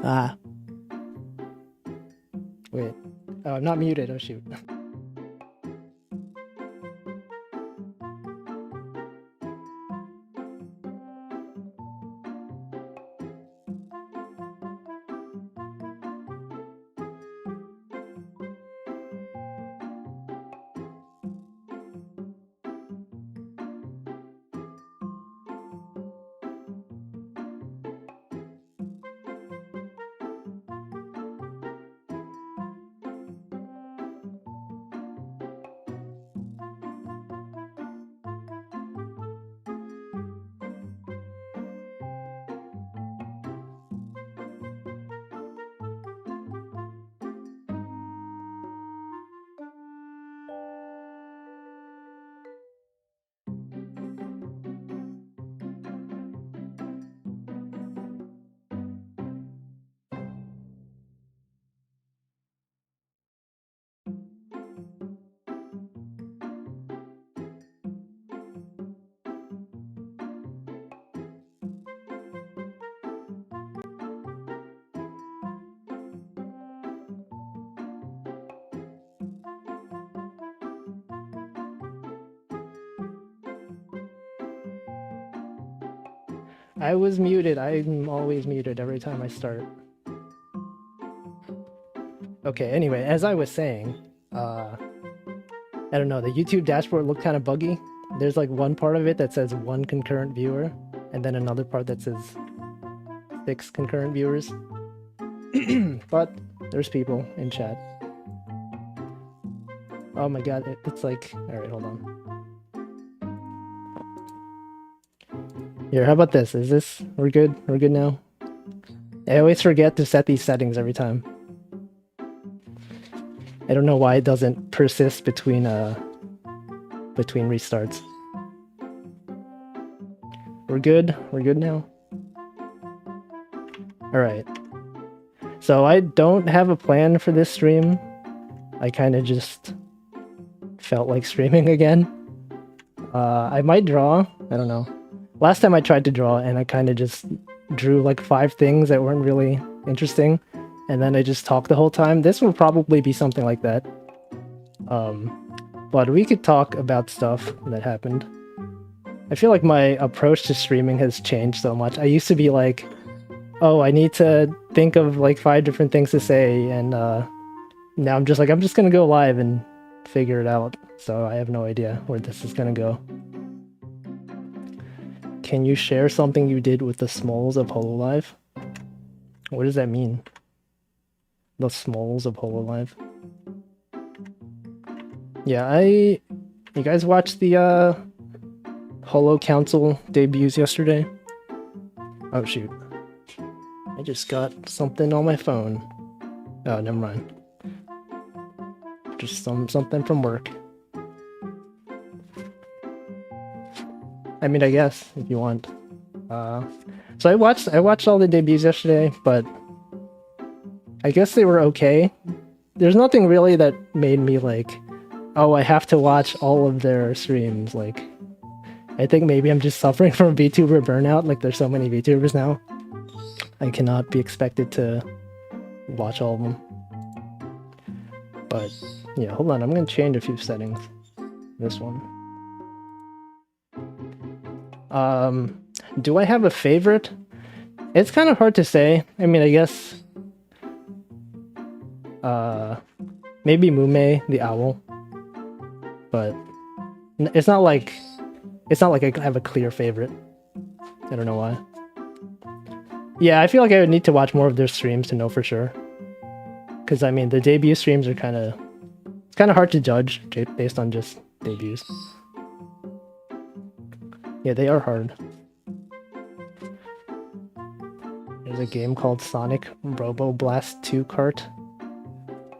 Ah, wait. Oh, I'm not muted. Oh, shoot. I was muted. I'm always muted every time I start. Okay, anyway, as I was saying, I don't know, the YouTube dashboard looked kind of buggy. There's like one part of it that says 1 concurrent viewer, and then another part that says 6 concurrent viewers. But there's people in chat. Oh my god, it's like... Alright, hold on. Here, how about this? Is this... We're good? We're good now? I always forget to set these settings every time. I don't know why it doesn't persist between restarts. We're good? We're good now? Alright. So I don't have a plan for this stream. I kind of just felt like streaming again. I might draw. I don't know. Last time I tried to draw and I kind of just drew like 5 things that weren't really interesting. And then I just talked the whole time. This will probably be something like that. But we could talk about stuff that happened. I feel like my approach to streaming has changed so much. I used to be like, oh, I need to think of like 5 different things to say, and now I'm just like, I'm just gonna go live and figure it out. So I have no idea where this is gonna go. Can you share something you did with the Smalls of Hololive? What does that mean? The Smalls of Hololive? Yeah, you guys watched the Holo Council debuts yesterday? Oh shoot. I just got something on my phone. Oh, never mind. Just something from work. I mean, I guess if you want. So I watched all the debuts yesterday, but I guess they were okay. There's nothing really that made me like, oh, I have to watch all of their streams. Like, I think maybe I'm just suffering from VTuber burnout. Like, there's so many VTubers now. I cannot be expected to watch all of them. But yeah, hold on. I'm gonna change a few settings. This one. Do I have a favorite? It's kind of hard to say. I mean, I guess maybe Mume the owl. But it's not like I have a clear favorite. I don't know why. Yeah, I feel like I would need to watch more of their streams to know for sure. Because I mean, the debut streams are it's kind of hard to judge based on just debuts. Yeah, they are hard. There's a game called Sonic Robo Blast 2 Kart.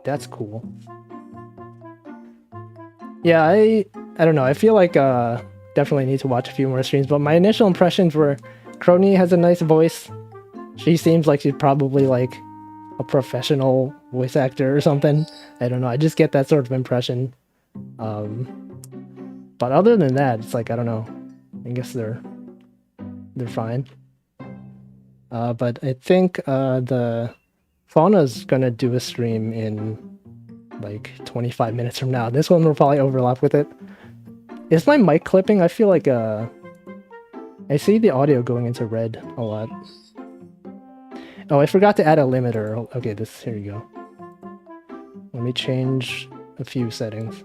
That's cool. Yeah, I don't know. I feel like definitely need to watch a few more streams, but my initial impressions were Crony has a nice voice. She seems like she's probably like a professional voice actor or something. I don't know. I just get that sort of impression. But other than that, it's like, I don't know. I guess they're they're fine. But I think the Fauna's gonna do a stream in like 25 minutes from now. This one will probably overlap with it. Is my mic clipping? I feel like I see the audio going into red a lot. Oh, I forgot to add a limiter. Okay, here you go. Let me change a few settings.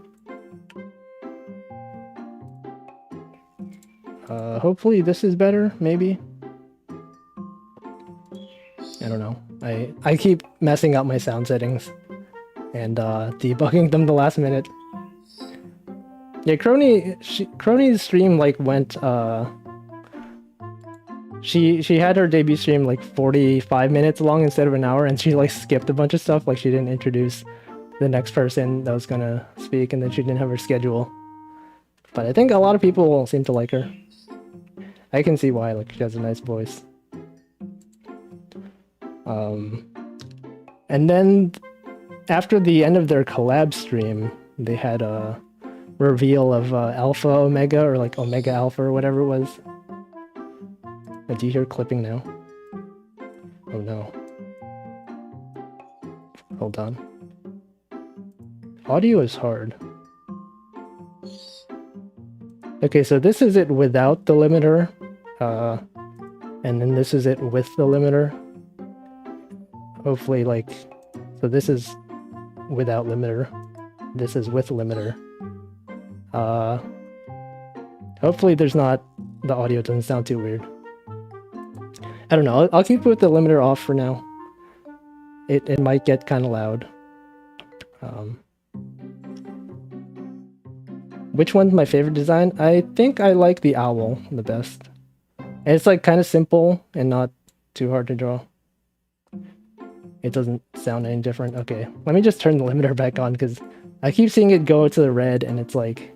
Hopefully this is better, maybe? I don't know. I keep messing up my sound settings and debugging them the last minute. Yeah, Crony's stream like went she had her debut stream like 45 minutes long instead of an hour, and she like skipped a bunch of stuff, like she didn't introduce the next person that was gonna speak, and then she didn't have her schedule. But I think a lot of people seem to like her. I can see why, like she has a nice voice. And then after the end of their collab stream, they had a reveal of Alpha Omega, or like Omega Alpha or whatever it was. Oh, do you hear clipping now? Oh no. Hold on. Audio is hard. Okay, so this is it without the limiter. And then this is it with the limiter. Hopefully, like, so this is without limiter. This is with limiter. Hopefully the audio doesn't sound too weird. I don't know, I'll keep it with the limiter off for now. It might get kind of loud. Which one's my favorite design? I think I like the owl the best. And it's like kind of simple and not too hard to draw. It doesn't sound any different. Okay, let me just turn the limiter back on because I keep seeing it go to the red and it's like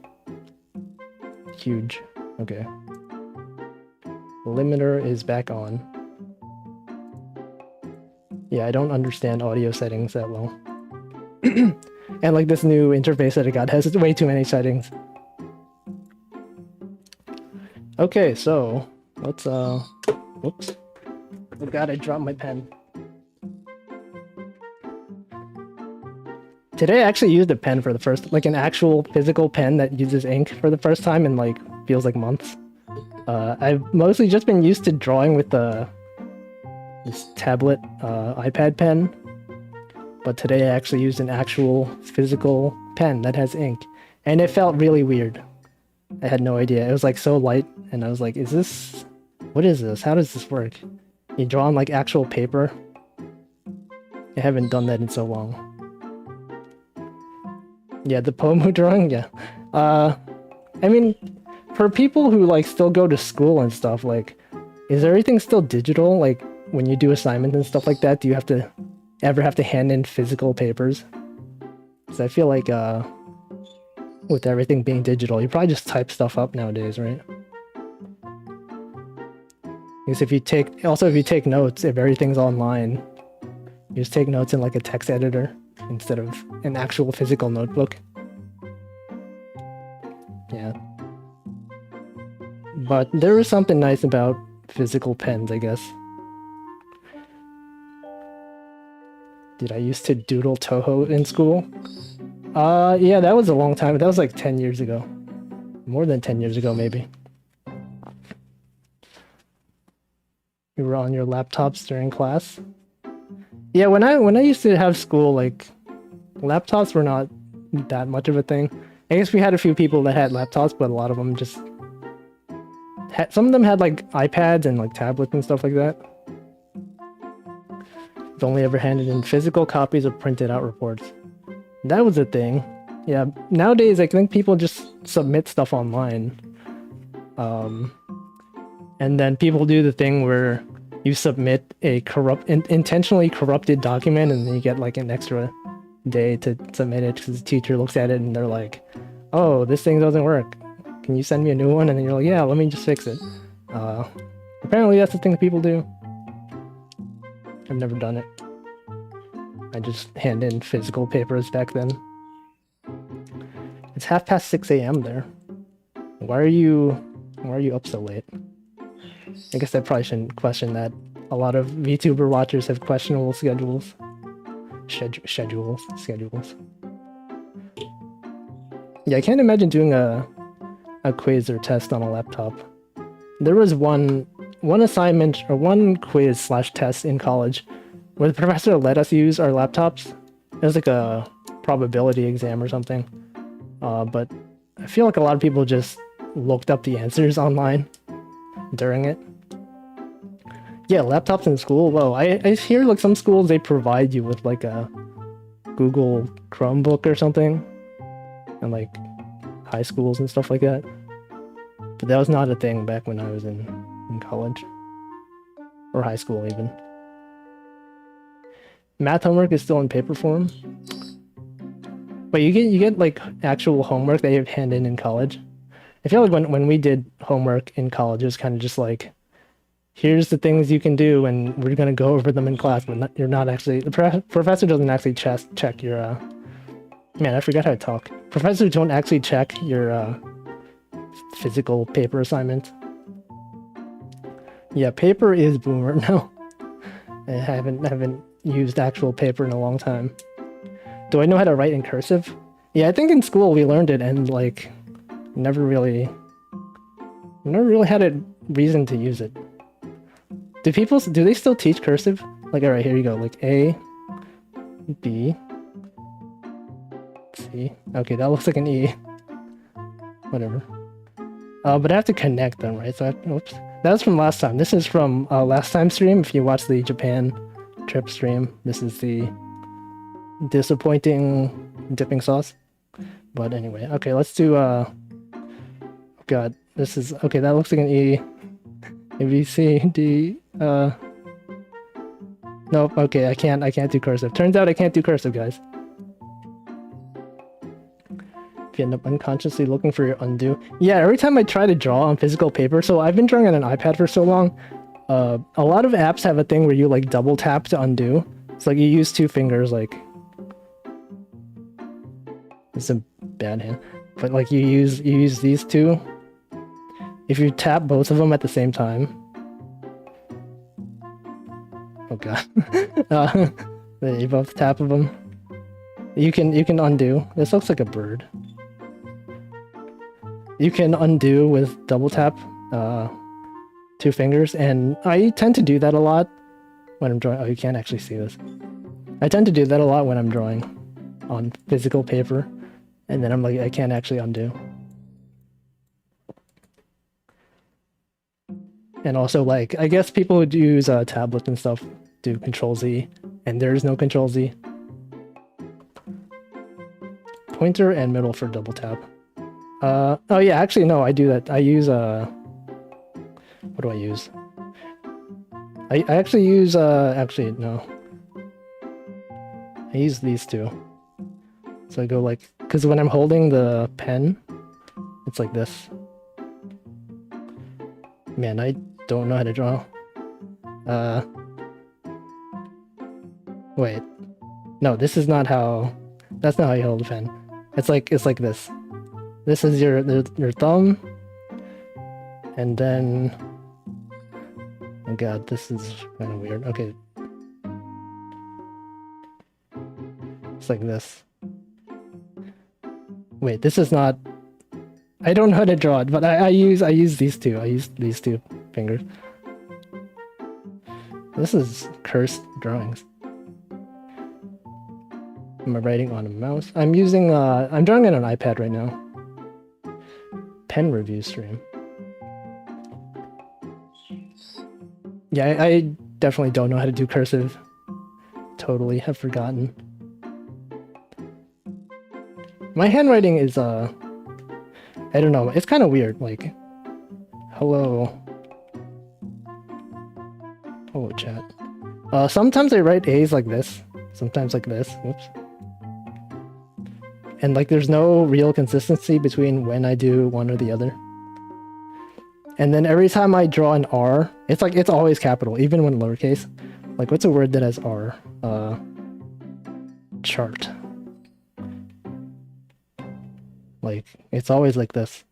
huge. Okay. The limiter is back on. Yeah, I don't understand audio settings that well. And like this new interface that I got has way too many settings. Okay, so let's whoops. Oh god, I dropped my pen. Today I actually used a pen for the first, like an actual physical pen that uses ink for the first time in like, feels like months. I've mostly just been used to drawing with this tablet iPad pen, but today I actually used an actual physical pen that has ink, and it felt really weird. I had no idea. It was like so light, and I was like, what is this? How does this work? You draw on like actual paper? I haven't done that in so long. Yeah, the Pomu drawing, yeah. I mean, for people who like still go to school and stuff, like, is everything still digital? Like, when you do assignments and stuff like that, do you ever have to hand in physical papers? Because I feel like, with everything being digital, you probably just type stuff up nowadays, right? Because if you take notes, if everything's online, you just take notes in like a text editor instead of an actual physical notebook. Yeah. But there is something nice about physical pens, I guess. Did I used to doodle Toho in school? Yeah, that was a long time. That was like 10 years ago. More than 10 years ago, maybe. You were on your laptops during class? Yeah, when I used to have school, like, laptops were not that much of a thing. I guess we had a few people that had laptops, but a lot of them just some of them had like iPads and like tablets and stuff like that. I've only ever handed in physical copies of printed out reports. That was a thing. Yeah, nowadays I think people just submit stuff online. And then people do the thing where you submit a intentionally corrupted document, and then you get like an extra day to submit it because the teacher looks at it and they're like, oh, this thing doesn't work. Can you send me a new one? And then you're like, yeah, let me just fix it. Apparently that's the thing that people do. I've never done it. I just hand in physical papers back then. It's 6:30 a.m. there. Why are you up so late? I guess I probably shouldn't question that. A lot of VTuber watchers have questionable schedules. Schedules. Yeah, I can't imagine doing a quiz or test on a laptop. There was one assignment or one quiz slash test in college where the professor let us use our laptops. It was like a probability exam or something. But I feel like a lot of people just looked up the answers online during it. Yeah, laptops in school. Whoa, I hear like some schools they provide you with like a Google Chromebook or something, and like high schools and stuff like that. But that was not a thing back when I was in college or high school even. Math homework is still in paper form. But you get like actual homework that you hand in college. I feel like when we did homework in college, it was kind of just like, here's the things you can do, and we're gonna go over them in class. But you're not actually the professor doesn't actually check your. Man, I forgot how to talk. Professors don't actually check your physical paper assignment. Yeah, paper is boomer now. I haven't used actual paper in a long time. Do I know how to write in cursive? Yeah, I think in school we learned it and like never really had a reason to use it. Do they still teach cursive? Like, all right, here you go. Like A, B, C. Okay, that looks like an E. Whatever. But I have to connect them, right? So oops. That was from last time. This is from last time's stream. If you watch the Japan trip stream, this is the disappointing dipping sauce. But anyway, okay, let's do God, this is okay, that looks like an E. A B C D nope, okay, I can't do cursive. Turns out I can't do cursive, guys. If you end up unconsciously looking for your undo. Yeah, every time I try to draw on physical paper, so I've been drawing on an iPad for so long, a lot of apps have a thing where you like double tap to undo. It's like you use two fingers, like it's a bad hand, but like you use these two. If you tap both of them at the same time. Oh god. You both tap of them. You can undo. This looks like a bird. You can undo with double tap, two fingers, and I tend to do that a lot when I'm drawing. Oh, you can't actually see this. I tend to do that a lot when I'm drawing on physical paper, and then I'm like, I can't actually undo. And also, like, I guess people who use tablets and stuff do Control-Z, and there is no Control-Z. Pointer and middle for double tap. Oh yeah, actually no, I do that. I use what do I use? I actually use actually no. I use these two. So I go like, because when I'm holding the pen, it's like this. Man, I don't know how to draw. Wait. No, this is not how, that's not how you hold a pen. It's like this. This is your thumb, and then, oh god, this is kind of weird. Okay, it's like this. Wait, this is not. I don't know how to draw it, but I use these two. I use these two fingers. This is cursed drawings. Am I writing on a mouse? I'm using I'm drawing on an iPad right now. Pen review stream. Yeah, I definitely don't know how to do cursive. Totally have forgotten. My handwriting is I don't know, it's kind of weird, like hello chat. Sometimes I write A's like this, sometimes like this. Whoops. And like there's no real consistency between when I do one or the other. And then every time I draw an R, it's like it's always capital, even when lowercase. Like what's a word that has R? Chart. Like it's always like this.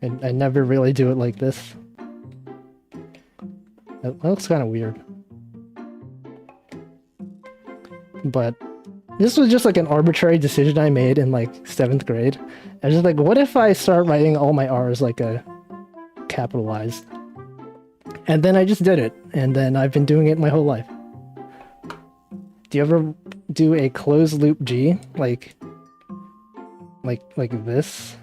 I never really do it like this. That looks kind of weird. But this was just like an arbitrary decision I made in like 7th grade. I was just like, what if I start writing all my R's like a capitalized? And then I just did it, and then I've been doing it my whole life. Do you ever do a closed loop G? Like this?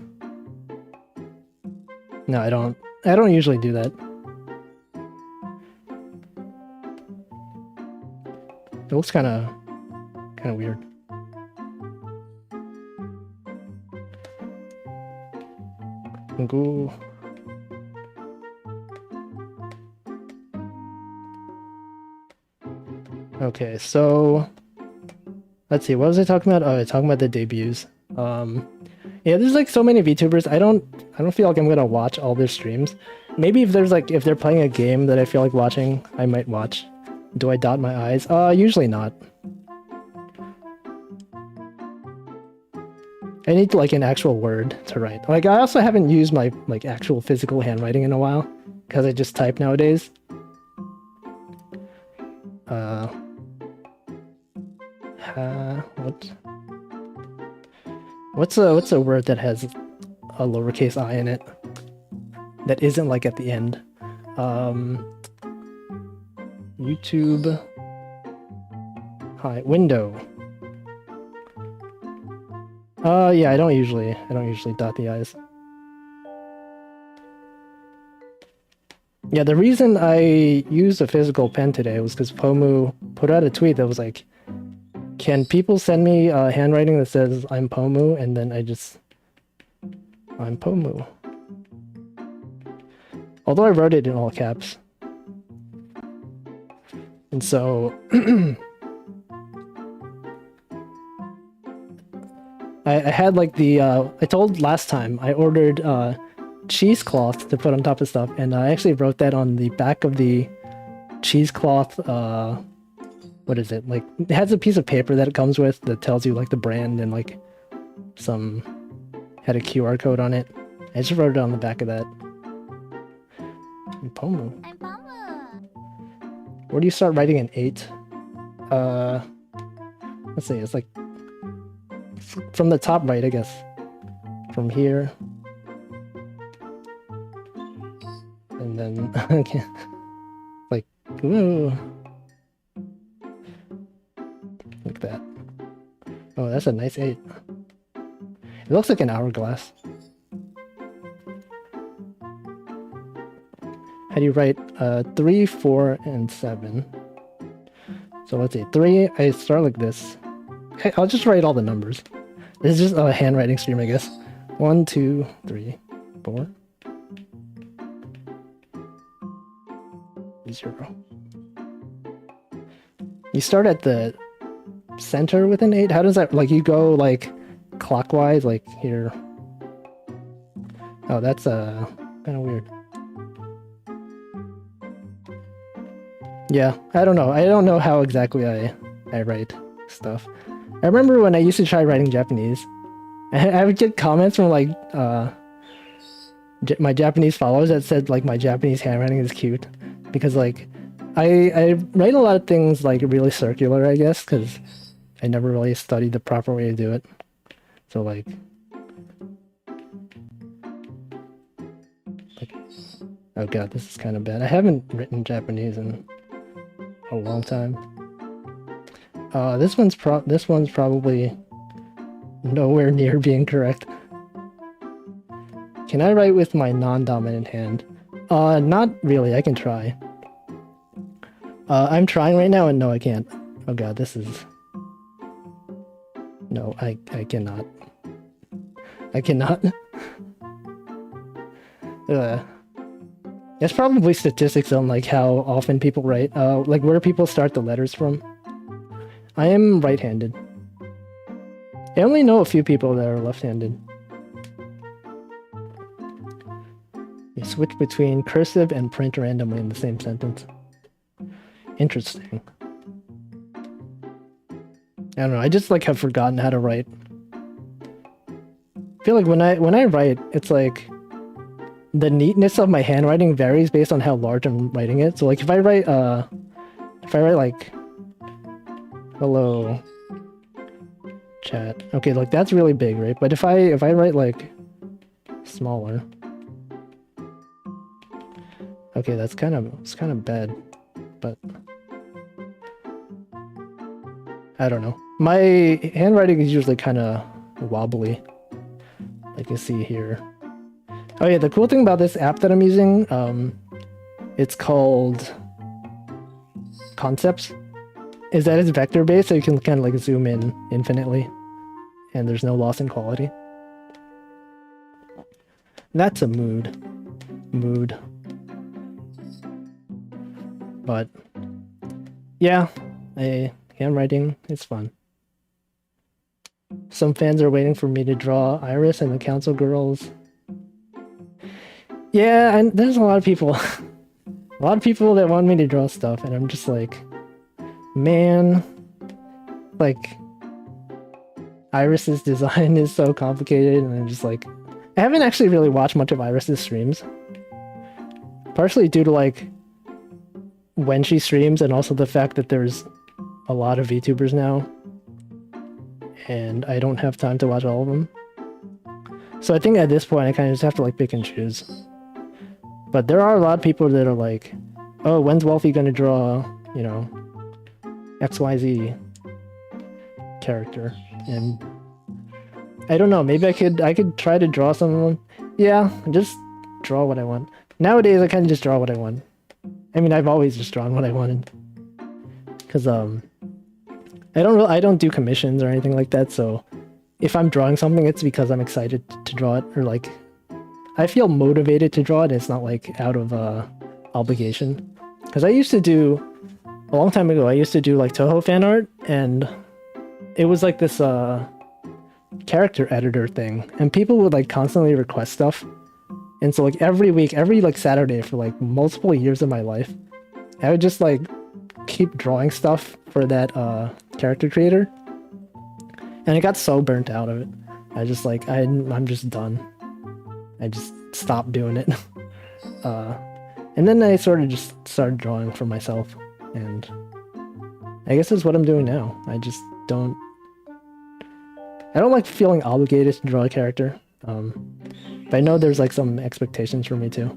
No, I don't. I don't usually do that. It looks kind of weird. Go. Okay, so let's see. What was I talking about? Oh, I was talking about the debuts. Yeah, there's like so many VTubers. I don't feel like I'm gonna watch all their streams. Maybe if they're playing a game that I feel like watching, I might watch. Do I dot my I's? Usually not. I need like an actual word to write. Like I also haven't used my like actual physical handwriting in a while because I just type nowadays. What's a word that has a lowercase I in it that isn't like at the end? YouTube. Hi, window. Yeah, I don't usually dot the I's. Yeah, the reason I used a physical pen today was because Pomu put out a tweet that was like, can people send me handwriting that says I'm Pomu? And then I'm Pomu. Although I wrote it in all caps. And so I had like the I told last time I ordered cheesecloth to put on top of stuff, and I actually wrote that on the back of the cheesecloth. What is it? Like it has a piece of paper that it comes with that tells you like the brand and like had a QR code on it. I just wrote it on the back of that. I'm Pomu. Where do you start writing an 8? Let's see, it's like from the top right, I guess. From here. And then okay. Like ooh. Like that. Oh, that's a nice 8. It looks like an hourglass. How do you write 3, 4, and 7? So let's see. 3, I start like this. Okay, I'll just write all the numbers. This is just a handwriting stream, I guess. 1, 2, 3, 4. 0. You start at the center with an 8? How does that, like, you go, like, clockwise, like, here? Oh, that's, kind of weird. Yeah, I don't know. I don't know how exactly I write stuff. I remember when I used to try writing Japanese, I would get comments from, like, my Japanese followers that said, like, my Japanese handwriting is cute. Because, like, I write a lot of things, like, really circular, I guess, because I never really studied the proper way to do it. So, like, oh god, this is kind of bad. I haven't written Japanese in a long time. This one's probably nowhere near being correct. Can I write with my non-dominant hand? Not really. I can try. I'm trying right now, and no, I can't. Oh god, this is... No, I cannot. I cannot. It's probably statistics on like how often people write. Like where people start the letters from. I am right-handed. I only know a few people that are left-handed. You switch between cursive and print randomly in the same sentence. Interesting. I don't know, I just like have forgotten how to write. I feel like when I write, it's like the neatness of my handwriting varies based on how large I'm writing it. So like if I write like hello chat, okay, like that's really big, right? But if I write like smaller, okay, it's kind of bad, but I don't know. My handwriting is usually kind of wobbly, like you see here. Oh yeah, the cool thing about this app that I'm using, it's called Concepts, is that it's vector based, so you can kind of like zoom in infinitely, and there's no loss in quality. That's a mood. But yeah, handwriting is fun. Some fans are waiting for me to draw Iris and the Council Girls. Yeah, and there's a lot of people. A lot of people that want me to draw stuff, and I'm just like, man, like, Iris's design is so complicated, and I'm just like, I haven't actually really watched much of Iris's streams. Partially due to, like, when she streams, and also the fact that there's a lot of VTubers now, and I don't have time to watch all of them. So I think at this point, I kind of just have to, like, pick and choose. But there are a lot of people that are like, oh, when's Wolfie gonna draw, you know, XYZ character? And I don't know, maybe I could try to draw some of them. Yeah, just draw what I want. Nowadays, I kind of just draw what I want. I mean, I've always just drawn what I wanted. Cause I don't do commissions or anything like that, so if I'm drawing something, it's because I'm excited to draw it, or like I feel motivated to draw it. It's not like out of obligation. Because I used to do, a long time ago, I used to do like Toho fan art, and it was like this character editor thing, and people would like constantly request stuff. And so like every week, every like Saturday for like multiple years of my life, I would just like keep drawing stuff for that character creator. And I got so burnt out of it. I just like, I'm just done. I just stopped doing it. And then I sort of just started drawing for myself, and I guess that's what I'm doing now. I don't like feeling obligated to draw a character. But I know there's like some expectations for me too.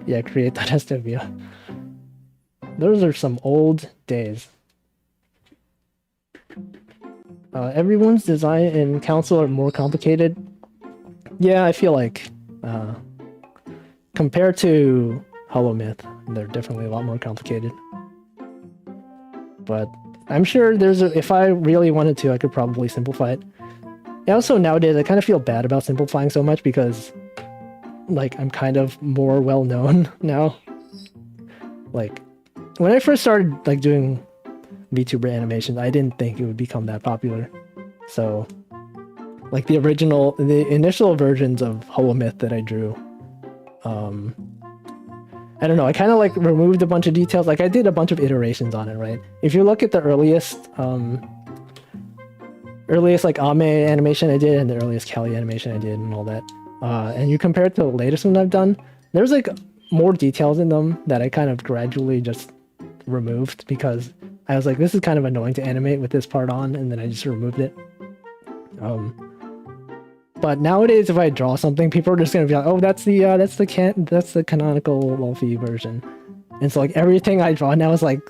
Yeah, create that SWF. Those are some old days. Everyone's design and council are more complicated. Yeah, I feel like compared to Hollow Myth, they're definitely a lot more complicated. But I'm sure if I really wanted to, I could probably simplify it. And also nowadays, I kind of feel bad about simplifying so much because, like, I'm kind of more well known now. Like, when I first started like doing VTuber animations, I didn't think it would become that popular. So, like the initial versions of Hollow Myth that I drew, I don't know, I kind of like removed a bunch of details. Like I did a bunch of iterations on it, right? If you look at the earliest like Ame animation I did and the earliest Callie animation I did and all that, and you compare it to the latest one I've done, there's like more details in them that I kind of gradually just removed because I was like, this is kind of annoying to animate with this part on, and then I just removed it. But nowadays, if I draw something, people are just gonna be like, "Oh, that's the canonical Wolfie version," and so like everything I draw now is like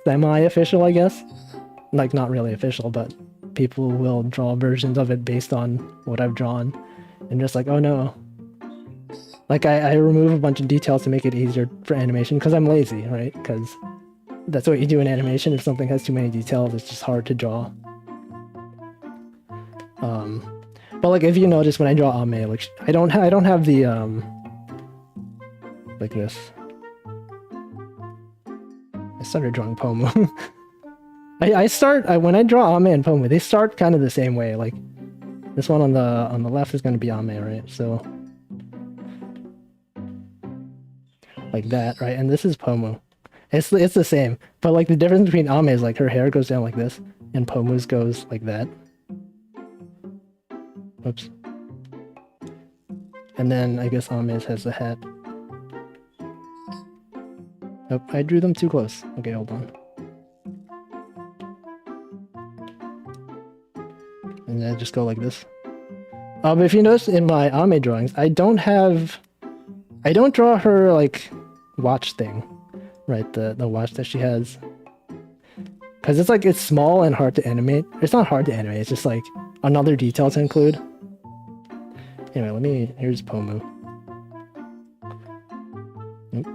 semi-official, I guess. Like not really official, but people will draw versions of it based on what I've drawn, and just like, oh no. Like I remove a bunch of details to make it easier for animation because I'm lazy, right? Because that's what you do in animation. If something has too many details, it's just hard to draw. But like if you notice when I draw Ame, like I don't have the like this. I started drawing Pomu. when I draw Ame and Pomu, they start kind of the same way. Like this one on the left is going to be Ame, right? So like that, right? And this is Pomu. It's the same, but like the difference between Ame is like her hair goes down like this, and Pomu's goes like that. Oops. And then I guess Ames has the hat. Nope, I drew them too close. Okay, hold on. And then I just go like this. But if you notice in my Ame drawings, I don't draw her like watch thing, right? The watch that she has. Because it's small and hard to animate. It's not hard to animate, it's just like another detail to include. Anyway, here's Pomu. Nope.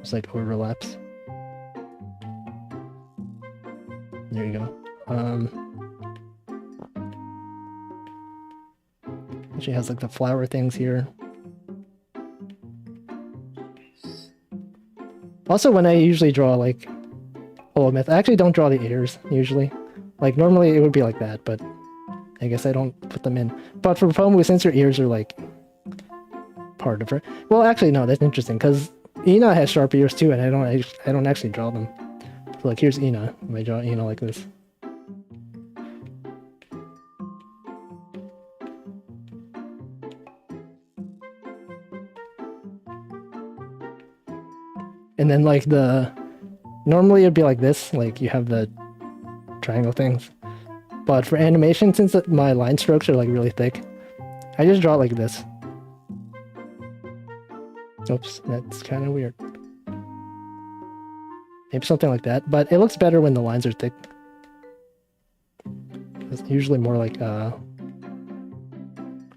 It's like overlaps. There you go. She has like the flower things here. Also, when I usually draw like Holomyth, I actually don't draw the ears usually. Like normally it would be like that, but I guess I don't put them in. But for Pomu, since her ears are like part of her. Well, actually no, that's interesting because Ina has sharp ears too, and I don't actually draw them. So like here's Ina. I draw Ina like this. And then like normally it'd be like this, like you have the triangle things. But for animation, since my line strokes are like really thick, I just draw it like this. Oops, that's kind of weird. Maybe something like that, but it looks better when the lines are thick. It's usually more like,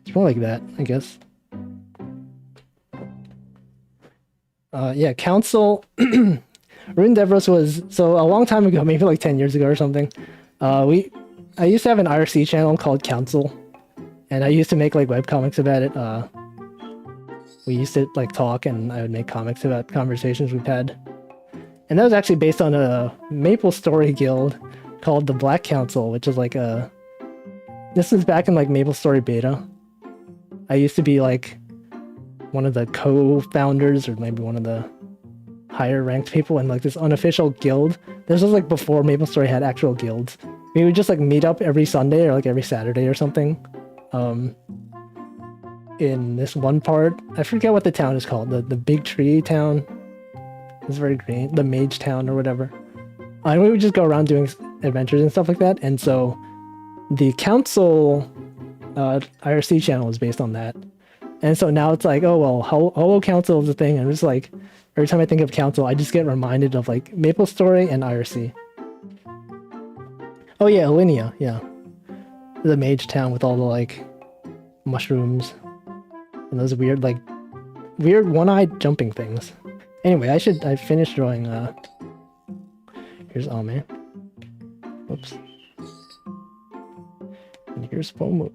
it's more like that, I guess. Yeah, Council, Rune Devros was, so a long time ago, maybe like 10 years ago or something, I used to have an IRC channel called Council, and I used to make like webcomics about it. We used to like talk, and I would make comics about conversations we've had. And that was actually based on a Maple Story guild called the Black Council, which is like this is back in like Maple Story beta. I used to be like one of the co-founders, or maybe one of the higher ranked people in like this unofficial guild. This was like before Maple Story had actual guilds. We would just like meet up every Sunday or like every Saturday or something. In this one part, I forget what the town is called, the big tree town. It's very green, the Mage Town or whatever. And we would just go around doing adventures and stuff like that. And so the Council IRC channel is based on that. And so now it's like, oh well, Holo Council is a thing, and it's like every time I think of Council, I just get reminded of like Maple Story and IRC. Oh yeah, Alinea, yeah. The Mage Town with all the like mushrooms and those weird one-eyed jumping things. Anyway, I finished drawing here's Ame. Whoops. And here's Pomu.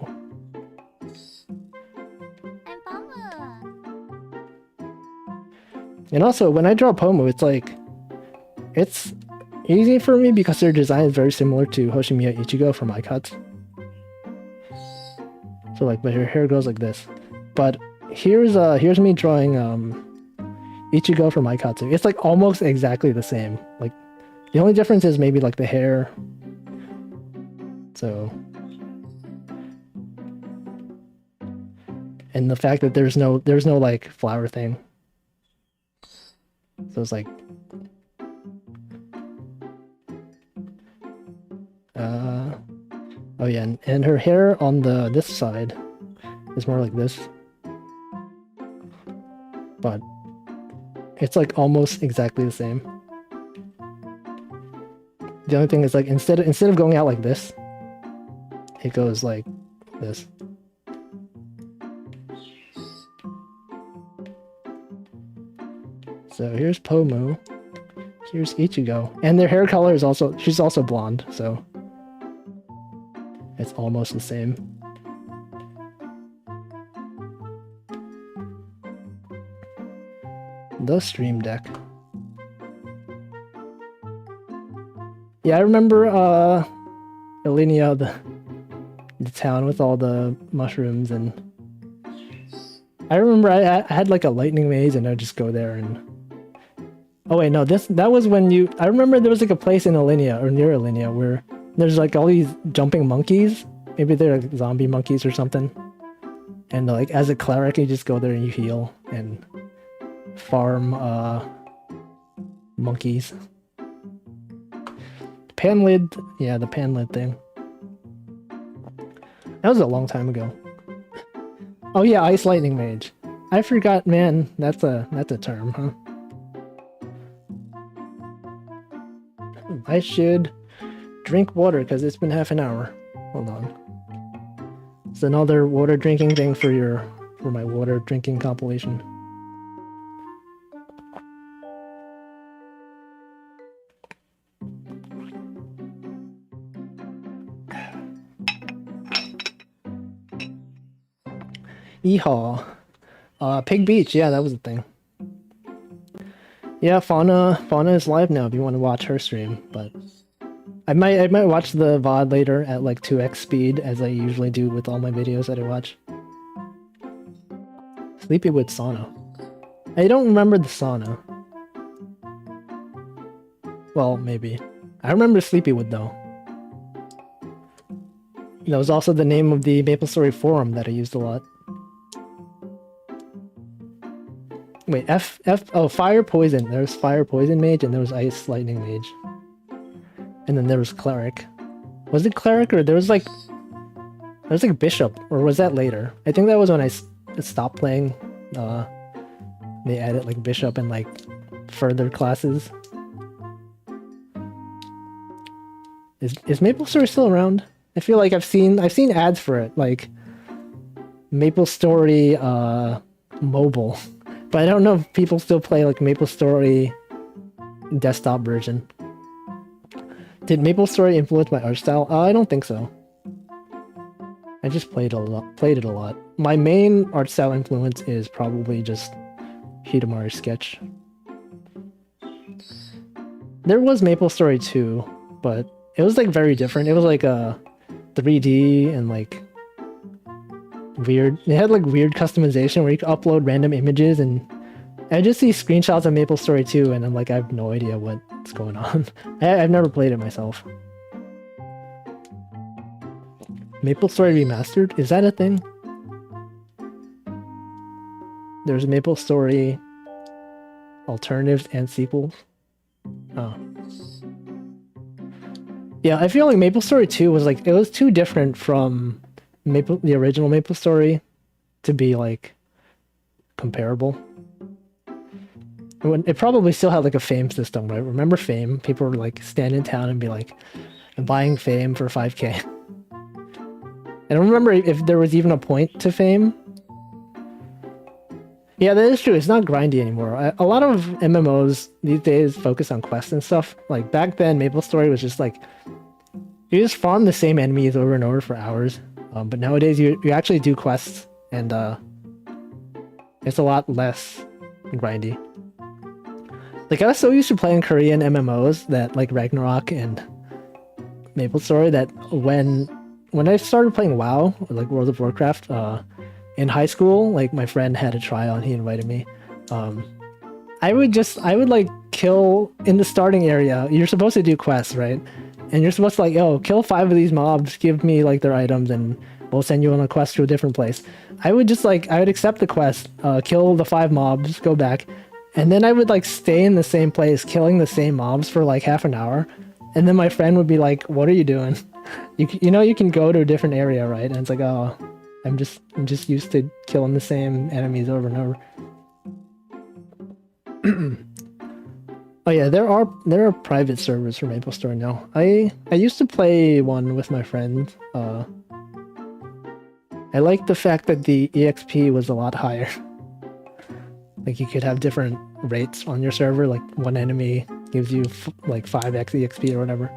And also, when I draw Pomu, it's easy for me because their design is very similar to Hoshimiya Ichigo from iCuts. So like, but her hair goes like this. But here's me drawing Ichigo from Aikatsu. It's like almost exactly the same. Like the only difference is maybe like the hair. So, and the fact that there's no like flower thing. So it's like oh yeah, and her hair on this side is more like this. But it's like almost exactly the same. The only thing is like instead of going out like this, it goes like this. So here's Pomu. Here's Ichigo. And their hair color is also, she's also blonde, so it's almost the same. The Stream Deck. Yeah, I remember Alinea, the town with all the mushrooms, and I remember I had like a lightning maze, and I'd just go there and oh wait, no, that was when I remember there was like a place in Alinea or near Alinea where there's like all these jumping monkeys. Maybe they're like zombie monkeys or something. And like as a cleric, you just go there and you heal and farm monkeys. Panlid, yeah, the Panlid thing. That was a long time ago. Oh yeah, Ice Lightning Mage. I forgot, man. That's a term, huh? I should drink water because it's been half an hour. Hold on. It's another water drinking thing for my water drinking compilation. Yeehaw. Pig Beach, yeah, that was a thing. Yeah, Fauna is live now if you want to watch her stream, but I might watch the VOD later at like 2x speed as I usually do with all my videos that I watch. Sleepywood sauna. I don't remember the sauna. Well, maybe. I remember Sleepywood though. That was also the name of the MapleStory forum that I used a lot. Wait, oh, Fire Poison. There was Fire Poison Mage and there was Ice Lightning Mage. And then there was Cleric. Was it Cleric or there was like Bishop, or was that later? I think that was when I stopped playing. They added like Bishop and like further classes. Is MapleStory still around? I feel like I've seen ads for it, like MapleStory mobile. But I don't know if people still play like MapleStory desktop version. Did MapleStory influence my art style? I don't think so. I just played it a lot. My main art style influence is probably just Hidamari Sketch. There was MapleStory 2, but it was like very different. It was like a 3D and like weird. It had like weird customization where you could upload random images, and I just see screenshots of MapleStory 2 and I'm like, I have no idea what's going on. I've never played it myself. MapleStory Remastered? Is that a thing? There's MapleStory alternatives and sequels. Oh. Yeah, I feel like MapleStory 2 was like, it was too different from the original MapleStory to be like comparable. It probably still had like a fame system, right? Remember fame? People would like stand in town and be like, I'm buying fame for 5k. I don't remember if there was even a point to fame. Yeah, that is true. It's not grindy anymore. A lot of MMOs these days focus on quests and stuff. Like back then, MapleStory was just like, you just farm the same enemies over and over for hours. But nowadays, you actually do quests, and it's a lot less grindy. Like I was so used to playing Korean MMOs that like Ragnarok and MapleStory that when I started playing WoW, or like World of Warcraft, in high school, like my friend had a trial and he invited me. I would like kill in the starting area. You're supposed to do quests, right? And you're supposed to like, oh, kill 5 of these mobs, give me like their items, and we'll send you on a quest to a different place. I would accept the quest, kill the 5 mobs, go back, and then I would like stay in the same place, killing the same mobs for like half an hour. And then my friend would be like, what are you doing? You know, you can go to a different area, right? And it's like, oh, I'm just used to killing the same enemies over and over. Oh yeah, there are private servers for MapleStory now. I used to play one with my friend. I liked the fact that the EXP was a lot higher. Like you could have different rates on your server. Like one enemy gives you like 5x EXP or whatever.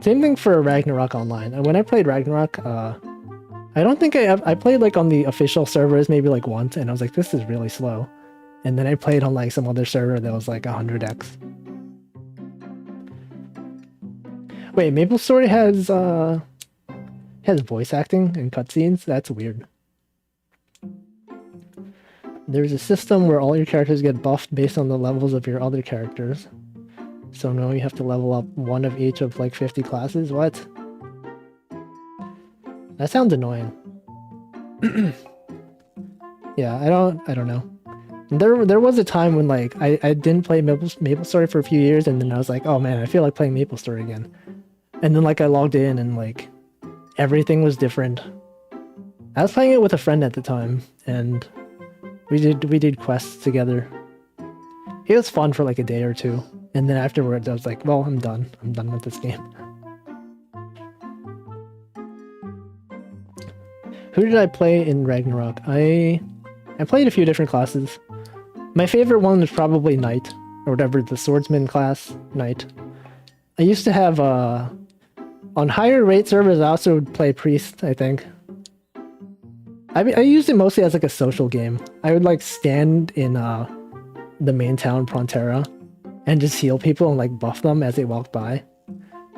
Same thing for Ragnarok Online. And when I played Ragnarok, I don't think I played like on the official servers maybe like once, and I was like, this is really slow. And then I played on like some other server that was like 100x. Wait, MapleStory has voice acting and cutscenes? That's weird. There's a system where all your characters get buffed based on the levels of your other characters. So now you have to level up one of each of like 50 classes? What? That sounds annoying. Yeah, I don't know. There was a time when like I didn't play MapleStory for a few years, and then I was like, oh man, I feel like playing MapleStory again. And then like I logged in and like everything was different. I was playing it with a friend at the time, and we did quests together. It was fun for like a day or two, and then afterwards I was like, well, I'm done. I'm done with this game. Who did I play in Ragnarok? I played a few different classes. My favorite one was probably Knight, or whatever, the swordsman class, Knight. I used to have, on higher rate servers, I also would play Priest, I think. I used it mostly as like a social game. I would like stand in the main town, Prontera, and just heal people and like buff them as they walk by.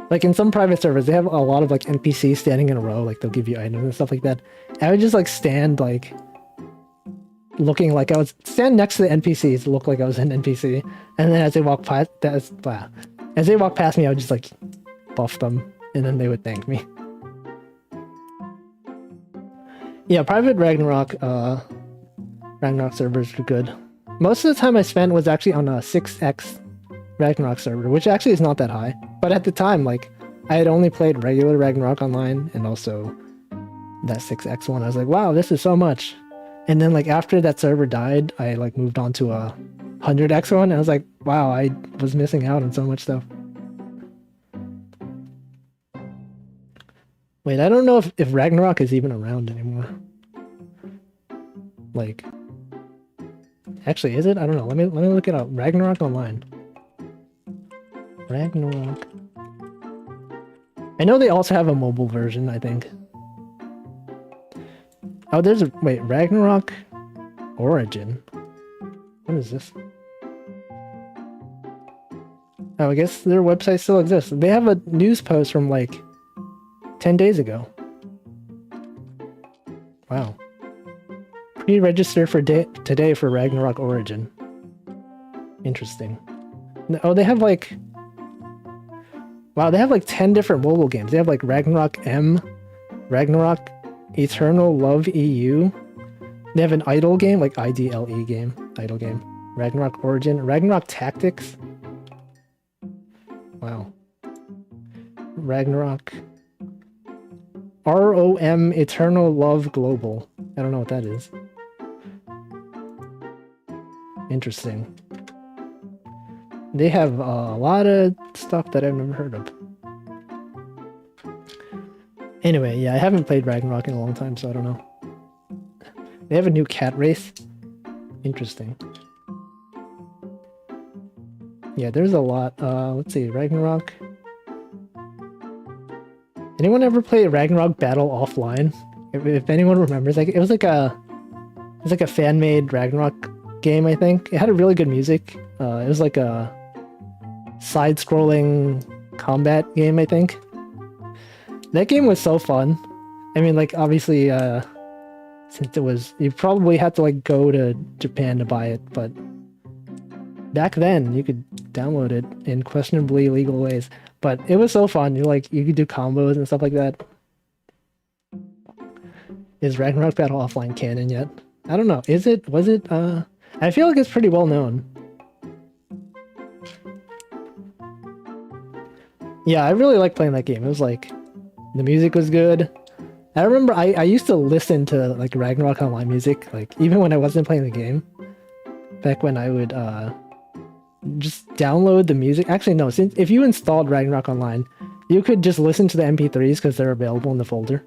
Like in some private servers, they have a lot of like NPCs standing in a row, like they'll give you items and stuff like that. I would just like stand like looking like I was stand next to the NPCs to look like I was an NPC, and then as they walk past, as they walk past me, I would just like buff them, and then they would thank me. Yeah, private Ragnarok servers are good. Most of the time I spent was actually on a 6x Ragnarok server, which actually is not that high. But at the time, like, I had only played regular Ragnarok Online and also that 6x one. I was like, wow, this is so much. And then, like, after that server died, I, like, moved on to a 100x one, and I was like, wow, I was missing out on so much stuff. Wait, I don't know if Ragnarok is even around anymore. Like, actually, is it? I don't know. Let me look it up. Ragnarok Online. Ragnarok. I know they also have a mobile version, I think. Oh, there's a... Wait, Ragnarok Origin. What is this? Oh, I guess their website still exists. They have a news post from, like, 10 days ago. Wow. Pre-register for today for Ragnarok Origin. Interesting. Oh, they have, like... Wow, they have like 10 different mobile games. They have like Ragnarok M, Ragnarok Eternal Love EU. They have an idle game, like IDLE game, idle game. Ragnarok Origin, Ragnarok Tactics. Wow. Ragnarok ROM Eternal Love Global. I don't know what that is. Interesting. They have a lot of stuff that I've never heard of. Anyway, yeah, I haven't played Ragnarok in a long time, so I don't know. They have a new cat race. Interesting. Yeah, there's a lot. Let's see, Ragnarok. Anyone ever play Ragnarok Battle Offline? If anyone remembers, like it was like a fan-made Ragnarok game, I think. It had a really good music. It was like a side-scrolling combat game, I think. That game was so fun. I mean, like, obviously, since it was... You probably had to, like, go to Japan to buy it, but... Back then, you could download it in questionably legal ways. But it was so fun. You could do combos and stuff like that. Is Ragnarok Battle Offline canon yet? I don't know. Is it? Was it? I feel like it's pretty well known. Yeah, I really liked playing that game. It was like, the music was good. I remember I used to listen to like Ragnarok Online music, like even when I wasn't playing the game. Back when I would just download the music. Actually, no, since if you installed Ragnarok Online, you could just listen to the MP3s because they're available in the folder.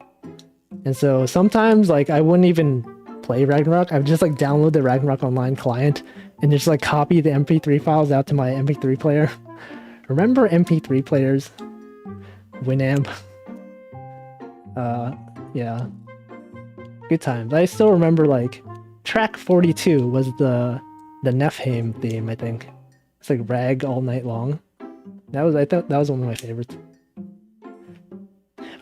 And so sometimes like I wouldn't even play Ragnarok. I would just like download the Ragnarok Online client and just like copy the MP3 files out to my MP3 player. Remember MP3 players? Winamp. Yeah. Good times. I still remember like track 42 was the Nefheim theme, I think. It's like Rag All Night Long. I thought that was one of my favorites.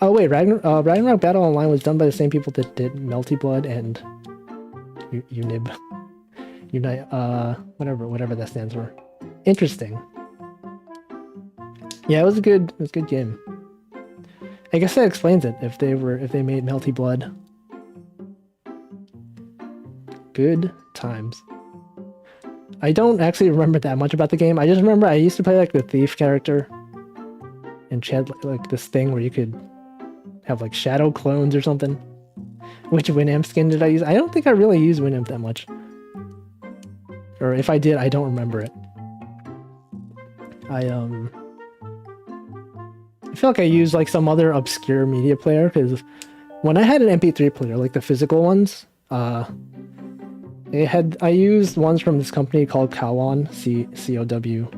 Oh wait, Ragnarok Battle Online was done by the same people that did Melty Blood and Unib. Unite, whatever that stands for. Interesting. Yeah, it was a good game. I guess that explains it if they made Melty Blood. Good times. I don't actually remember that much about the game. I just remember I used to play like the thief character. And she had like this thing where you could have like shadow clones or something. Which Winamp skin did I use? I don't think I really used Winamp that much. Or if I did, I don't remember it. I feel like I used like some other obscure media player, because when I had an MP3 player, like the physical ones, I used ones from this company called Kowon, C-O-W.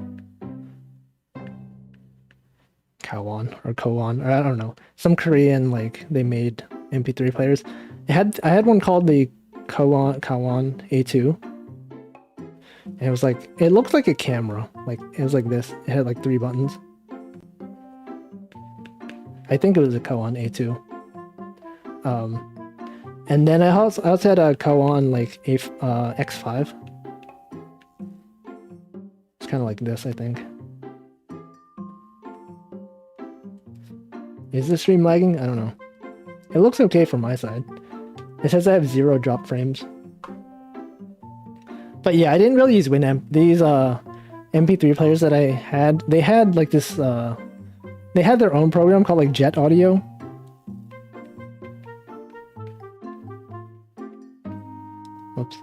Kowon or Kowon, or I don't know. Some Korean, like, they made MP3 players. I had one called the Kowon A2. And it was like, it looked like a camera. Like, it was like this. It had like 3 buttons. I think it was a Kowon A2. And then I also had a Kowon like X5. It's kind of like this, I think. Is the stream lagging? I don't know. It looks okay from my side. It says I have 0 drop frames. But yeah, I didn't really use Winamp. These MP3 players that I had, they had like this, they had their own program called like Jet Audio. Whoops.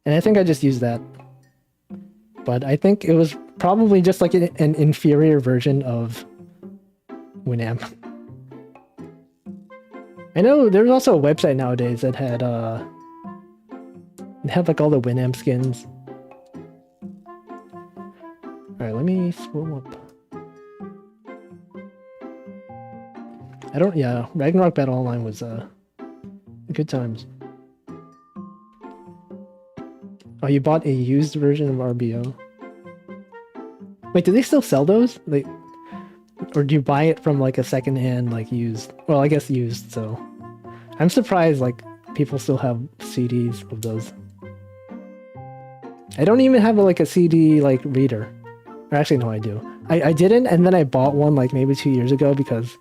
And I think I just used that. But I think it was probably just like an inferior version of Winamp. I know there's also a website nowadays that had like all the Winamp skins. Alright, let me swim up. Ragnarok Battle Online was good times. Oh, you bought a used version of RBO. Wait, do they still sell those? Or do you buy it from like a secondhand, like used? Well, I guess used, so. I'm surprised like people still have CDs of those. I don't even have like a CD like reader. Or actually, no, I do. I didn't, and then I bought one like maybe 2 years ago because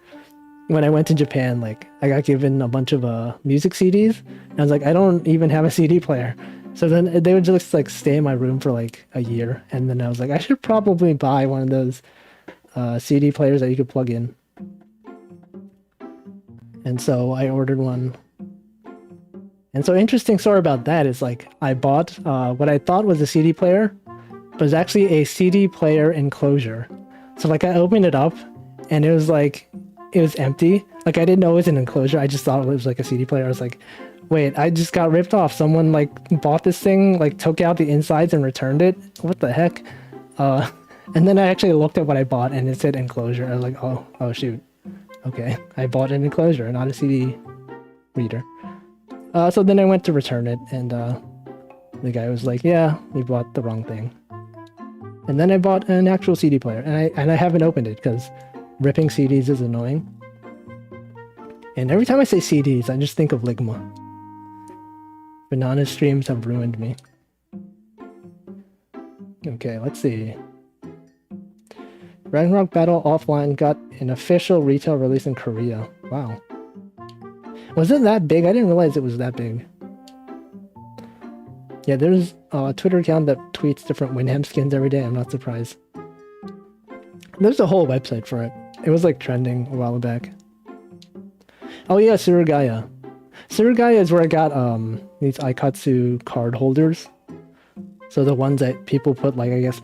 when I went to Japan, like I got given a bunch of music CDs, and I was like, I don't even have a CD player. So then they would just like stay in my room for like a year, and then I was like, I should probably buy one of those CD players that you could plug in. And so I ordered one. And so interesting story about that is like I bought what I thought was a CD player, but it's actually a CD player enclosure. So like I opened it up and it was empty. Like I didn't know it was an enclosure. I just thought it was like a CD player. I was like, wait, I just got ripped off. Someone like bought this thing, like took out the insides and returned it. What the heck? And then I actually looked at what I bought and it said enclosure. I was like, oh shoot. Okay, I bought an enclosure, not a CD reader. So then I went to return it, and the guy was like, yeah, you bought the wrong thing. And then I bought an actual CD player, and I haven't opened it, because ripping CDs is annoying. And every time I say CDs, I just think of Ligma. Banana streams have ruined me. Okay, let's see. Ragnarok Battle Offline got an official retail release in Korea. Wow. Was it that big? I didn't realize it was that big. Yeah, there's a Twitter account that tweets different Winamp skins every day. I'm not surprised. There's a whole website for it. It was like trending a while back. Oh yeah, Surugaya. Surugaya is where I got these Aikatsu card holders. So the ones that people put like, I guess,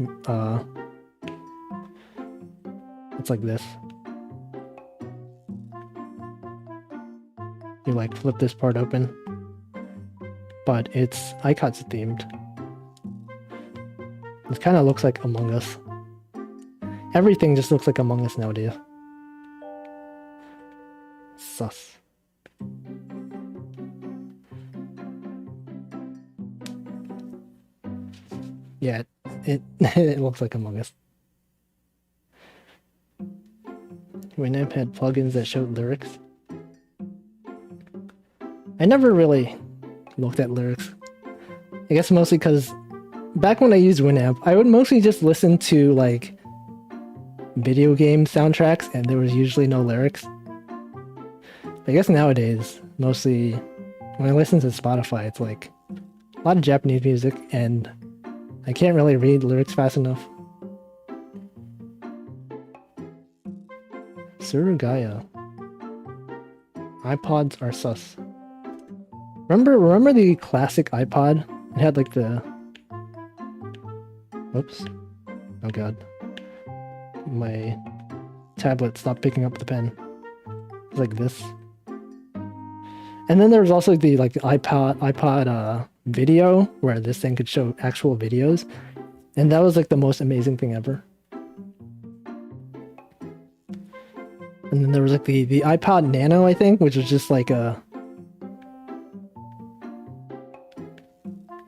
it's like this. You like flip this part open, but it's Aikatsu themed. It kind of looks like Among Us. Everything just looks like Among Us nowadays. Sus. Yeah, it it looks like Among Us. Winamp had plugins that showed lyrics. I never really looked at lyrics. I guess mostly because back when I used Winamp, I would mostly just listen to like video game soundtracks and there was usually no lyrics. I guess nowadays, mostly when I listen to Spotify, it's like A lot of Japanese music, and I can't really read lyrics fast enough. Surugaya. iPods are sus. Remember the classic iPod? It had like the... Whoops. Oh god. My tablet stopped picking up the pen. It's like this. And then there was also the like iPod video, where this thing could show actual videos. And that was like the most amazing thing ever. And then there was like the iPod Nano, I think, which was just like a...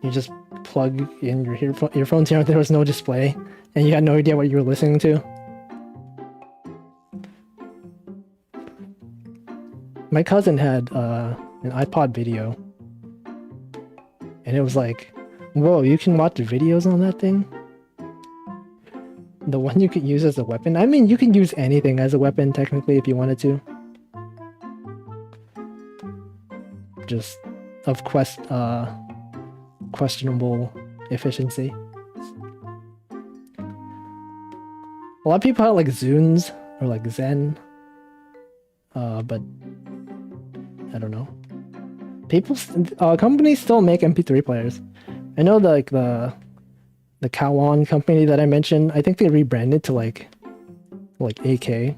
You just plug in your earphones here, there was no display, and you had no idea what you were listening to. My cousin had an iPod video, and it was like, whoa, you can watch videos on that thing? The one you could use as a weapon? I mean, you can use anything as a weapon, technically, if you wanted to. Just of questionable efficiency. A lot of people had like Zunes or like Zen, but I don't know. Companies still make MP3 players. I know the Kawan company that I mentioned, I think they rebranded to like AK,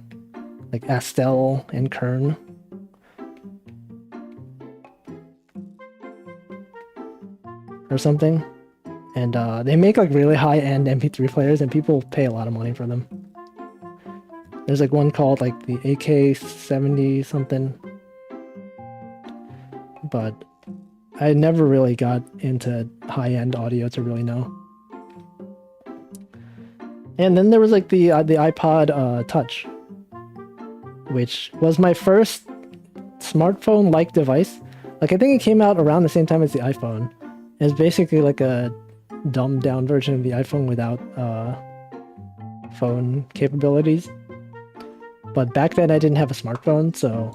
like Astel and Kern. Or something. And they make like really high-end MP3 players, and people pay a lot of money for them. There's like one called like the AK-70 something. But I never really got into high-end audio to really know. And then there was like the iPod Touch, which was my first smartphone-like device. Like I think it came out around the same time as the iPhone. It's basically like a dumbed down version of the iPhone without phone capabilities. But back then I didn't have a smartphone, so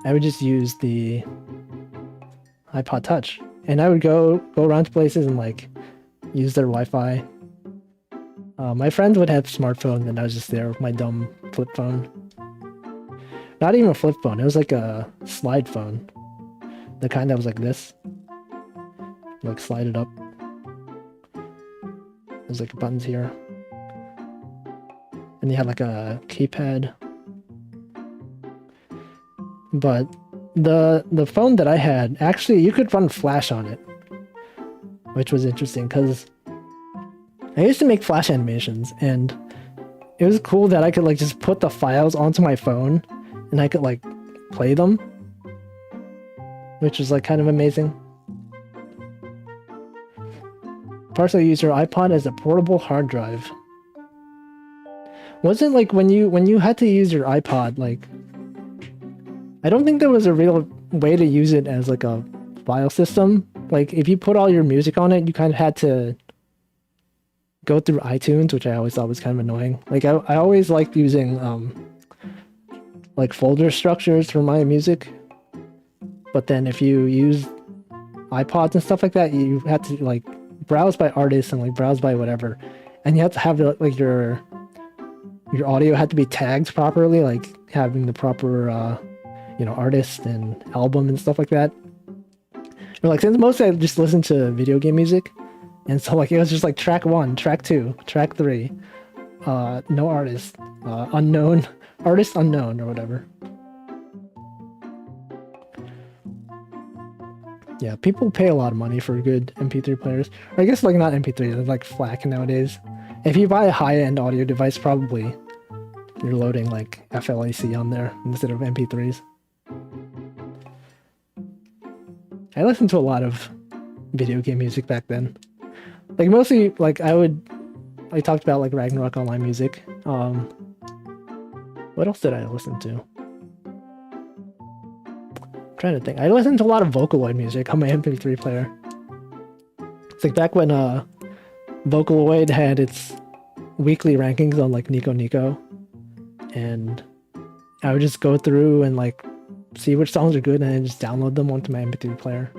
I would just use the iPod Touch. And I would go around to places and like use their Wi-Fi. My friends would have smartphones, and I was just there with my dumb flip phone. Not even a flip phone, it was like a slide phone. The kind that was like this. Like slide it up. There's like buttons here. And you had like a keypad. But the phone that I had, actually you could run Flash on it. Which was interesting because I used to make Flash animations, and it was cool that I could like just put the files onto my phone and I could like play them. Which was like kind of amazing. Partially use your iPod as a portable hard drive. Wasn't like when you had to use your iPod, like I don't think there was a real way to use it as like a file system. Like if you put all your music on it, you kind of had to go through iTunes, which I always thought was kind of annoying. Like I always liked using like folder structures for my music. But then if you use iPods and stuff like that, you had to like browse by artist and like browse by whatever, and you have to have like your audio had to be tagged properly, like having the proper artist and album and stuff like that. And like since mostly I just listen to video game music, and so like it was just like track 1, track 2, track 3, no artist, unknown, artist unknown or whatever. Yeah, people pay a lot of money for good MP3 players. Or I guess like not MP3, they're like FLAC nowadays. If you buy a high-end audio device, probably you're loading like FLAC on there instead of MP3s. I listened to a lot of video game music back then. Like mostly like I talked about like Ragnarok Online music. What else did I listen to? Trying to think. I listened to a lot of Vocaloid music on my MP3 player. It's like back when Vocaloid had its weekly rankings on like Nico Nico, and I would just go through and like see which songs are good and then just download them onto my MP3 player.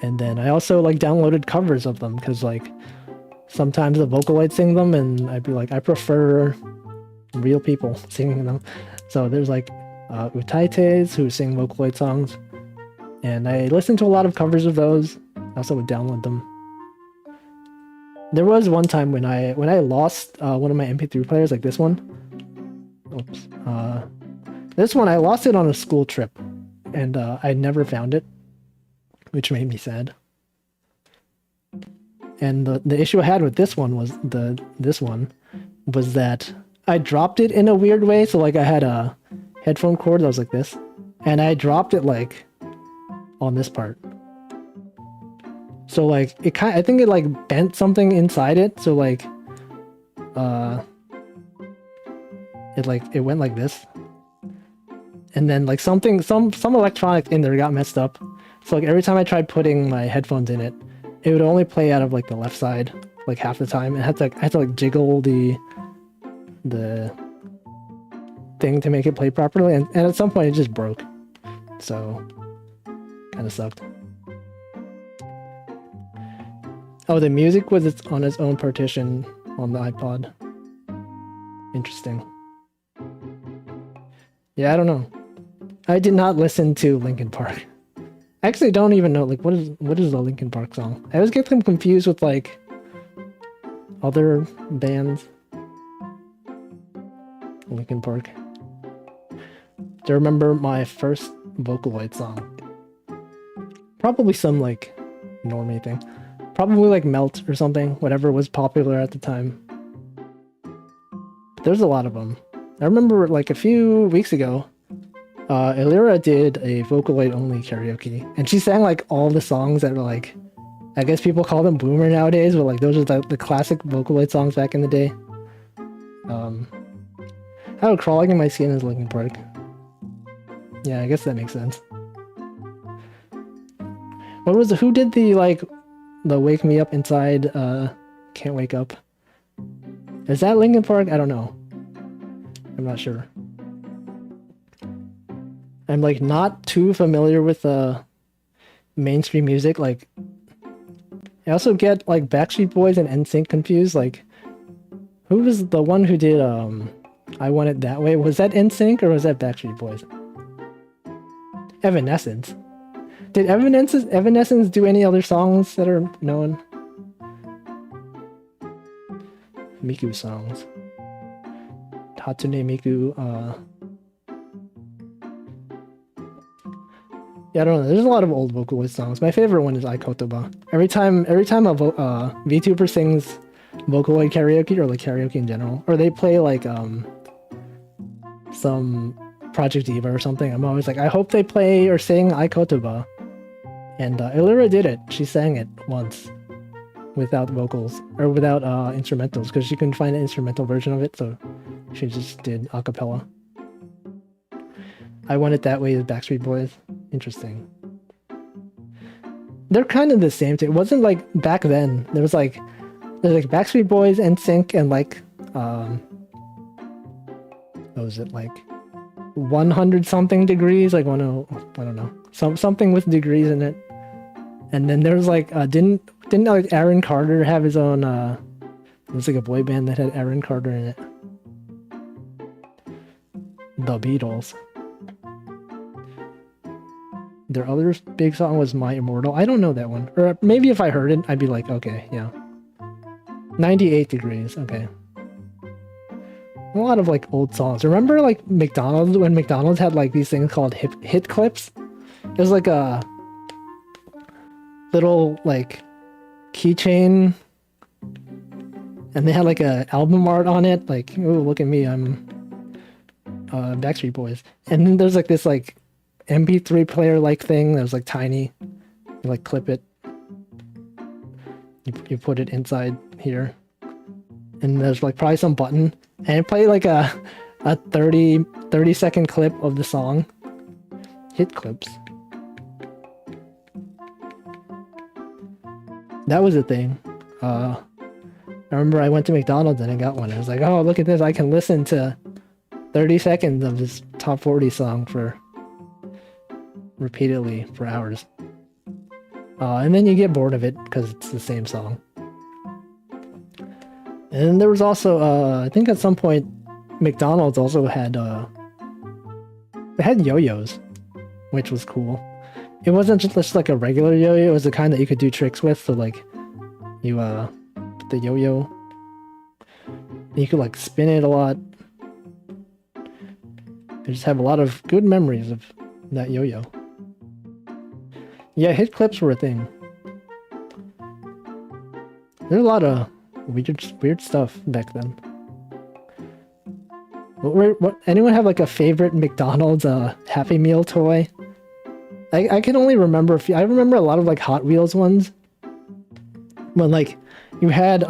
And then I also like downloaded covers of them because like sometimes the Vocaloid sing them, and I'd be like, I prefer real people singing them. So there's like Utaites who sing Vocaloid songs, and I listened to a lot of covers of those. I also would download them. There was one time when I lost one of my MP3 players, like this one. Oops. This one I lost it on a school trip, and I never found it, which made me sad. And the issue I had with this one was that I dropped it in a weird way. So like I had a headphone cord that was like this, and I dropped it like on this part. So like I think it like bent something inside it. So like it went like this. And then like some electronic in there got messed up. So like every time I tried putting my headphones in it, it would only play out of like the left side like half the time. And I had to like jiggle the thing to make it play properly, and at some point it just broke. So kind of sucked. Oh, the music was on its own partition on the iPod. Interesting. Yeah, I don't know. I did not listen to Linkin Park. I actually don't even know, like, what is the Linkin Park song? I always get them confused with, like, other bands. Linkin Park. Do you remember my first Vocaloid song? Probably some, like, normie thing. Probably, like, Melt or something. Whatever was popular at the time. There's a lot of them. I remember, like, a few weeks ago, Elira did a Vocaloid-only karaoke, and she sang, like, all the songs that were, like, I guess people call them boomer nowadays, but, like, those are the classic Vocaloid songs back in the day. How Crawling in My Skin is Linkin Park. Yeah, I guess that makes sense. Who did the, like, the Wake Me Up Inside, Can't Wake Up? Is that Linkin Park? I don't know. I'm not sure. I'm like not too familiar with mainstream music. Like, I also get like Backstreet Boys and NSYNC confused. Like, who was the one who did I Want It That Way? Was that NSYNC or was that Backstreet Boys? Evanescence. Did Evanescence do any other songs that are known? Miku songs. Hatsune Miku. Yeah, I don't know. There's a lot of old Vocaloid songs. My favorite one is Aikotoba. Every time a VTuber sings Vocaloid karaoke, or like karaoke in general, or they play like some Project Diva or something, I'm always like, I hope they play or sing Aikotoba. And Elira did it. She sang it once without vocals or without instrumentals, because she couldn't find an instrumental version of it, so she just did a cappella. I Want It That Way is Backstreet Boys. Interesting. They're kind of the same thing. It wasn't like back then. There's like Backstreet Boys, NSYNC, and like what was it, like 100 something degrees, like I don't know, something with degrees in it. And then there's like didn't like Aaron Carter have his own it was like a boy band that had Aaron Carter in it. The Beatles. Their other big song was My Immortal. I don't know that one. Or maybe if I heard it, I'd be like, okay, yeah. 98 Degrees, okay. A lot of like old songs. Remember like McDonald's, when McDonald's had like these things called hit clips? It was like a little like keychain, and they had like a album art on it. Like, oh, look at me, I'm Backstreet Boys. And then there's like this like MP3 player like thing that was like tiny. You like clip it. You put it inside here. And there's like probably some button. And it played like a 30 second clip of the song. Hit clips. That was a thing. I remember I went to McDonald's and I got one. I was like, oh, look at this. I can listen to 30 seconds of this top 40 song for repeatedly for hours. And then you get bored of it because it's the same song. And there was also, I think at some point, McDonald's also had, they had yo-yos, which was cool. It wasn't just like a regular yo-yo, it was the kind that you could do tricks with, so like, you, put the yo-yo, and you could like spin it a lot. I just have a lot of good memories of that yo-yo. Yeah, hit clips were a thing. There's a lot of weird stuff back then. What anyone have like a favorite McDonald's Happy Meal toy? I can only remember a few. I remember a lot of like Hot Wheels ones. When like you had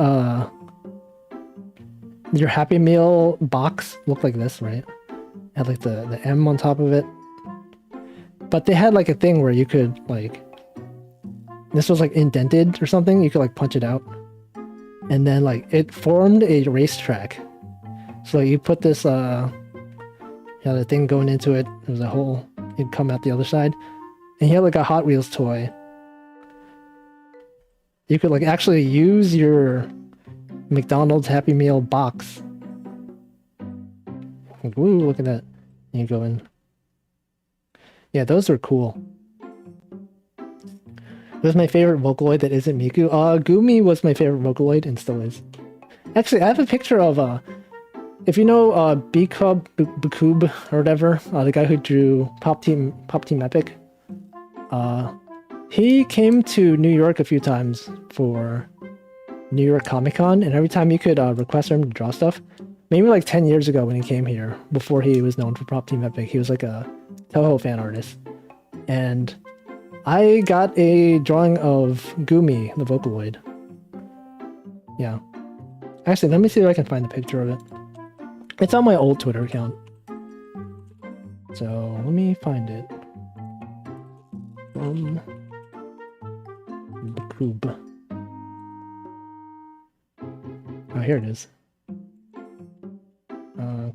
your Happy Meal box looked like this, right? Had like the M on top of it. But they had like a thing where you could like, this was like indented or something, you could like punch it out. And then like it formed a racetrack. So you put this the thing going into it, there was a hole, it'd come out the other side. And you had like a Hot Wheels toy. You could like actually use your McDonald's Happy Meal box. Like, ooh, look at that. And you go in. Yeah, those are cool. This is my favorite Vocaloid that isn't Miku. Gumi was my favorite Vocaloid and still is. Actually, I have a picture of if you know B-Cub, Bukub, or whatever, the guy who drew Pop Team Epic, he came to New York a few times for New York Comic Con, and every time you could request him to draw stuff. Maybe like 10 years ago when he came here, before he was known for Pop Team Epic, he was like a Toho fan artist. And I got a drawing of Gumi, the Vocaloid. Yeah. Actually, let me see if I can find the picture of it. It's on my old Twitter account. So, let me find it. Bukub. Oh, here it is.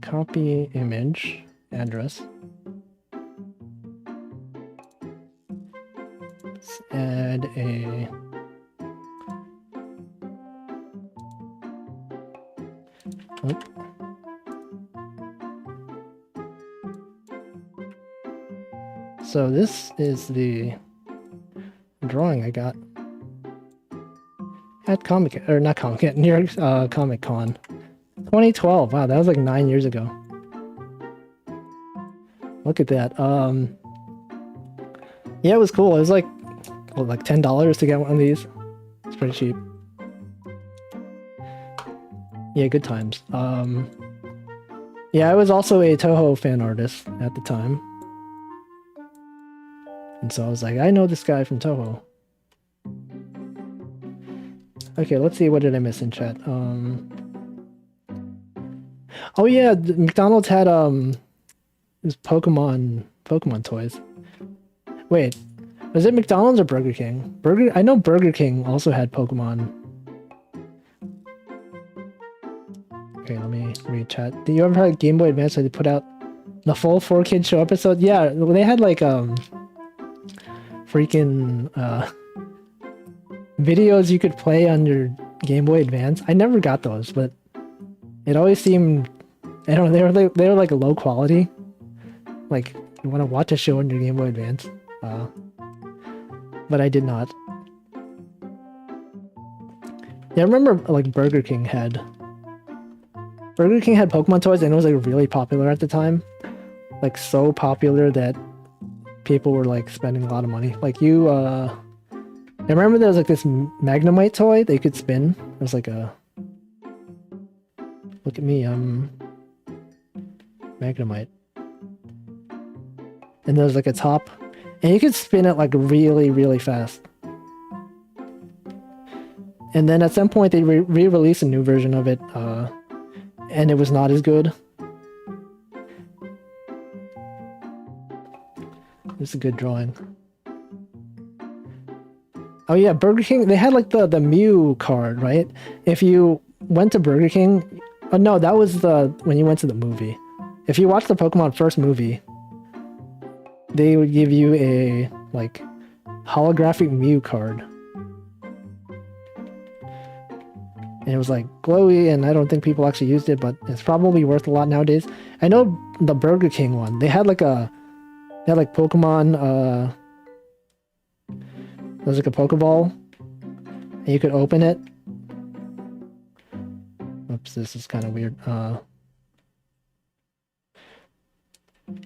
Copy image address. Let's add a So this is the drawing I got at New York Comic Con 2012. Wow, that was like 9 years ago. Look at that. Yeah, it was cool. It was like $10 to get one of these. It's pretty cheap. Yeah, good times. Yeah, I was also a Toho fan artist at the time. And so I was like, I know this guy from Toho. Okay, let's see, what did I miss in chat? Oh yeah, McDonald's had this Pokemon toys. Wait, was it McDonald's or Burger King? I know Burger King also had Pokemon. Okay, let me read chat. Did you ever have Game Boy Advance where they put out the full 4Kids Show episode? Yeah, they had like freaking videos you could play on your Game Boy Advance. I never got those, but it always seemed, I don't know, they were like low quality. Like, you want to watch a show on your Game Boy Advance. But I did not. Yeah, I remember like Burger King had Pokemon toys, and it was like really popular at the time. Like so popular that people were like spending a lot of money. Like I remember there was like this Magnemite toy that you could spin. It was like a, look at me, Magnemite. And there was like a top, and you could spin it like really, really fast. And then at some point they re-released a new version of it, and it was not as good. It's a good drawing. Oh yeah, Burger King, they had like the Mew card, right? If you went to Burger King, oh no, that was when you went to the movie. If you watched the Pokemon first movie, they would give you a like holographic Mew card. And it was like glowy, and I don't think people actually used it, but it's probably worth a lot nowadays. I know the Burger King one, they had like Pokemon, there was like a Pokeball, and you could open it. Oops, this is kind of weird.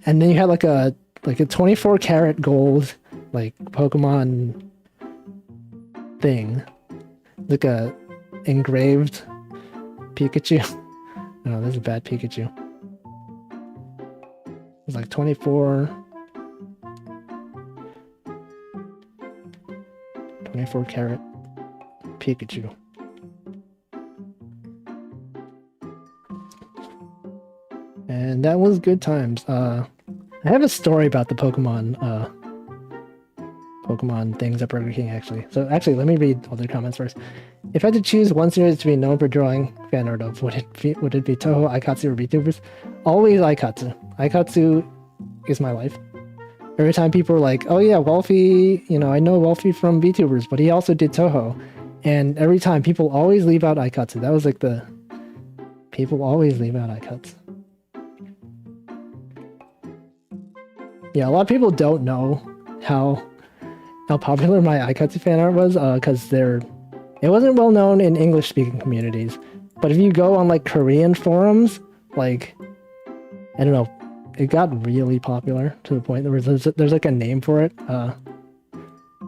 And then you had like a 24 karat gold like Pokemon thing, like a engraved Pikachu. No, this is a bad Pikachu. It's like 24 karat Pikachu. And that was good times. I have a story about the Pokemon things at Burger King, actually. So actually, let me read all their comments first. If I had to choose one series to be known for drawing fan art of, would it be Toho, Aikatsu, or VTubers? Always Aikatsu. Aikatsu is my life. Every time people are like, oh yeah, Wolfie, I know Wolfie from VTubers, but he also did Toho. And every time people always leave out Aikatsu. That was like people always leave out Aikatsu. Yeah, a lot of people don't know how popular my Aikatsu fan art was, because it wasn't well known in English speaking communities. But if you go on like Korean forums, like, I don't know, it got really popular to the point there's like a name for it.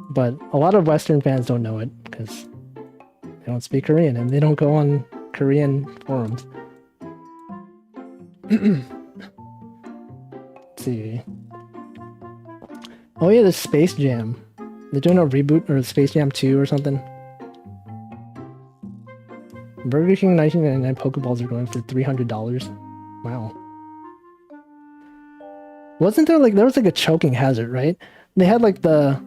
But a lot of Western fans don't know it because they don't speak Korean and they don't go on Korean forums. Let's see. Oh yeah, the Space Jam. They're doing a reboot, or Space Jam 2 or something. Burger King 1999 Pokeballs are going for $300. Wow. Wasn't there there was like a choking hazard, right? They had like the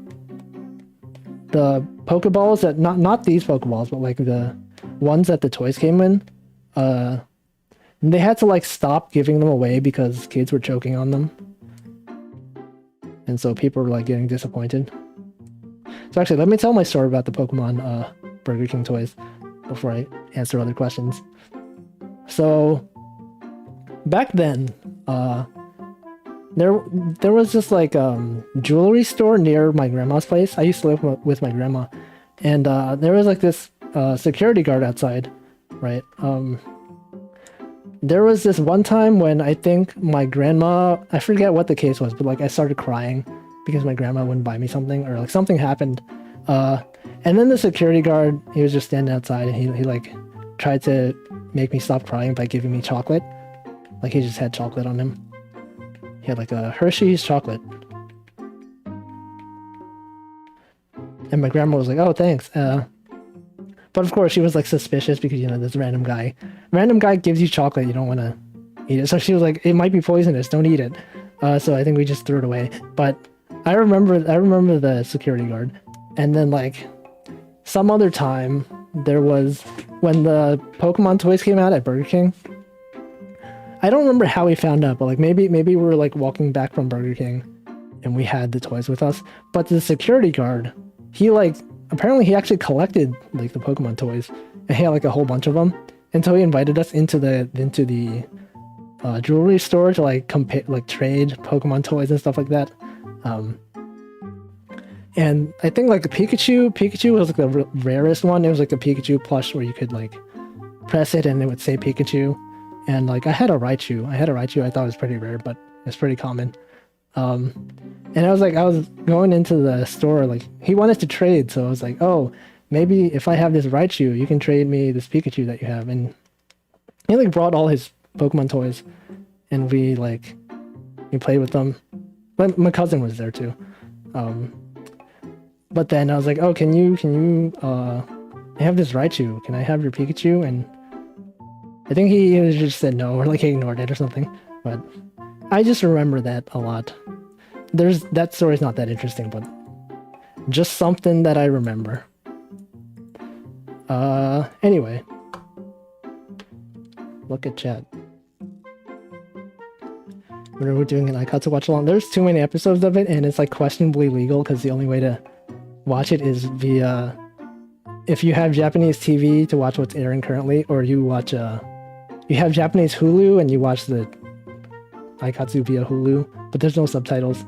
Pokeballs that, not these Pokeballs, but like the ones that the toys came in. They had to like stop giving them away because kids were choking on them. And so people were like getting disappointed. So actually, let me tell my story about the Pokemon Burger King toys before I answer other questions. So back then, there was this like jewelry store near my grandma's place. I used to live with my grandma, and there was like this security guard outside, right? There was this one time when I think my grandma, I forget what the case was, but like I started crying because my grandma wouldn't buy me something, or like something happened. And then the security guard, he was just standing outside, and he like tried to make me stop crying by giving me chocolate. Like he just had chocolate on him. He had like a Hershey's chocolate. And my grandma was like, oh, thanks. But of course she was like suspicious because, this random guy gives you chocolate, you don't want to eat it. So she was like, it might be poisonous, don't eat it. So I think we just threw it away. But I remember the security guard. And then like some other time, there was when the Pokemon toys came out at Burger King. I don't remember how we found out, but like maybe we were like walking back from Burger King and we had the toys with us. But the security guard, apparently he actually collected like the Pokemon toys, and he had like a whole bunch of them. And so he invited us into the jewelry store to like trade Pokemon toys and stuff like that. And I think like the Pikachu was like the rarest one. It was like a Pikachu plush where you could like press it and it would say Pikachu. And like I had a Raichu. I thought it was pretty rare, but it's pretty common. And I was going into the store, like he wanted to trade, so I was like, oh, maybe if I have this Raichu, you can trade me this Pikachu that you have. And he like brought all his Pokemon toys, and we played with them. But my cousin was there too. But then I was like, oh, can you I have this Raichu, can I have your Pikachu? And I think he just said no, or like he ignored it or something. But I just remember that a lot. That story's not that interesting, but just something that I remember. Anyway. Look at chat. When we're doing an Aikatsu watch along, there's too many episodes of it, and it's like questionably legal because the only way to watch it is via if you have Japanese TV to watch what's airing currently, or you watch you have Japanese Hulu and you watch the Aikatsu via Hulu, but there's no subtitles,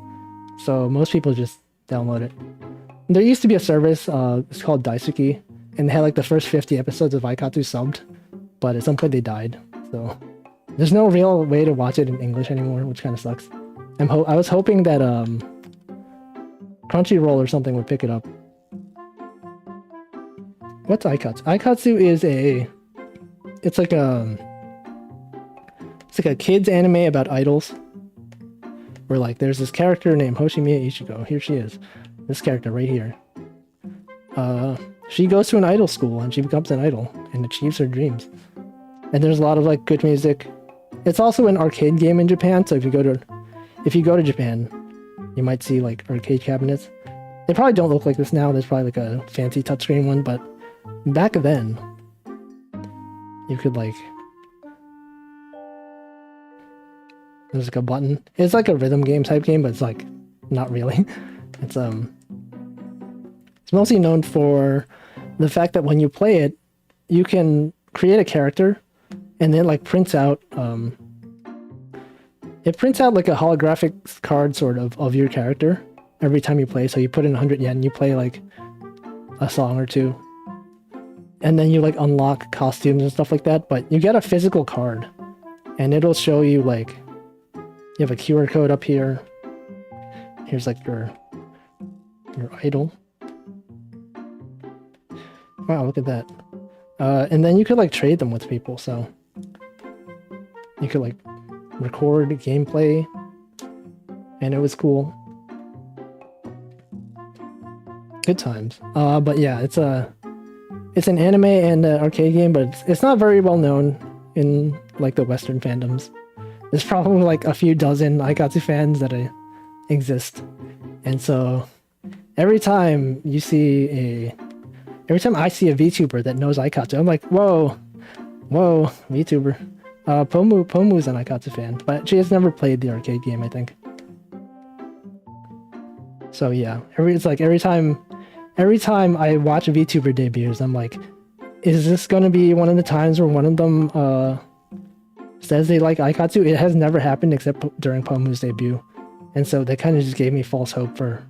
so most people just download it. There used to be a service, it's called Daisuki, and they had like the first 50 episodes of Aikatsu subbed, but at some point they died, so there's no real way to watch it in English anymore, which kind of sucks. I was hoping that Crunchyroll or something would pick it up. What's Aikatsu? Aikatsu is it's like a kids anime about idols. Where like there's this character named Hoshimiya Ichigo. Here she is. This character right here. She goes to an idol school and she becomes an idol and achieves her dreams. And there's a lot of like good music. It's also an arcade game in Japan, so if you go to Japan, you might see like arcade cabinets. They probably don't look like this now. There's probably like a fancy touchscreen one, but back then, you could like, there's like a button. It's like a rhythm game type game, but it's like not really. It's mostly known for the fact that when you play it, you can create a character, and then like prints out it prints out like a holographic card sort of your character every time you play. So you put in 100 yen, you play like a song or two, and then you like unlock costumes and stuff like that, but you get a physical card and it'll show you like you have a QR code up here. Here's like your idol. Wow, look at that. And then you could like trade them with people, so you could like record gameplay, and it was cool. Good times. But yeah, it's an anime and an arcade game, but it's not very well known in like the Western fandoms. There's probably like a few dozen Aikatsu fans that exist, and so every time I see a VTuber that knows Aikatsu, I'm like, whoa, VTuber. Pomu's an Aikatsu fan, but she has never played the arcade game, I think. So yeah, every time I watch a VTuber debuts, I'm like, is this gonna be one of the times where one of them says they like Aikatsu? It has never happened except during Pomu's debut, and so they kind of just gave me false hope for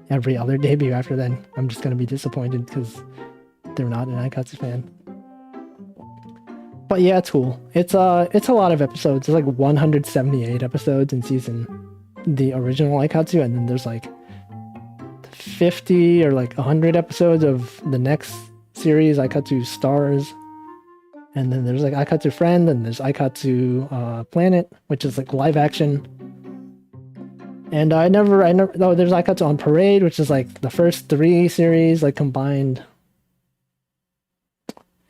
every other debut after then. I'm just gonna be disappointed because they're not an Aikatsu fan. But yeah, it's cool. It's a lot of episodes. There's like 178 episodes in the original Aikatsu, and then there's like 50 or like 100 episodes of the next series, Aikatsu Stars. And then there's like Aikatsu Friend, and there's Aikatsu Planet, which is like live action. And I never, there's Aikatsu on Parade, which is like the first 3 series like combined.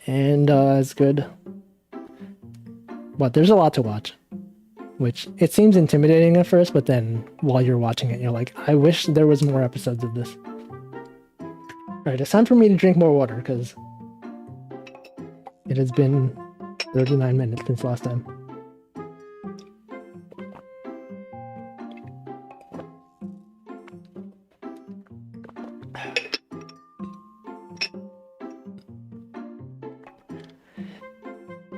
And it's good. But there's a lot to watch, which it seems intimidating at first, but then while you're watching it, you're like, I wish there was more episodes of this. Alright, it's time for me to drink more water, because it has been 39 minutes since last time.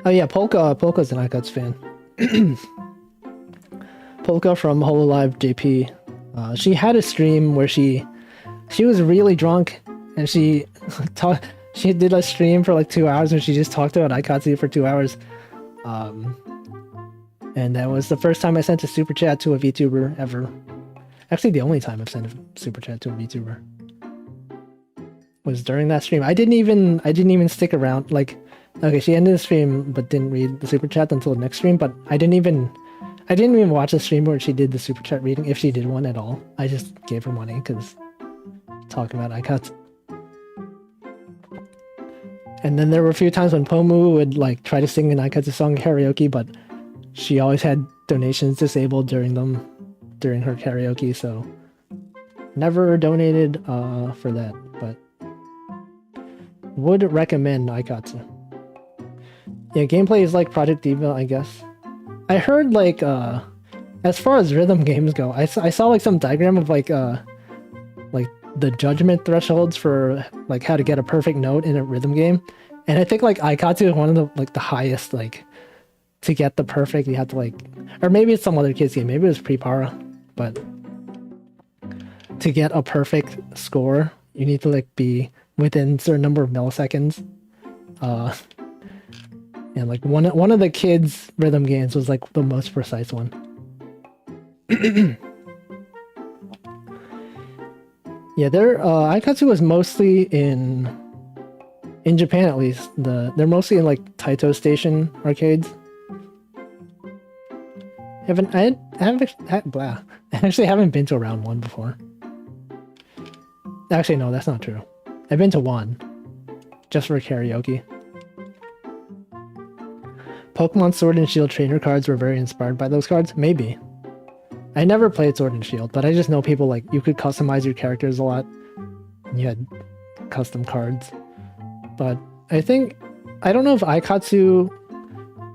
Oh yeah, Polka's an Aikatsu fan. Polka from Hololive JP. She had a stream where she was really drunk, and she did a stream for like 2 hours where she just talked about Aikatsu for 2 hours. And that was the first time I sent a super chat to a VTuber ever. Actually, the only time I've sent a super chat to a VTuber was during that stream. I didn't even stick around. Like, okay, she ended the stream but didn't read the super chat until the next stream. But I didn't even watch the stream where she did the super chat reading, if she did one at all. I just gave her money because talking about Aikatsu. And then there were a few times when Pomu would like try to sing an Aikatsu song karaoke, but she always had donations disabled during her karaoke, so never donated for that, but would recommend Aikatsu. Yeah, gameplay is like Project Diva, I guess. I heard like as far as rhythm games go, I saw like some diagram of like the judgment thresholds for like how to get a perfect note in a rhythm game. And I think like Aikatsu is one of the highest, like, to get the perfect, you have to like, or maybe it's some other kid's game, maybe it was Prepara, but to get a perfect score, you need to like be within a certain number of milliseconds. And like one of the kids' rhythm games was like the most precise one. Yeah, Aikatsu was mostly in Japan, at least. They're mostly in like Taito Station arcades. I actually haven't been to a round one before. Actually, no, that's not true. I've been to one, just for karaoke. Pokemon Sword and Shield trainer cards were very inspired by those cards? Maybe. I never played Sword and Shield, but I just know people like you could customize your characters a lot. And you had custom cards. But I don't know if Aikatsu...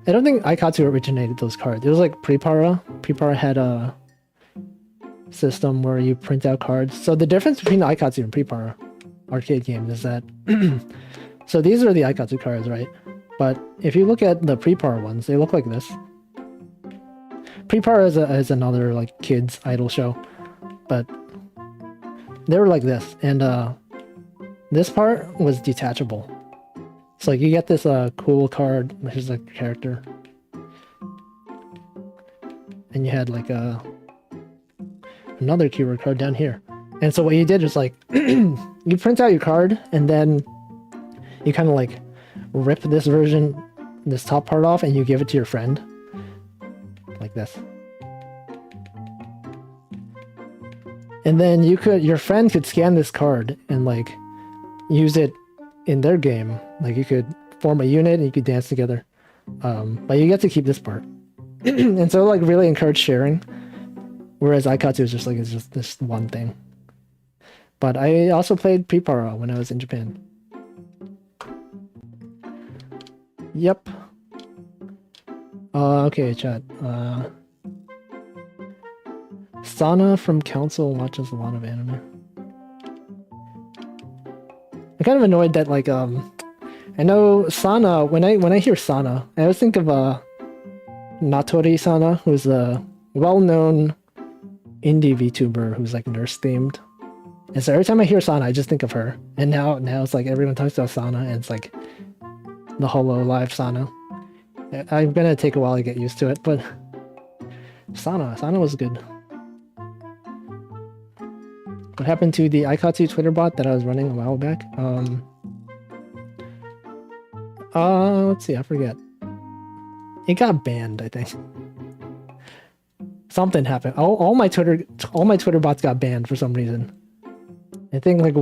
I don't think Aikatsu originated those cards. It was like Prepara. Prepara had a system where you print out cards. So the difference between the Aikatsu and Prepara arcade games is that... So these are the Aikatsu cards, right? But if you look at the Prepara ones, they look like this. Prepara is another like kids idol show, but they were like this, and this part was detachable. So like you get this cool card, which is a character, and you had like another keyword card down here. And so what you did was like you print out your card, and then you kind of like rip this top part off, and you give it to your friend. Like this. And then your friend could scan this card and like use it in their game. Like you could form a unit and you could dance together. But you get to keep this part. And so like really encourage sharing. Whereas Aikatsu is just like, it's just this one thing. But I also played Prepara when I was in Japan. Yep. Okay, chat. Sana from Council watches a lot of anime. I'm kind of annoyed that like I know Sana, when I hear Sana, I always think of Natori Sana, who's a well-known indie VTuber who's like nurse themed. And so every time I hear Sana, I just think of her. And now it's like everyone talks about Sana, and it's like the Hololive Sana. I'm gonna take a while to get used to it, but Sana was good. What happened to the Aikatsu Twitter bot that I was running a while back? Let's see, I forget. It got banned, I think. Something happened. All my Twitter bots got banned for some reason. I think like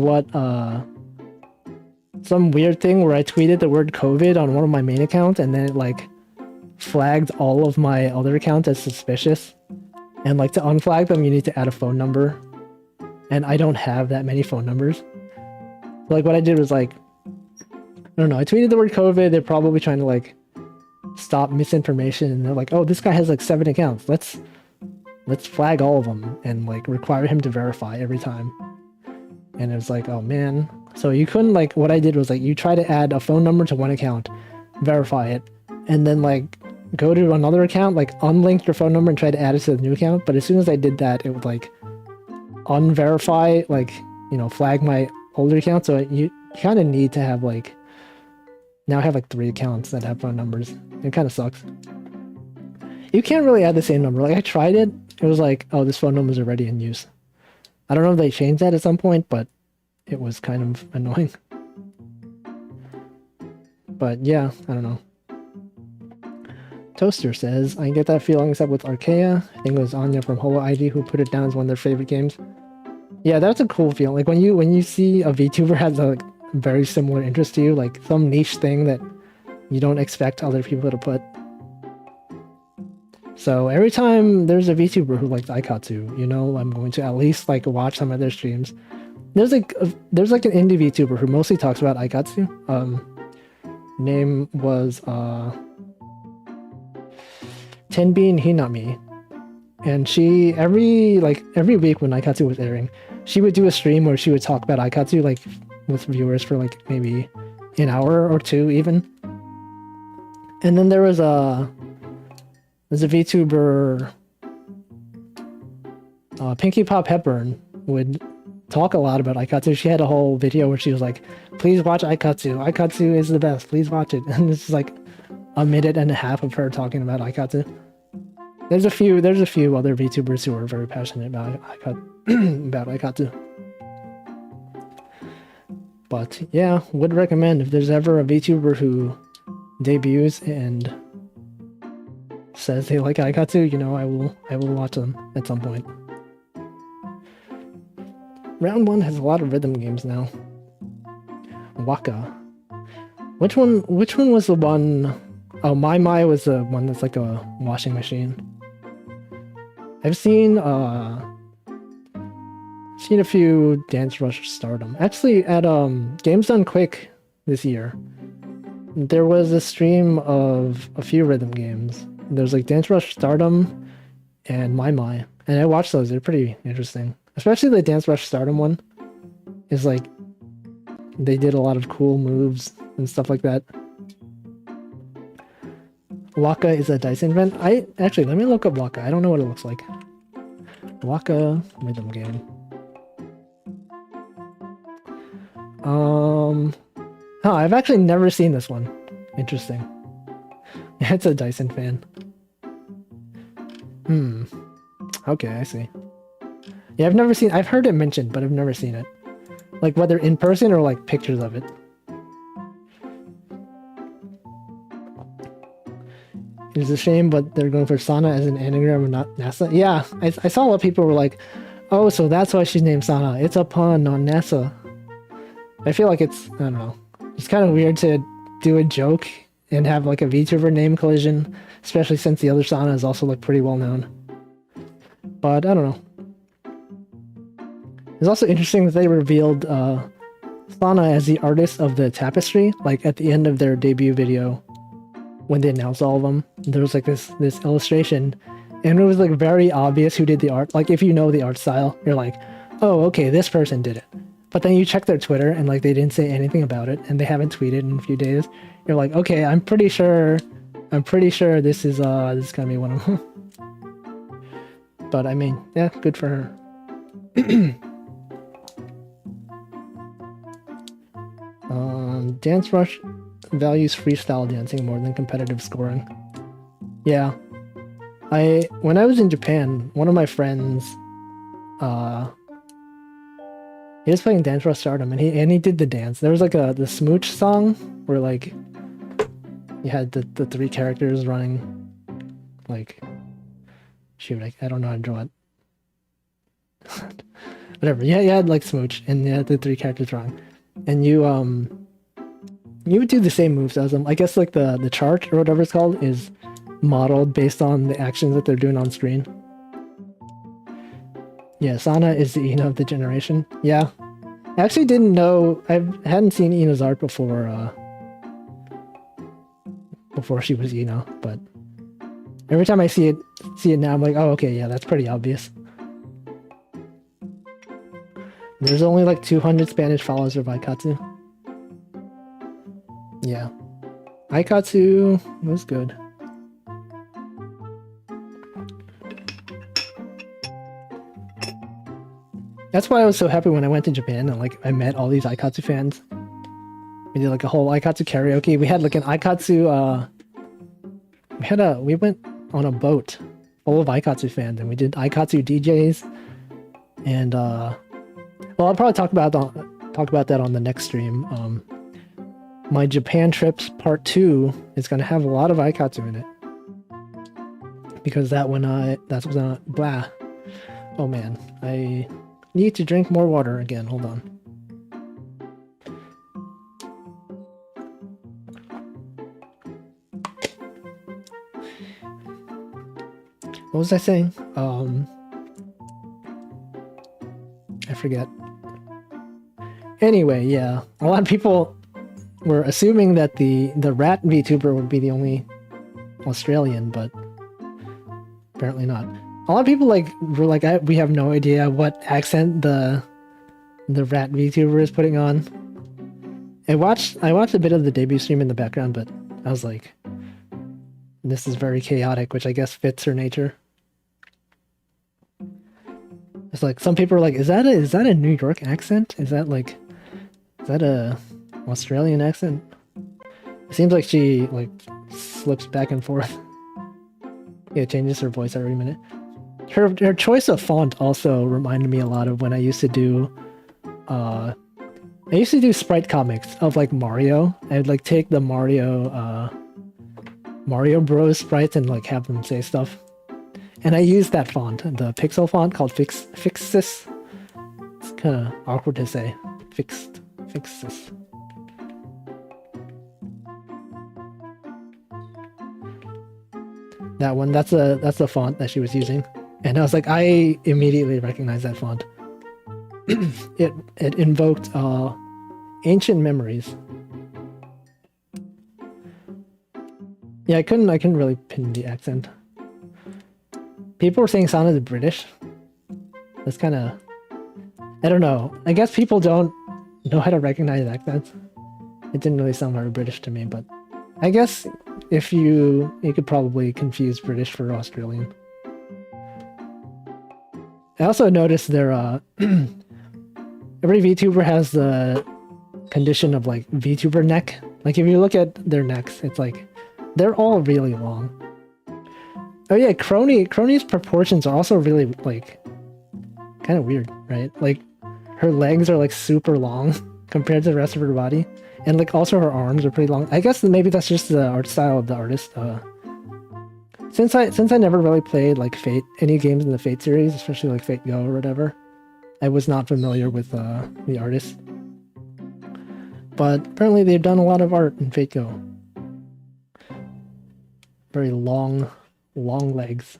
some weird thing where I tweeted the word COVID on one of my main accounts, and then it like flagged all of my other accounts as suspicious. And like to unflag them, you need to add a phone number. And I don't have that many phone numbers. Like what I did was like, I don't know, I tweeted the word COVID. They're probably trying to like stop misinformation. And they're like, oh, this guy has like 7 accounts. Let's flag all of them and like require him to verify every time. And it was like, oh man. So you couldn't like, what I did was like, you try to add a phone number to one account, verify it, and then like go to another account, like unlink your phone number and try to add it to the new account. But as soon as I did that, it would like unverify, like, you know, flag my older account. So you kind of need to have like, now I have like 3 accounts that have phone numbers. It kind of sucks. You can't really add the same number. Like I tried it. It was like, oh, this phone number is already in use. I don't know if they changed that at some point, but it was kind of annoying. But yeah, I don't know. Toaster says, I get that feeling except with Archaea. I think it was Anya from Holo ID who put it down as one of their favorite games. Yeah, that's a cool feeling. Like when you see a VTuber has a very similar interest to you, like some niche thing that you don't expect other people to put. So every time there's a VTuber who likes Aikatsu, you know, I'm going to at least like watch some of their streams. There's like an indie VTuber who mostly talks about Aikatsu. Name was Tenbin Hinami, and she every week when Aikatsu was airing, she would do a stream where she would talk about Aikatsu like with viewers for like maybe an hour or two even. And then there's a VTuber, Pinkie Pop Hepburn would talk a lot about Aikatsu. She had a whole video where she was like, please watch Aikatsu. Aikatsu is the best. Please watch it. And this is like a minute and a half of her talking about Aikatsu. There's a few other VTubers who are very passionate about Aikatsu. But yeah, would recommend if there's ever a VTuber who debuts and says they like Aikatsu, you know, I will watch them at some point. Round 1 has a lot of rhythm games now. Waka. Which one was the one? Oh, My was the one that's like a washing machine. I've seen a few Dance Rush Stardom. Actually, at Games Done Quick this year, there was a stream of a few rhythm games. There's like Dance Rush Stardom and My, and I watched those. They're pretty interesting. Especially the Dance Rush Stardom one is like they did a lot of cool moves and stuff like that. Waka is a Dice event. Let me look up Waka. I don't know what it looks like. Waka rhythm game. I've actually never seen this one. Interesting. It's a Dyson fan. Okay, I see. Yeah, I've heard it mentioned, but I've never seen it. Like, whether in person or, like, pictures of it. It's a shame, but they're going for Sana as an anagram and not NASA. Yeah, I saw a lot of people were like, oh, so that's why she's named Sana. It's a pun on NASA. I feel like I don't know. It's kind of weird to do a joke and have, like, a VTuber name collision, especially since the other Sana is also, like, pretty well known. But, I don't know. It's also interesting that they revealed Sana as the artist of the tapestry, like at the end of their debut video, when they announced all of them. There was like this illustration, and it was like very obvious who did the art. Like if you know the art style, you're like, oh, okay, this person did it. But then you check their Twitter, and like they didn't say anything about it, and they haven't tweeted in a few days. You're like, okay, I'm pretty sure this is gonna be one of them. But I mean, yeah, good for her. Dance Rush values freestyle dancing more than competitive scoring. Yeah. When I was in Japan, one of my friends, he was playing Dance Rush Stardom, and he did the dance. There was like the Smooch song where like you had the three characters running, like, shoot, I don't know how to draw it. Whatever. Yeah, you had like Smooch, and you had the three characters running, and you would do the same moves as them. I guess like the chart or whatever it's called is modeled based on the actions that they're doing on screen. Yeah, Sana is the Ina of the generation. Yeah. I actually didn't know, I hadn't seen Ina's art before she was Ina, but every time I see it now, I'm like, oh, okay, yeah, that's pretty obvious. There's only like 200 Spanish followers of Aikatsu. Yeah. Aikatsu was good. That's why I was so happy when I went to Japan and like I met all these Aikatsu fans. We did like a whole Aikatsu karaoke. We had like an Aikatsu we went on a boat full of Aikatsu fans, and we did Aikatsu DJs. And well, I'll probably talk about that on the next stream. My Japan trips part 2 is going to have a lot of Aikatsu in it, because that's when blah. Oh man, I need to drink more water again. Hold on. What was I saying? I forget. Anyway, yeah, a lot of people were assuming that the rat VTuber would be the only Australian, but apparently not. A lot of people were like, we have no idea what accent the the rat VTuber is putting on. I watched a bit of the debut stream in the background, but I was like, this is very chaotic, which I guess fits her nature. It's like some people are like, is that a New York accent? Is that a Australian accent? It seems like she like slips back and forth. Yeah, changes her voice every minute. Her choice of font also reminded me a lot of when I used to do sprite comics of like Mario. I'd like take the Mario Bros sprites and like have them say stuff. And I used that font, the pixel font called Fixis. It's kind of awkward to say. Fixis. That one, that's the font that she was using. And I was like, I immediately recognized that font. It invoked ancient memories. Yeah, I couldn't really pin the accent. People were saying sounded British. That's kind of, I don't know. I guess people don't know how to recognize accents. It didn't really sound very British to me, but I guess if you could probably confuse British for Australian. I also noticed their every VTuber has the condition of like VTuber neck. Like if you look at their necks, it's like they're all really long. Oh yeah, Crony's proportions are also really like kind of weird, right? Like her legs are like super long compared to the rest of her body, and like also her arms are pretty long. I guess maybe that's just the art style of the artist. Since I never really played like any games in the Fate series, especially like Fate Go or whatever, I was not familiar with the artist. But apparently they've done a lot of art in Fate Go. Very long legs.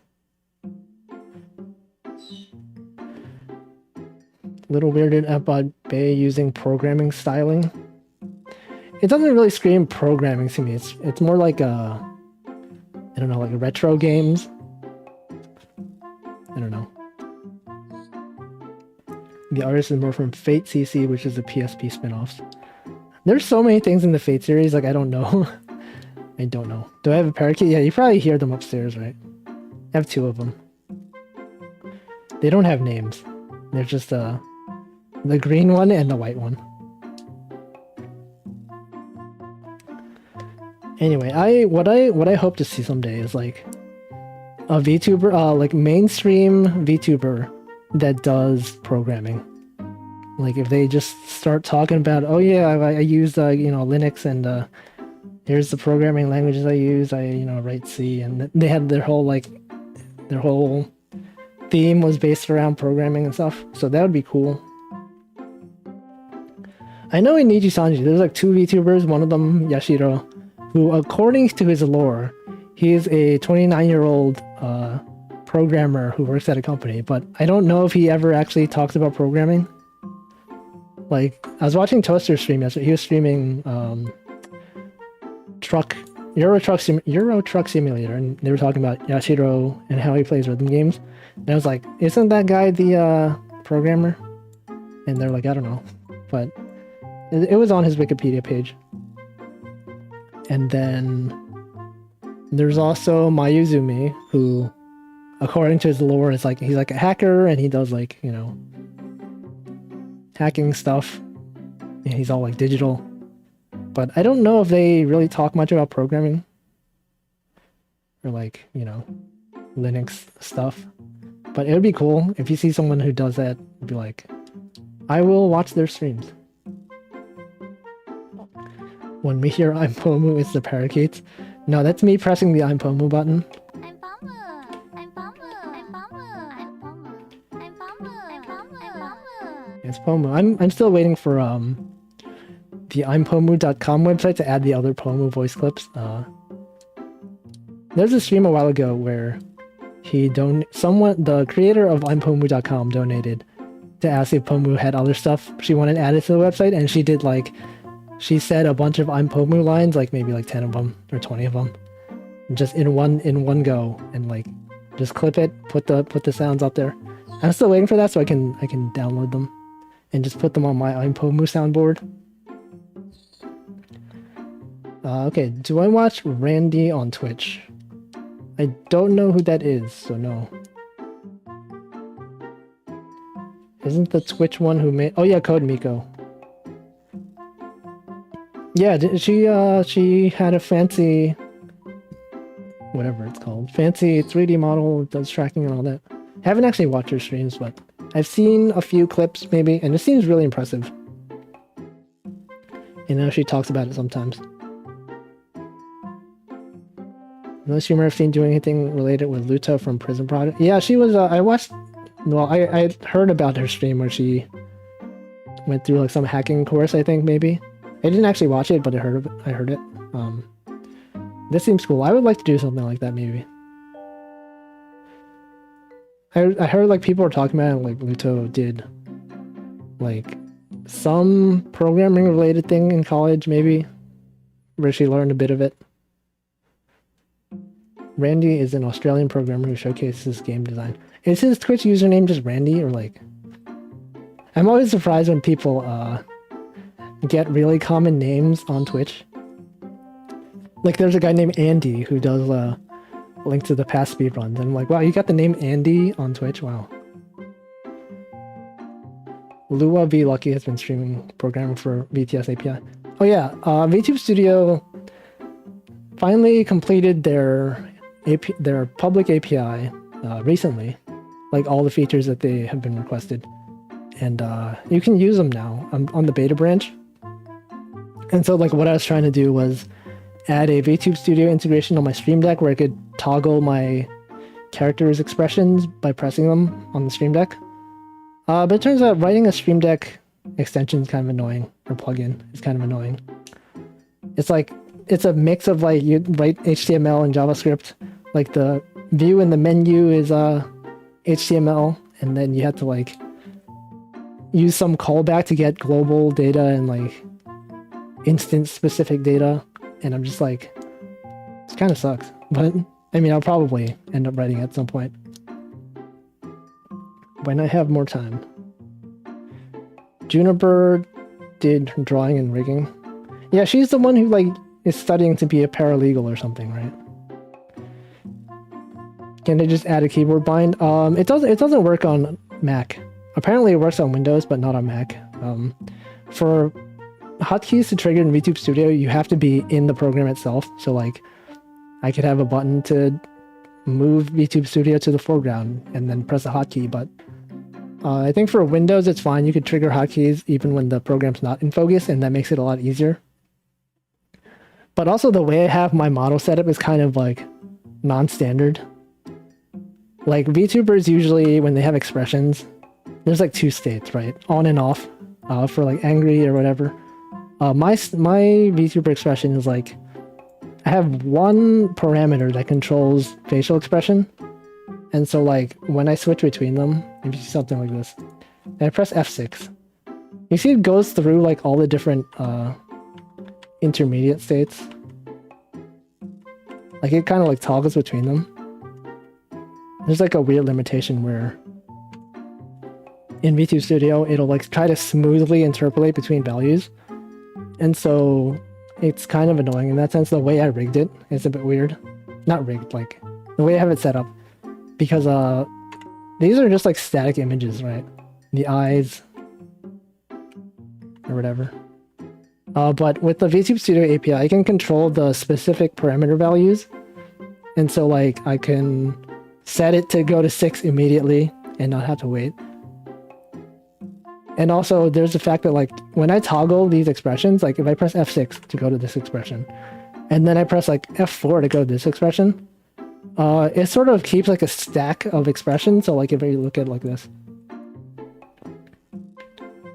Little weirded about Bay using programming styling. It doesn't really scream programming to me. It's more like I don't know, like retro games. I don't know. The artist is more from Fate CC, which is the PSP spin-offs. There's so many things in the Fate series, like I don't know. I don't know. Do I have a parakeet? Yeah, you probably hear them upstairs, right? I have two of them. They don't have names. They're just the green one and the white one. Anyway, what I hope to see someday is like a VTuber, like mainstream VTuber that does programming. Like if they just start talking about, oh yeah, I use Linux and here's the programming languages I use. I write C, and they had their whole theme was based around programming and stuff. So that would be cool. I know in Niji Sanji, there's like two VTubers. One of them, Yashiro, who, according to his lore, he is a 29-year-old programmer who works at a company, but I don't know if he ever actually talks about programming. Like, I was watching Toaster stream yesterday. He was streaming Euro Truck Simulator, and they were talking about Yashiro and how he plays rhythm games. And I was like, isn't that guy the programmer? And they're like, I don't know. But it was on his Wikipedia page. And then there's also Mayuzumi, who, according to his lore, is like he's like a hacker and he does like, hacking stuff. And he's all like digital. But I don't know if they really talk much about programming. Or like, Linux stuff. But it would be cool if you see someone who does that, be like, I will watch their streams. When we hear I'm Pomu, it's the parakeets. No, that's me pressing the I'm Pomu button. I'm Pomu. I'm Pomu. I'm Pomu. I'm Pomu. I'm Pomu. I'm Pomu. I'm Pomu. It's Pomu. I'm still waiting for the I'mPomu.com website to add the other Pomu voice clips. There's a stream a while ago where the creator of I'mPomu.com donated to ask if Pomu had other stuff she wanted added to the website, and she did she said a bunch of I'm Pomu lines, like maybe like 10 of them or 20 of them, just in one go, and like just clip it, put the sounds up there. I'm still waiting for that so I can download them and just put them on my Impomu soundboard. Okay, do I watch Randy on Twitch? I don't know who that is, so no. Isn't the Twitch one who made... Oh yeah, Code Miko. Yeah, she had a fancy... whatever it's called. Fancy 3D model, does tracking and all that. Haven't actually watched her streams, but I've seen a few clips maybe, and it seems really impressive. You know, she talks about it sometimes. No streamer I've seen doing anything related with Luta from Prison Project. Yeah, she was, I watched... Well, I heard about her stream where she went through like some hacking course, I think, maybe. I didn't actually watch it, but I heard it. This seems cool. I would like to do something like that, maybe. I heard like people were talking about it, like Luto did like some programming related thing in college, maybe, where she learned a bit of it. Randy is an Australian programmer who showcases game design. Is his Twitch username just Randy, or like... I'm always surprised when people get really common names on Twitch. Like there's a guy named Andy who does Link to the Past speedruns, and I'm like, wow, you got the name Andy on Twitch? Wow. Lua V Lucky has been streaming programming for VTS API. Oh yeah, VTube Studio finally completed their public API recently, like all the features that they have been requested, and you can use them now on the beta branch. And so like what I was trying to do was add a VTube Studio integration on my Stream Deck where I could toggle my characters' expressions by pressing them on the Stream Deck. But it turns out writing a Stream Deck extension is kind of annoying, or plugin is kind of annoying. It's like, it's a mix of like, you write HTML and JavaScript, like the view in the menu is HTML, and then you have to like use some callback to get global data and like instance specific data, and I'm just like, it kind of sucks. But I mean, I'll probably end up writing it at some point when I have more time. Juniper did her drawing and rigging. Yeah, she's the one who like is studying to be a paralegal or something, right? Can they just add a keyboard bind? It doesn't work on Mac. Apparently it works on Windows, but not on Mac. For hotkeys to trigger in VTube Studio, you have to be in the program itself. So like, I could have a button to move VTube Studio to the foreground and then press a hotkey, but I think for Windows it's fine. You could trigger hotkeys even when the program's not in focus, and that makes it a lot easier. But also the way I have my model setup is kind of like non-standard. Like VTubers usually, when they have expressions, there's like two states, right? On and off, for like angry or whatever. My VTuber expression is like, I have one parameter that controls facial expression. And so like, when I switch between them, if you see something like this, and I press F6, you see it goes through like all the different intermediate states. Like it kind of like toggles between them. There's like a weird limitation where in VTube Studio, it'll like try to smoothly interpolate between values. And so it's kind of annoying in that sense. The way I rigged it is a bit weird. Not rigged, like the way I have it set up. Because these are just like static images, right? The eyes or whatever. But with the VTube Studio API, I can control the specific parameter values. And so like I can set it to go to 6 immediately and not have to wait. And also there's the fact that like when I toggle these expressions, like if I press F6 to go to this expression, and then I press like F4 to go to this expression, it sort of keeps like a stack of expressions. So like if you look at it like this,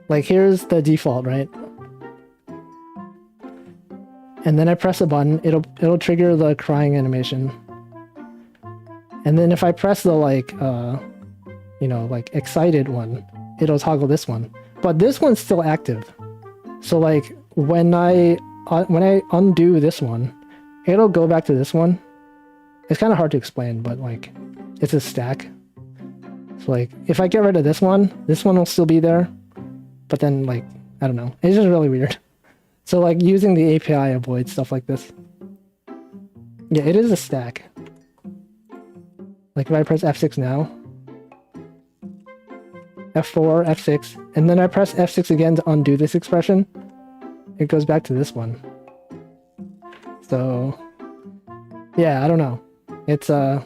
like here's the default, right? And then I press a button, it'll trigger the crying animation. And then if I press the like, you know, like excited one, it'll toggle this one. But this one's still active. So like when I undo this one, it'll go back to this one. It's kind of hard to explain, but like it's a stack. So like if I get rid of this one will still be there. but then like, I don't know. It's just really weird. So like using the API avoids stuff like this. Yeah, it is a stack. Like if I press F6 now, F4, F6, and then I press F6 again to undo this expression, it goes back to this one. So yeah, I don't know. It's so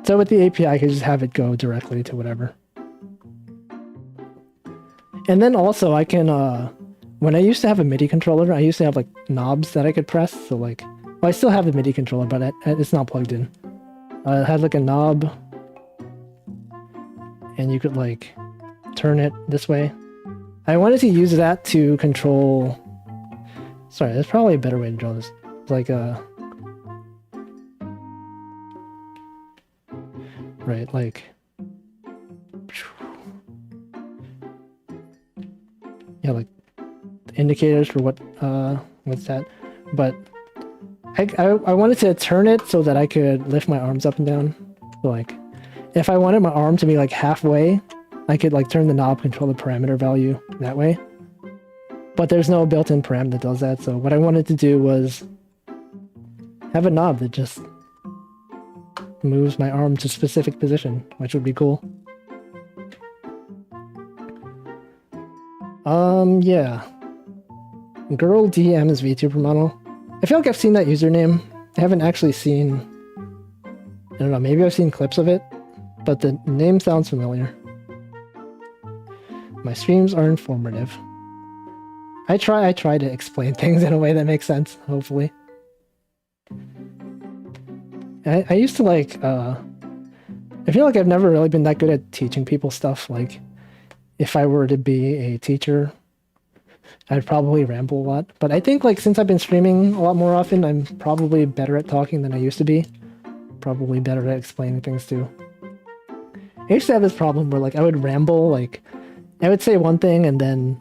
with the API I could just have it go directly to whatever. And then also I can when I used to have a MIDI controller, I used to have like knobs that I could press. So like, well, I still have the MIDI controller, but it's not plugged in. It had like a knob, and you could like turn it this way. I wanted to use that to control. Sorry, there's probably a better way to draw this. It's like right, like yeah, like indicators for what's that, but I wanted to turn it so that I could lift my arms up and down. So like if I wanted my arm to be like halfway, I could like turn the knob, control the parameter value that way, but there's no built-in param that does that. So what I wanted to do was have a knob that just moves my arm to a specific position, which would be cool. Yeah. Girl DM is VTuber model. I feel like I've seen that username. I haven't actually seen... I don't know, maybe I've seen clips of it, but the name sounds familiar. My streams are informative. I try to explain things in a way that makes sense, hopefully. I used to like, I feel like I've never really been that good at teaching people stuff. Like, if I were to be a teacher, I'd probably ramble a lot. But I think like since I've been streaming a lot more often, I'm probably better at talking than I used to be. Probably better at explaining things too. I used to have this problem where like I would ramble, like I would say one thing and then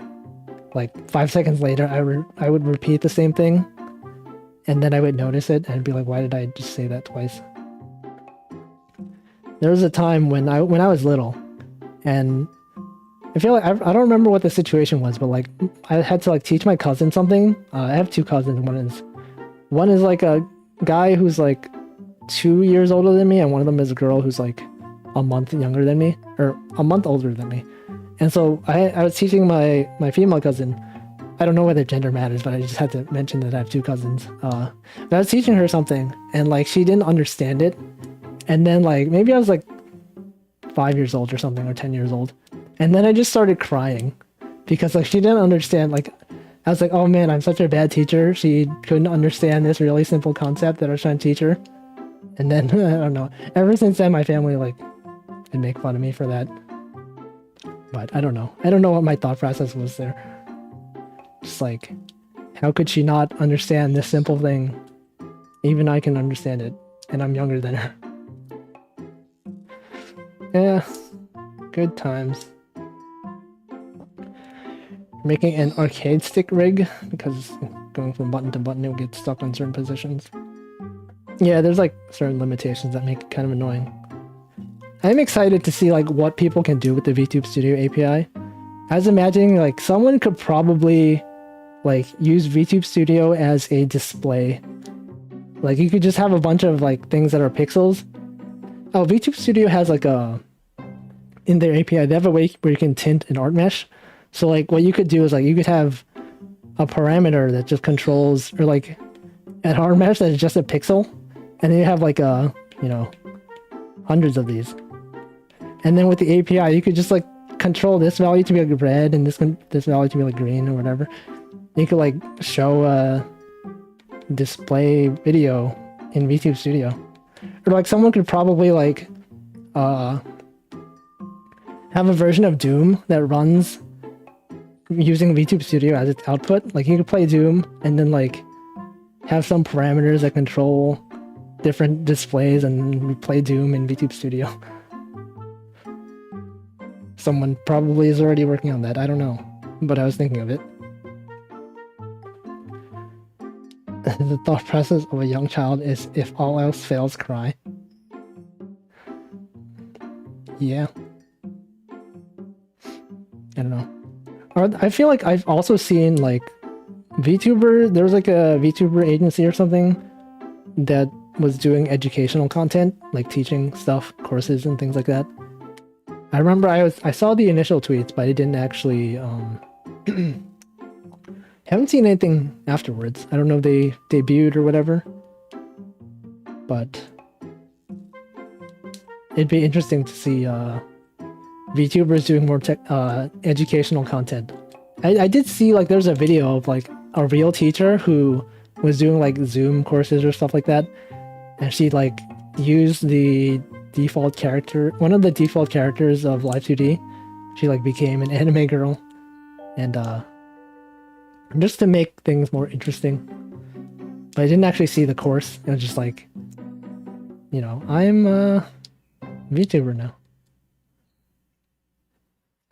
like 5 seconds later I would repeat the same thing, and then I would notice it and be like, why did I just say that twice? There was a time when I was little, and I feel like I don't remember what the situation was, but like I had to like teach my cousin something. I have two cousins. One is like a guy who's like 2 years older than me, and one of them is a girl who's like a month younger than me, or a month older than me. And so I was teaching my female cousin. I don't know whether gender matters, but I just had to mention that I have two cousins. But I was teaching her something, and like she didn't understand it. And then like maybe I was like 5 years old or something, or 10 years old. And then I just started crying because like she didn't understand. Like I was like, oh man, I'm such a bad teacher. She couldn't understand this really simple concept that I was trying to teach her. And then I don't know. Ever since then, my family like would make fun of me for that. But I don't know. I don't know what my thought process was there. Just like, how could she not understand this simple thing? Even I can understand it, and I'm younger than her. Yeah, good times. Making an arcade stick rig because going from button to button, it would get stuck on certain positions. Yeah, there's like certain limitations that make it kind of annoying. I'm excited to see like what people can do with the VTube Studio API. I was imagining like someone could probably like use VTube Studio as a display. Like you could just have a bunch of like things that are pixels. Oh, VTube Studio has like in their API, they have a way where you can tint an art mesh. So like what you could do is like you could have a parameter that just controls, or like an art mesh that is just a pixel, and then you have like hundreds of these. And then with the API, you could just like control this value to be like red and this value to be like green or whatever. You could like show a display video in VTube Studio. Or like someone could probably like have a version of Doom that runs using VTube Studio as its output. Like you could play Doom and then like have some parameters that control different displays and play Doom in VTube Studio. Someone probably is already working on that. I don't know, but I was thinking of it. The thought process of a young child is, if all else fails, cry. Yeah. I don't know. Or I feel like I've also seen like VTuber. There was like a VTuber agency or something that was doing educational content, like teaching stuff, courses, and things like that. I remember I saw the initial tweets, but I didn't actually haven't seen anything afterwards. I don't know if they debuted or whatever, but it'd be interesting to see VTubers doing more educational content. I did see like there's a video of like a real teacher who was doing like Zoom courses or stuff like that, and she like used the default character, one of the default characters of Live2D. She like became an anime girl, and just to make things more interesting. But I didn't actually see the course. It was just like, you know, I'm a VTuber now.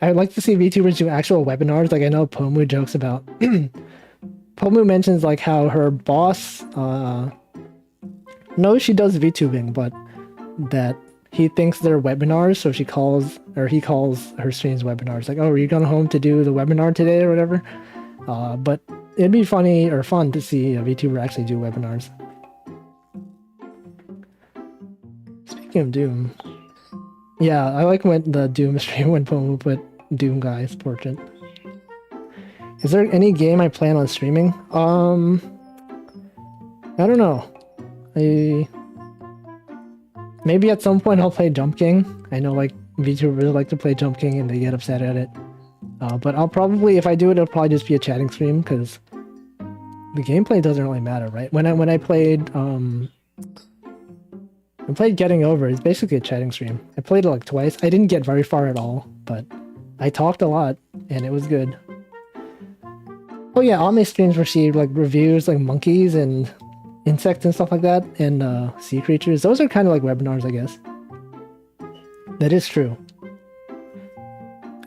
I'd like to see VTubers do actual webinars. Like I know Pomu jokes about. Pomu mentions like how her boss knows she does VTubing, but that he thinks they're webinars, so he calls her streams webinars. Like, oh, are you going home to do the webinar today or whatever? But it'd be funny or fun to see a VTuber actually do webinars. Speaking of Doom, yeah, I like when the Doom stream when Pomu put Doom Guy's portrait. Is there any game I plan on streaming? I don't know. Maybe at some point I'll play Jump King. I know like VTubers like to play Jump King and they get upset at it. But I'll probably, if I do it, it'll probably just be a chatting stream because the gameplay doesn't really matter, right? When I played Getting Over, it's basically a chatting stream. I played it like twice. I didn't get very far at all, but I talked a lot and it was good. Oh yeah, all my streams received like reviews, like monkeys and insects and stuff like that, and sea creatures. Those are kind of like webinars, I guess. That is true.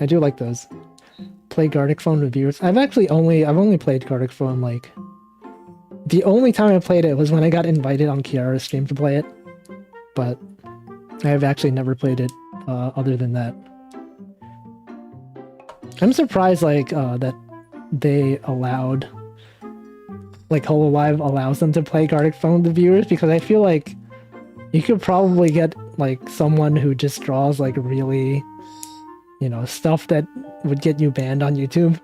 I do like those. Play Gartic Phone reviewers. I've only played Gartic Phone like the only time I played it was when I got invited on Kiara's stream to play it, but I have actually never played it other than that. I'm surprised like that they allowed, like Hololive allows them to play Gartic Phone to viewers, because I feel like you could probably get like someone who just draws like really, you know, stuff that would get you banned on YouTube.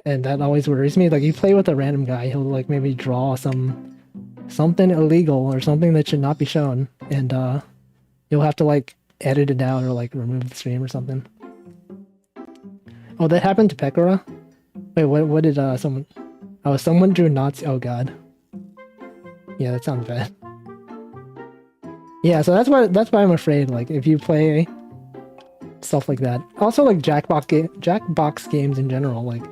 And that always worries me. Like you play with a random guy, he'll like maybe draw something illegal or something that should not be shown, and you'll have to like edit it out or like remove the stream or something. Oh, that happened to Pekora? Wait, what did someone... Oh, someone drew Nazi... Oh god. Yeah, that sounds bad. Yeah, so that's why I'm afraid, like, if you play stuff like that. Also, like, Jackbox games in general, like,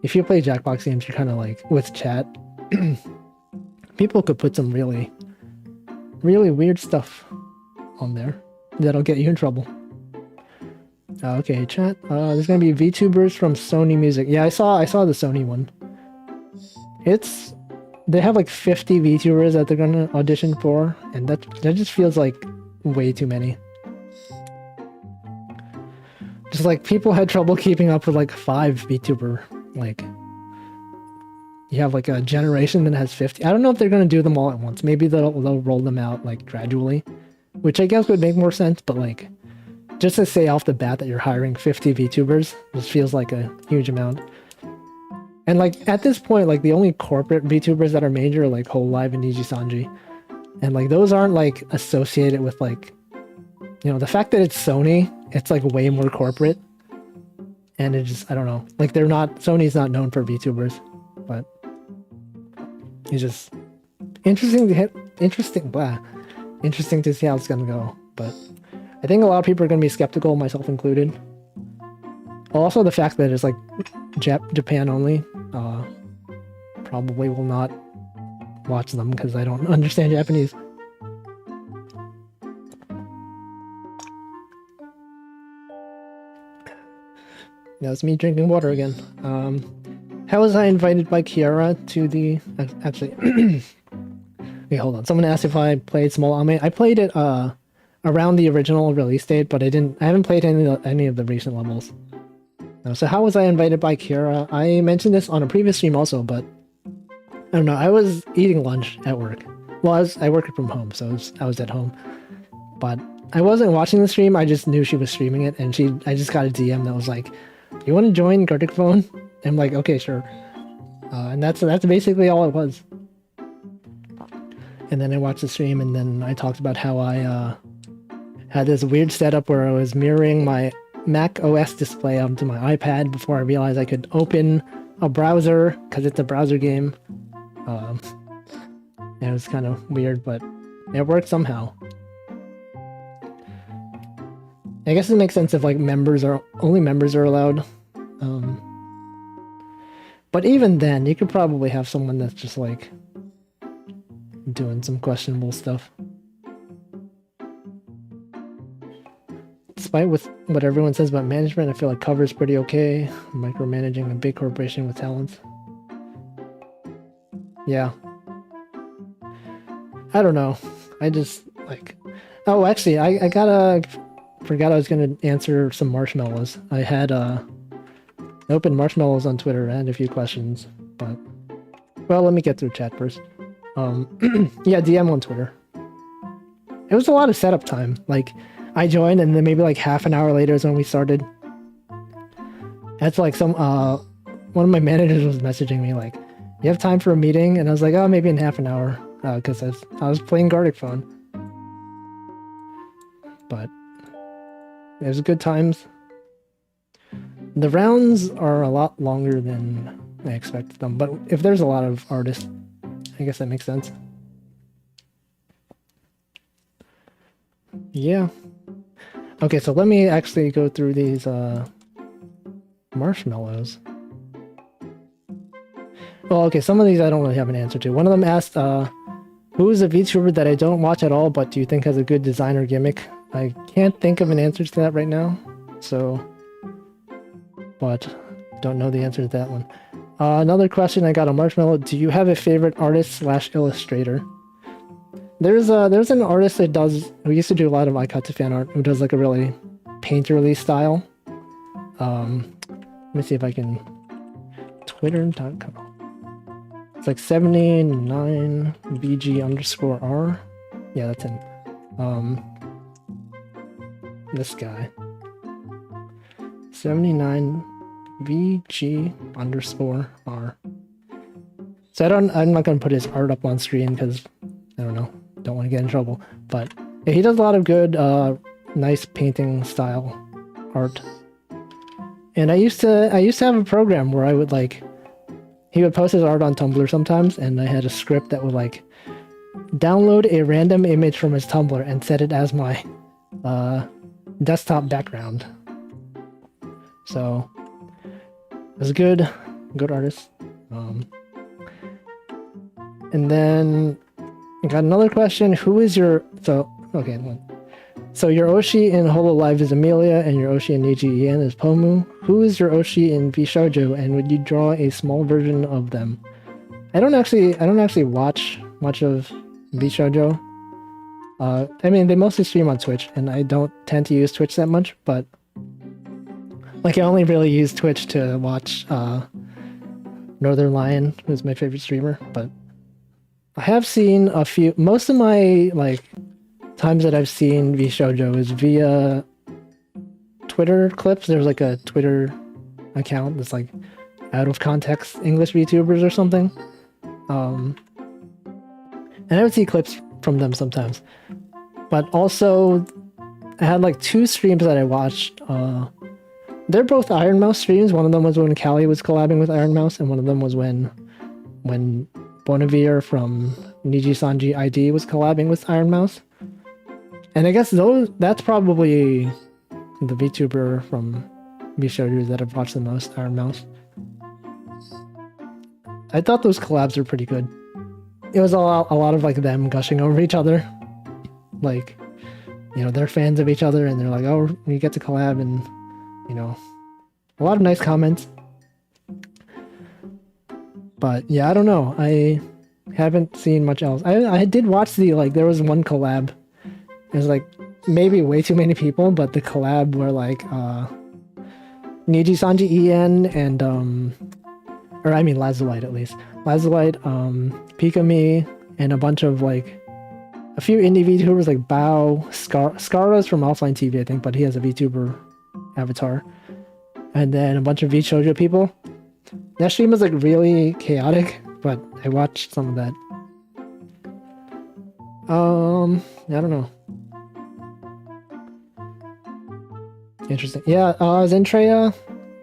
if you play Jackbox games, you're kind of like, with chat, people could put some really, really weird stuff on there that'll get you in trouble. Okay, chat. There's gonna be VTubers from Sony Music. Yeah, I saw the Sony one. They have like 50 VTubers that they're gonna audition for, and that just feels like way too many. Just like people had trouble keeping up with like 5 VTuber. Like, you have like a generation that has 50. I don't know if they're gonna do them all at once. Maybe they'll roll them out like gradually, which I guess would make more sense. But like, just to say off the bat that you're hiring 50 VTubers just feels like a huge amount. And like at this point, like the only corporate VTubers that are major are like Hololive and Nijisanji. And like those aren't like associated with like, you know, the fact that it's Sony, it's like way more corporate. And it just, I don't know, like Sony's not known for VTubers, but it's just interesting to see how it's gonna go. But I think a lot of people are going to be skeptical, myself included. Also, the fact that it's like Japan only, probably will not watch them because I don't understand Japanese. Yeah, it's me drinking water again. How was I invited by Kiara to the... Actually... Wait, hold on. Someone asked if I played Small Anime. I played it, around the original release date, but I haven't played any of the recent levels. So how was I invited by Kira? I mentioned this on a previous stream also, but I don't know. I was eating lunch at work. Well, I worked from home, so I was at home. But I wasn't watching the stream. I just knew she was streaming it, and I just got a DM that was like, "You want to join Gartic Phone?" I'm like, "Okay, sure." And that's basically all it was. And then I watched the stream, and then I talked about how I had this weird setup where I was mirroring my Mac OS display onto my iPad before I realized I could open a browser because it's a browser game. It was kind of weird, but it worked somehow. I guess it makes sense if like only members are allowed. But even then, you could probably have someone that's just like doing some questionable stuff. Despite with what everyone says about management, I feel like Cover's pretty okay. Micromanaging a big corporation with talents. Yeah. I don't know. I just like... Oh, actually, I forgot I was gonna answer some marshmallows. I had open marshmallows on Twitter and a few questions, but... Well, let me get through chat first. Yeah, DM on Twitter. It was a lot of setup time. Like, I joined and then maybe like half an hour later is when we started. That's like one of my managers was messaging me like, "You have time for a meeting?" And I was like, "Oh, maybe in half an hour," because I was playing Gartic Phone. But it was good times. The rounds are a lot longer than I expected them, but if there's a lot of artists, I guess that makes sense. Yeah. Okay, so let me actually go through these marshmallows. Well, okay, some of these I don't really have an answer to. One of them asked, who is a VTuber that I don't watch at all, but do you think has a good designer gimmick? I can't think of an answer to that right now, so... But don't know the answer to that one. Another question I got on Marshmallow, do you have a favorite artist / illustrator? There's an artist who used to do a lot of Aikatsu fan art, who does like a really painterly style. Let me see if I can... Twitter.com. It's like 79BG_R. Yeah, that's him. This guy. 79VG_R. So I'm not gonna put his art up on screen because I don't know, don't want to get in trouble. But yeah, he does a lot of good, nice painting style art. And I used to have a program where I would like, he would post his art on Tumblr sometimes, and I had a script that would like download a random image from his Tumblr and set it as my desktop background. So it was good artist. And then I got another question. Who is your... Okay. So your Oshi in HoloLive is Amelia, and your Oshi in Niji En is Pomu. Who is your Oshi in VShoujo, and would you draw a small version of them? I don't actually watch much of VShoujo. I mean, they mostly stream on Twitch, and I don't tend to use Twitch that much, but... Like, I only really use Twitch to watch Northern Lion, who's my favorite streamer, but... I have seen a few... Most of my, like, times that I've seen VShoujo is via Twitter clips. There's, like, a Twitter account that's, like, out of context English VTubers or something. And I would see clips from them sometimes. But also, I had, like, 2 streams that I watched. They're both Iron Mouse streams. One of them was when Callie was collabing with Iron Mouse, and one of them was when Bonavir from Niji Sanji ID was collabing with Iron Mouse. And I guess that's probably the VTuber from VShoujo that I've watched the most, Iron Mouse. I thought those collabs were pretty good. It was a lot of like them gushing over each other. Like, you know, they're fans of each other and they're like, oh, we get to collab, and, you know, a lot of nice comments. But yeah, I don't know. I haven't seen much else. I did watch there was one collab. It was like maybe way too many people, but the collab where like Niji Sanji En and or I mean Lazulite at least. Lazulite, Pikami, and a bunch of like a few indie VTubers like Bao, Scara's from Offline TV, I think, but he has a VTuber avatar. And then a bunch of VShojo people. That stream was like really chaotic, but I watched some of that. I don't know. Interesting. Yeah, Zentrea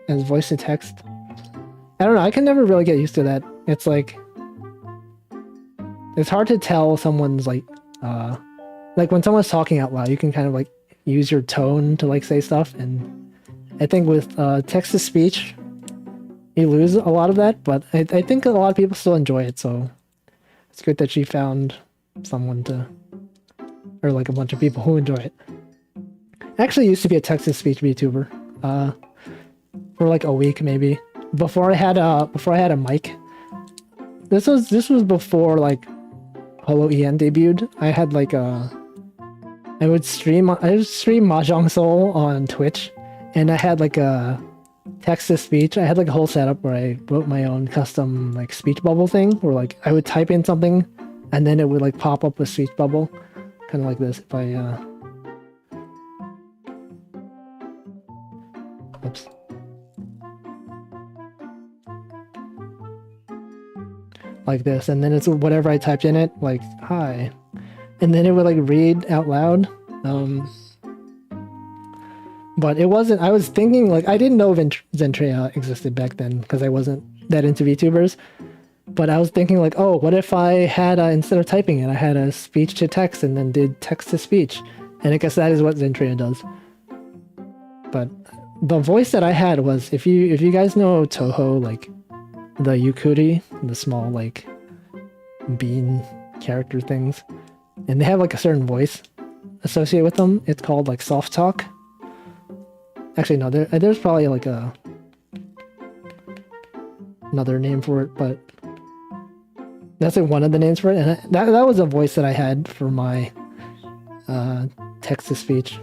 as voice to text. I don't know, I can never really get used to that. It's like it's hard to tell someone's like when someone's talking out loud, you can kind of like use your tone to like say stuff, and I think with text to speech you lose a lot of that, but I think a lot of people still enjoy it, so it's good that she found someone to, or like a bunch of people who enjoy it. I actually used to be a text to speech VTuber for like a week maybe before I had a mic. This was before like Holo EN debuted. I had like I would stream Mahjong Soul on Twitch, and I had like a text to speech. I had like a whole setup where I wrote my own custom like speech bubble thing, where like I would type in something and then it would like pop up a speech bubble, kind of like this. If I oops. Like this, and then it's whatever I typed in it, like hi, and then it would like read out loud. But it wasn't. I was thinking like I didn't know Zentrea existed back then because I wasn't that into VTubers. But I was thinking like, oh, what if I had instead of typing it, I had a speech to text and then did text to speech, and I guess that is what Zentrea does. But the voice that I had was, if you guys know Toho, like the Yukuri, the small like bean character things, and they have like a certain voice associated with them. It's called like soft talk. Actually, no, there's probably like another name for it, but that's like one of the names for it. And that was a voice that I had for my text to speech.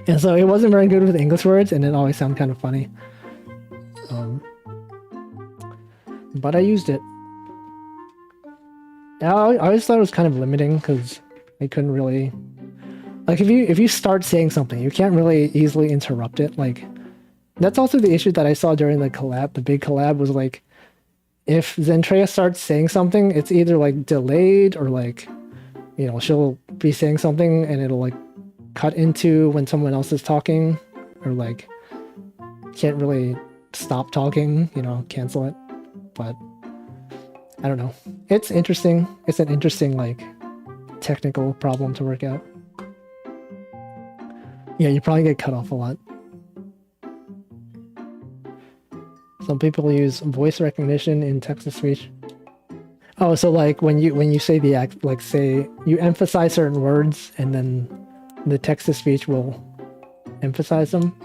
And so it wasn't very good with English words, and it always sounded kind of funny. But I used it. I always thought it was kind of limiting because I couldn't really, like, if you start saying something, you can't really easily interrupt it. Like, that's also the issue that I saw during the collab. The big collab was like, if Zentrea starts saying something, it's either like delayed or like, you know, she'll be saying something and it'll like cut into when someone else is talking, or like can't really stop talking, you know, cancel it. But I don't know. It's interesting. It's an interesting like technical problem to work out. Yeah, you probably get cut off a lot. Some people use voice recognition in text-to-speech. Oh, so like when you say the act, like say you emphasize certain words, and then the text-to-speech will emphasize them.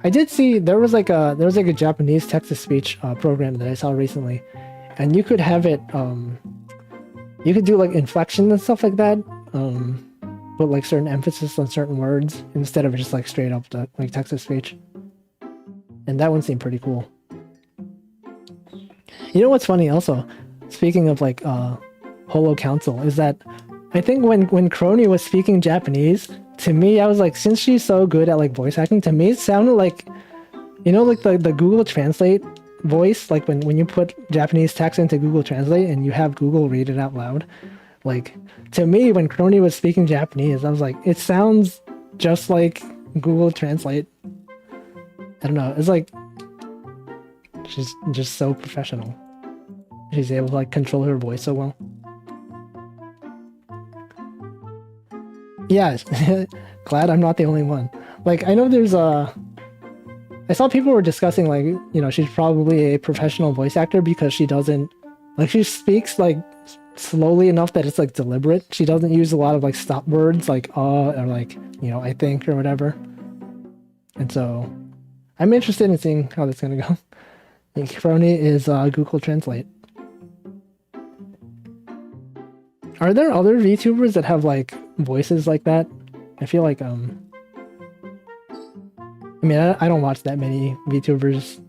I did see there was like a Japanese text-to-speech program that I saw recently, and you could have it. You could do like inflection and stuff like that. Put like certain emphasis on certain words instead of just like straight up like text-to-speech. And that one seemed pretty cool. You know what's funny also, speaking of like Holo Council, is that I think when Crony was speaking Japanese, to me I was like, since she's so good at like voice acting, to me it sounded like, you know, like the Google Translate voice, like when you put Japanese text into Google Translate and you have Google read it out loud. Like, to me, when Crony was speaking Japanese, I was like, it sounds just like Google Translate. I don't know. It's like, she's just so professional. She's able to like control her voice so well. Yeah, glad I'm not the only one. Like, I know there's I saw people were discussing like, you know, she's probably a professional voice actor because she doesn't, like, she speaks like slowly enough that it's like deliberate. She doesn't use a lot of like stop words like or like, you know, I think or whatever. And so I'm interested in seeing how that's gonna go. Crony is Google Translate. Are there other VTubers that have like voices like that? I feel like you I mean, I don't watch that many VTubers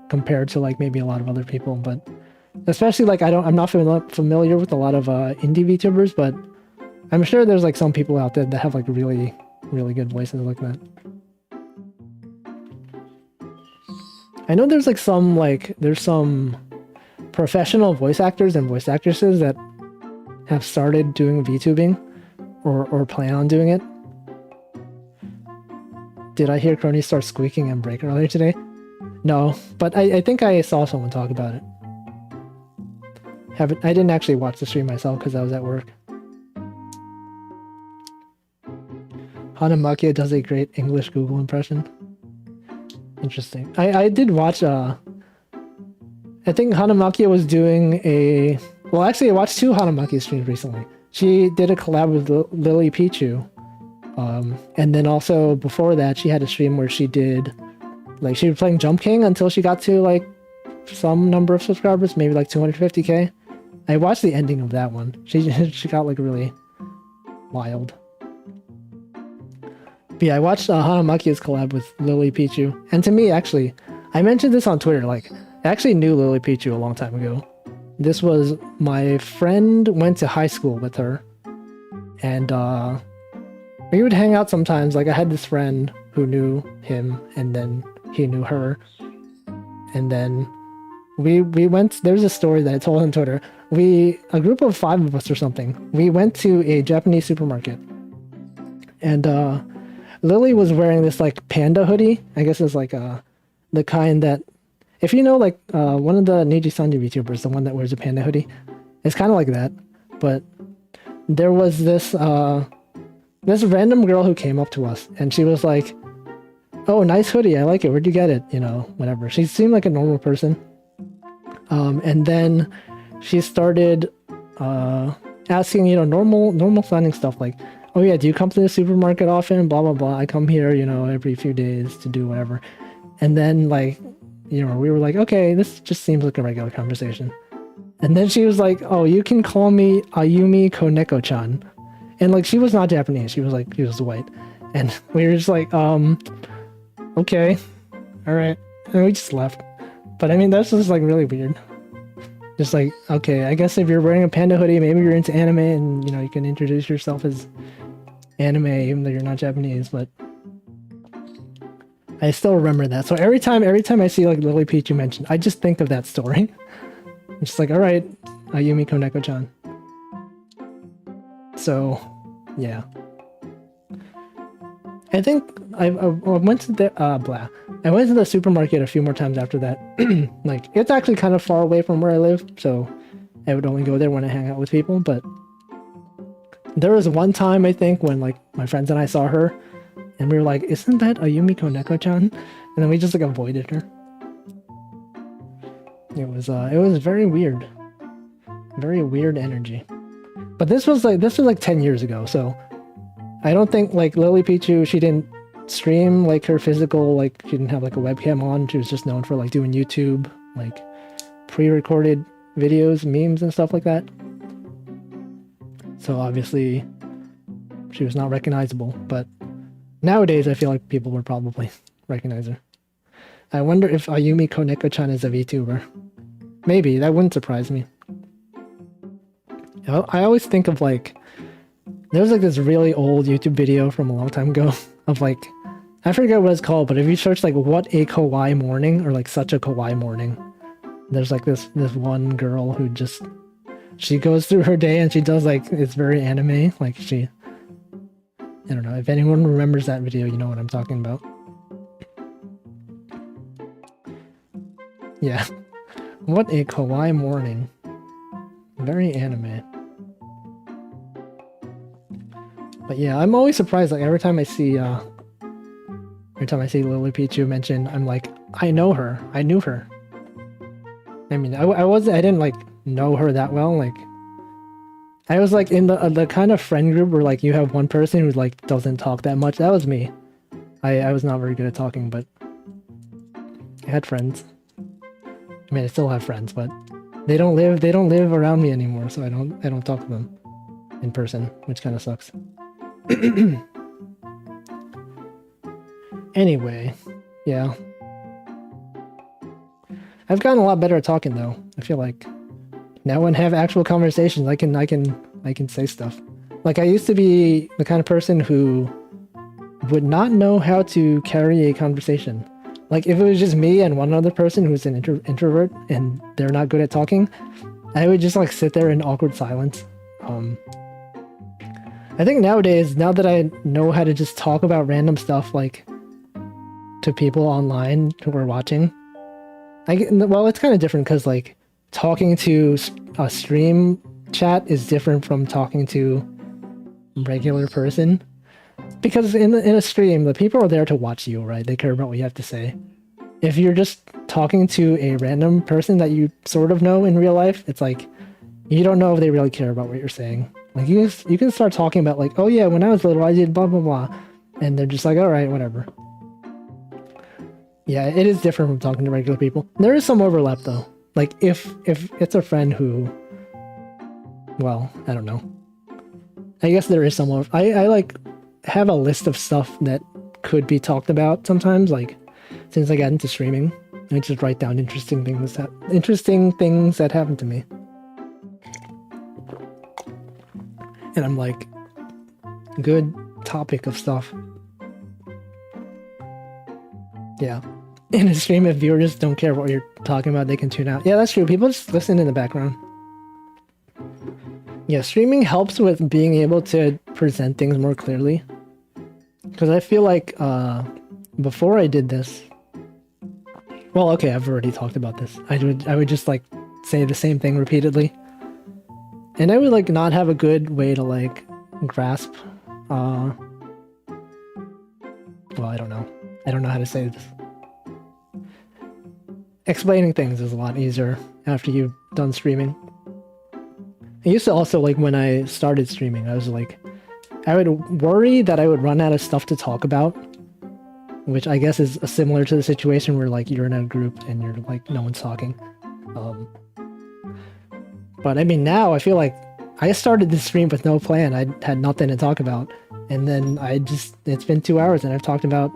compared to like maybe a lot of other people, but especially like I'm not familiar with a lot of indie VTubers, but I'm sure there's like some people out there that have like really, really good voices like that. I know there's some professional voice actors and voice actresses that have started doing VTubing or plan on doing it. Did I hear Crony start squeaking and break earlier today? No, but I think I saw someone talk about it. I didn't actually watch the stream myself because I was at work. Hanamakia does a great English Google impression. Interesting. I did watch I think Hanamakia was doing a... Well, actually, I watched two Hanamakia streams recently. She did a collab with Lily Pichu. And then also before that, she had a stream where she did... Like, she was playing Jump King until she got to, like, some number of subscribers, maybe like 250k. I watched the ending of that one. She got, like, really wild. But yeah, I watched Hanamakia's collab with Lily Pichu. And to me, actually, I mentioned this on Twitter, like, I actually knew Lily Pichu a long time ago. This was my friend went to high school with her. And we would hang out sometimes. Like, I had this friend who knew him, and then he knew her. And then we went, there's a story that I told on Twitter. A group of 5 of us or something, we went to a Japanese supermarket. And Lily was wearing this like panda hoodie. I guess it's like the kind that, if you know, like one of the Niji Sanji VTubers, the one that wears a panda hoodie, it's kind of like that. But there was this random girl who came up to us, and she was like, "Oh, nice hoodie, I like it. Where'd you get it?" You know, whatever. She seemed like a normal person. And then she started asking, you know, normal sounding stuff like, "Oh yeah, do you come to the supermarket often? Blah blah blah. I come here, you know, every few days to do whatever." And then like, you know, we were like, okay, this just seems like a regular conversation. And then she was like, "Oh, you can call me Ayumi Koneko-chan." And like, she was not Japanese. She was white. And we were just like, okay, all right. And we just left. But I mean, that's just like really weird. Just like, okay, I guess if you're wearing a panda hoodie, maybe you're into anime, and you know, you can introduce yourself as anime, even though you're not Japanese. But I still remember that. So every time I see like Lily Pichu mentioned, I just think of that story. I'm just like, all right, Ayumi Koneko-chan. So, yeah. I think I went to the I went to the supermarket a few more times after that. Like, it's actually kind of far away from where I live, so I would only go there when I hang out with people. But there was one time, I think, when like my friends and I saw her, and we were like, "Isn't that Ayumi Koneko-chan?" And then we just like avoided her. It was very weird energy. But this was like 10 years ago, so I don't think like Lily Pichu, she didn't stream like her physical, like she didn't have like a webcam on. She was just known for like doing YouTube, like pre-recorded videos, memes and stuff like that. So obviously she was not recognizable, but nowadays I feel like people would probably recognize her. I wonder if Ayumi Koneko-chan is a VTuber. Maybe, that wouldn't surprise me. I always think of like, there's like this really old YouTube video from a long time ago of like, I forget what it's called, but if you search like "what a kawaii morning" or like "such a kawaii morning," there's like this one girl who just, she goes through her day and she does like, it's very anime, like I don't know, if anyone remembers that video, you know what I'm talking about. Yeah. What a kawaii morning. Very anime. But yeah, I'm always surprised, like every time I see Lily Pichu mentioned, I'm like, I know her. I knew her. I mean, I didn't like know her that well. Like, I was like in the kind of friend group where like you have one person who like doesn't talk that much. That was me. I was not very good at talking, but I had friends. I mean, I still have friends, but they don't live around me anymore, so I don't talk to them in person, which kind of sucks. Anyway, Yeah. I've gotten a lot better at talking though. I feel like now when I have actual conversations, I can say stuff. Like I used to be the kind of person who would not know how to carry a conversation. Like if it was just me and one other person who's an introvert and they're not good at talking, I would just like sit there in awkward silence. I think nowadays, now that I know how to just talk about random stuff like to people online who are watching, well, it's kind of different because like talking to a stream chat is different from talking to a regular person. Because in a stream, the people are there to watch you, right? They care about what you have to say. If you're just talking to a random person that you sort of know in real life, it's like you don't know if they really care about what you're saying. Like you can start talking about like, oh yeah, when I was little, I did blah blah blah, and they're just like, all right, whatever. Yeah, it is different from talking to regular people. There is some overlap though. Like if it's a friend who, well, I don't know. I guess there is some I like have a list of stuff that could be talked about sometimes. Like since I got into streaming, I just write down interesting things that happened to me. And I'm like, good topic of stuff. Yeah. In a stream, if viewers don't care what you're talking about, they can tune out. Yeah, that's true. People just listen in the background. Yeah, streaming helps with being able to present things more clearly. Because I feel like before I did this, well, okay, I've already talked about this. I would just like say the same thing repeatedly. And I would like not have a good way to like grasp, well, I don't know. I don't know how to say this. Explaining things is a lot easier after you've done streaming. I used to also like when I started streaming, I was like, I would worry that I would run out of stuff to talk about, which I guess is similar to the situation where like you're in a group and you're like, no one's talking. But I mean, now I feel like I started this stream with no plan. I had nothing to talk about. And then it's been 2 hours and I've talked about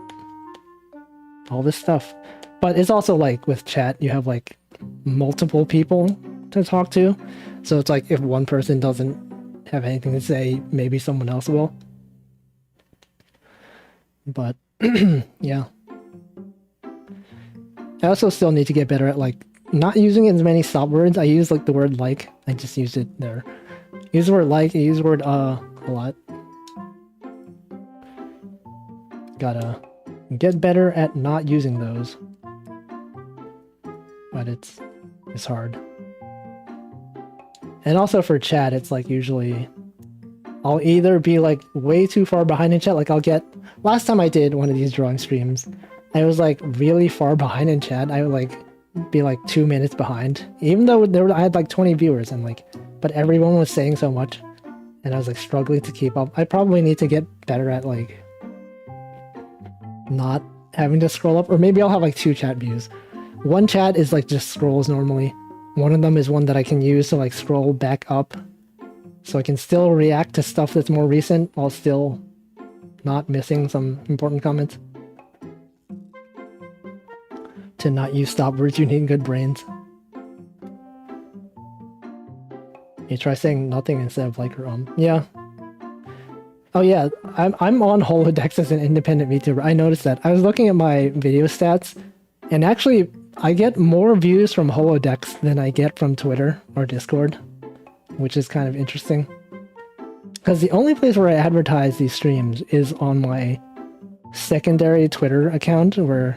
all this stuff. But it's also like with chat, you have like multiple people to talk to. So it's like if one person doesn't have anything to say, maybe someone else will. But yeah. I also still need to get better at like not using as many stop words. I use like the word like. I just used it there. Use the word like, I use the word a lot. Gotta get better at not using those. But it's hard. And also for chat, it's like usually I'll either be like way too far behind in chat. Like last time I did one of these drawing streams, I was like really far behind in chat. I would like be like 2 minutes behind, even though I had like 20 viewers and like, but everyone was saying so much and I was like struggling to keep up. I probably need to get better at like not having to scroll up, or maybe I'll have like 2 chat views. One chat is like just scrolls normally. One of them is one that I can use to like scroll back up so I can still react to stuff that's more recent while still not missing some important comments. To not use stop words, you need good brains. You try saying nothing instead of like or yeah. Oh yeah, I'm on Holodex as an independent VTuber. I noticed that. I was looking at my video stats, and actually I get more views from Holodex than I get from Twitter or Discord, which is kind of interesting. Because the only place where I advertise these streams is on my secondary Twitter account, where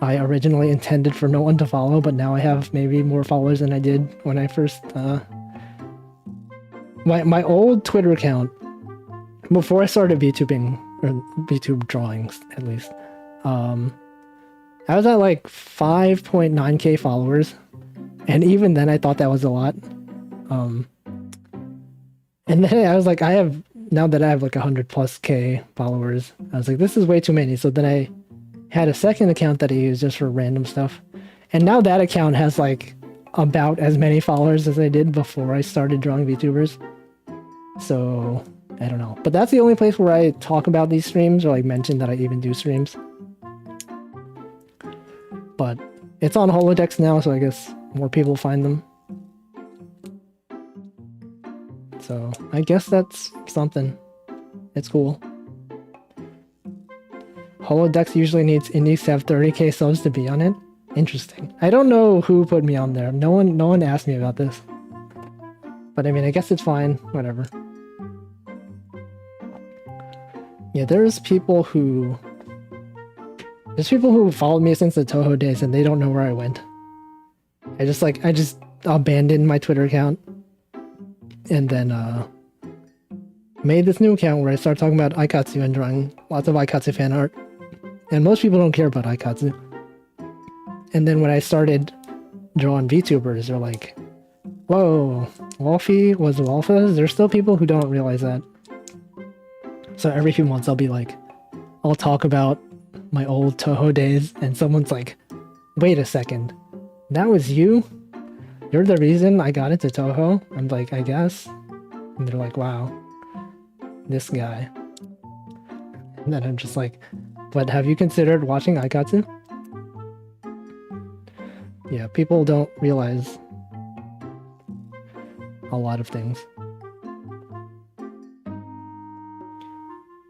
I originally intended for no one to follow, but now I have maybe more followers than I did when I first... My old Twitter account, before I started VTubing, or VTube drawings at least, I was at like 5.9k followers, and even then I thought that was a lot. And then I was like, now that I have like 100+k followers, I was like, this is way too many. So then I had a second account that I used just for random stuff. And now that account has like about as many followers as I did before I started drawing VTubers. So I don't know. But that's the only place where I talk about these streams or like mention that I even do streams. but it's on Holodex now, so I guess more people find them. So I guess that's something. It's cool. Holodex usually needs to have 30k subs to be on it. Interesting. I don't know who put me on there. No one asked me about this. But I mean, I guess it's fine. Whatever. Yeah, there's people who followed me since the Toho days and they don't know where I went. I just abandoned my Twitter account and then made this new account where I start talking about Aikatsu and drawing lots of Aikatsu fan art. And most people don't care about Aikatsu. And then when I started drawing VTubers, they're like, whoa, Wolfie was Wolfas? There's still people who don't realize that. So every few months I'll be like, I'll talk about my old Toho days and someone's like, wait a second, that was you? You're the reason I got into Toho? I'm like, I guess. And they're like, wow, this guy. And then I'm just like, but have you considered watching Aikatsu? Yeah, people don't realize a lot of things.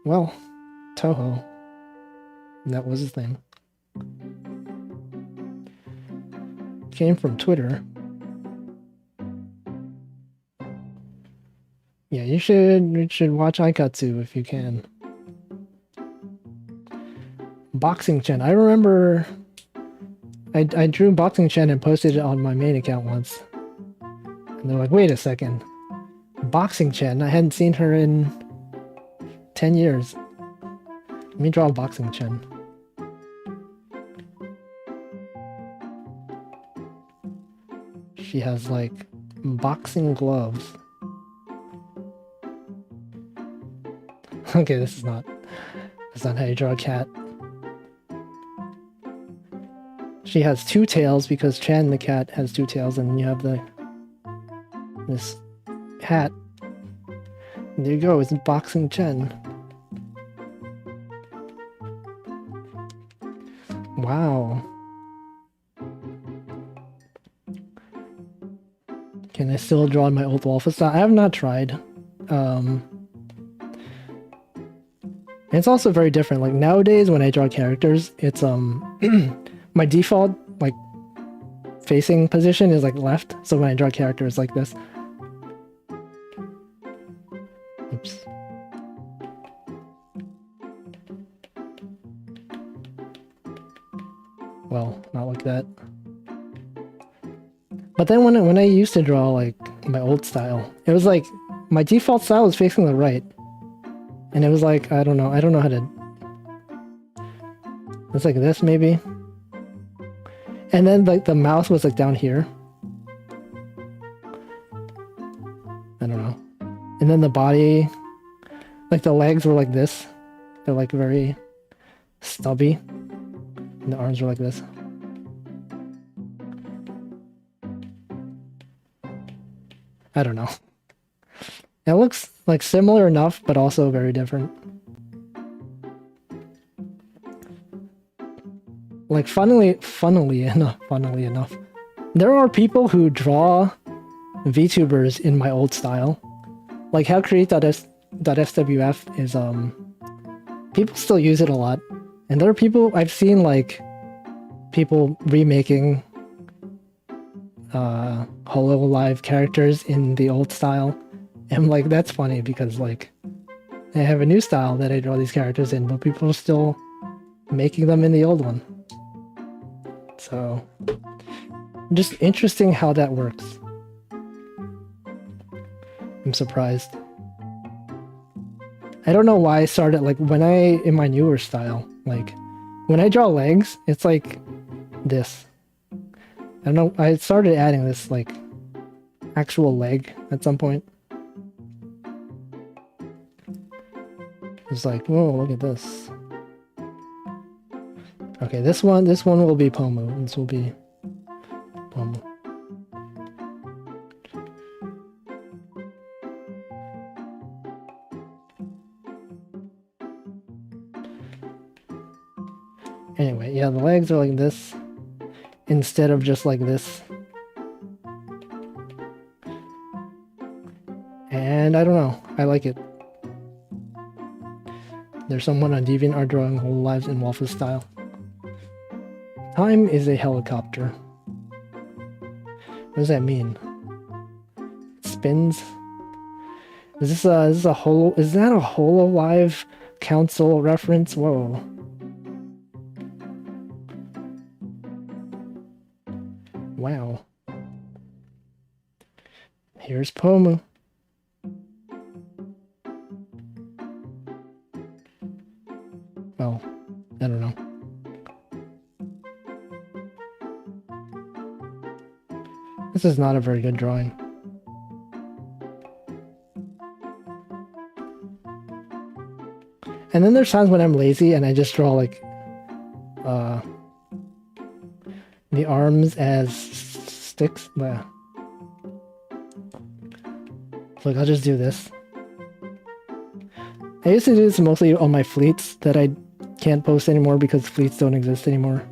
Well, Toho. That was his thing. Came from Twitter. Yeah, you should watch Aikatsu if you can. Boxing Chen. I remember I drew Boxing Chen and posted it on my main account once. And they're like, wait a second. Boxing Chen? I hadn't seen her in 10 years. Let me draw Boxing Chen. She has like boxing gloves. Okay, that's not how you draw a cat. She has two tails because Chen the cat has two tails, and then you have this hat. And there you go, it's Boxing Chen. Wow. Can I still draw in my old Wolfa style? I have not tried. It's also very different. Like nowadays when I draw characters, it's my default like facing position is like left. So when I draw characters like this. Oops. Well, not like that. But then when I used to draw like my old style, it was like my default style was facing the right. And it was like, I don't know how to... It's like this maybe. And then like the mouse was like down here. I don't know. And then the body, like the legs were like this. They're like very stubby. And the arms were like this. I don't know. It looks like similar enough, but also very different. Like funnily enough, there are people who draw VTubers in my old style. Like how create.swf is people still use it a lot. And there are people I've seen like people remaking Hololive characters in the old style. And I'm like, that's funny because like I have a new style that I draw these characters in, but people are still making them in the old one. So just interesting how that works. I'm surprised. I don't know why I started like in my newer style, like when I draw legs, it's like this. I don't know, I started adding this like actual leg at some point. It's like, whoa, look at this. Okay, this one will be Pomu. This will be Pomu. Anyway, yeah, the legs are like this. instead of just like this. And I don't know, I like it. There's someone on DeviantArt drawing whole lives in Waffle style. Time is a helicopter. What does that mean? It spins. Is this a holo? Is that a HoloLive Council reference? Whoa. Wow. Here's Pomu. Well, I don't know. This is not a very good drawing. And then there's times when I'm lazy and I just draw like the arms as sticks. Look, I'll just do this. I used to do this mostly on my fleets that I can't post anymore because fleets don't exist anymore.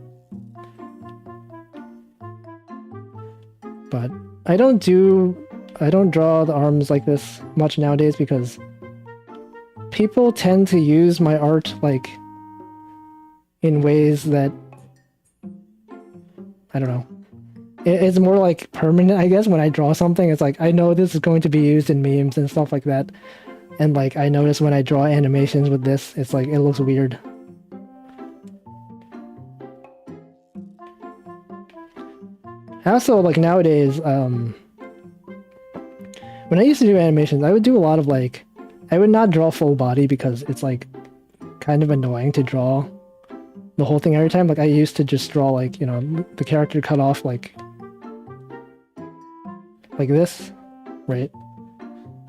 But I don't draw the arms like this much nowadays because people tend to use my art like in ways that I don't know. It's more like permanent, I guess. When I draw something, it's like I know this is going to be used in memes and stuff like that. And like I notice when I draw animations with this, it's like it looks weird. Also, like nowadays, when I used to do animations, I would do a lot of like, I would not draw full body because it's like kind of annoying to draw the whole thing every time. Like I used to just draw like, you know, the character cut off like this, right?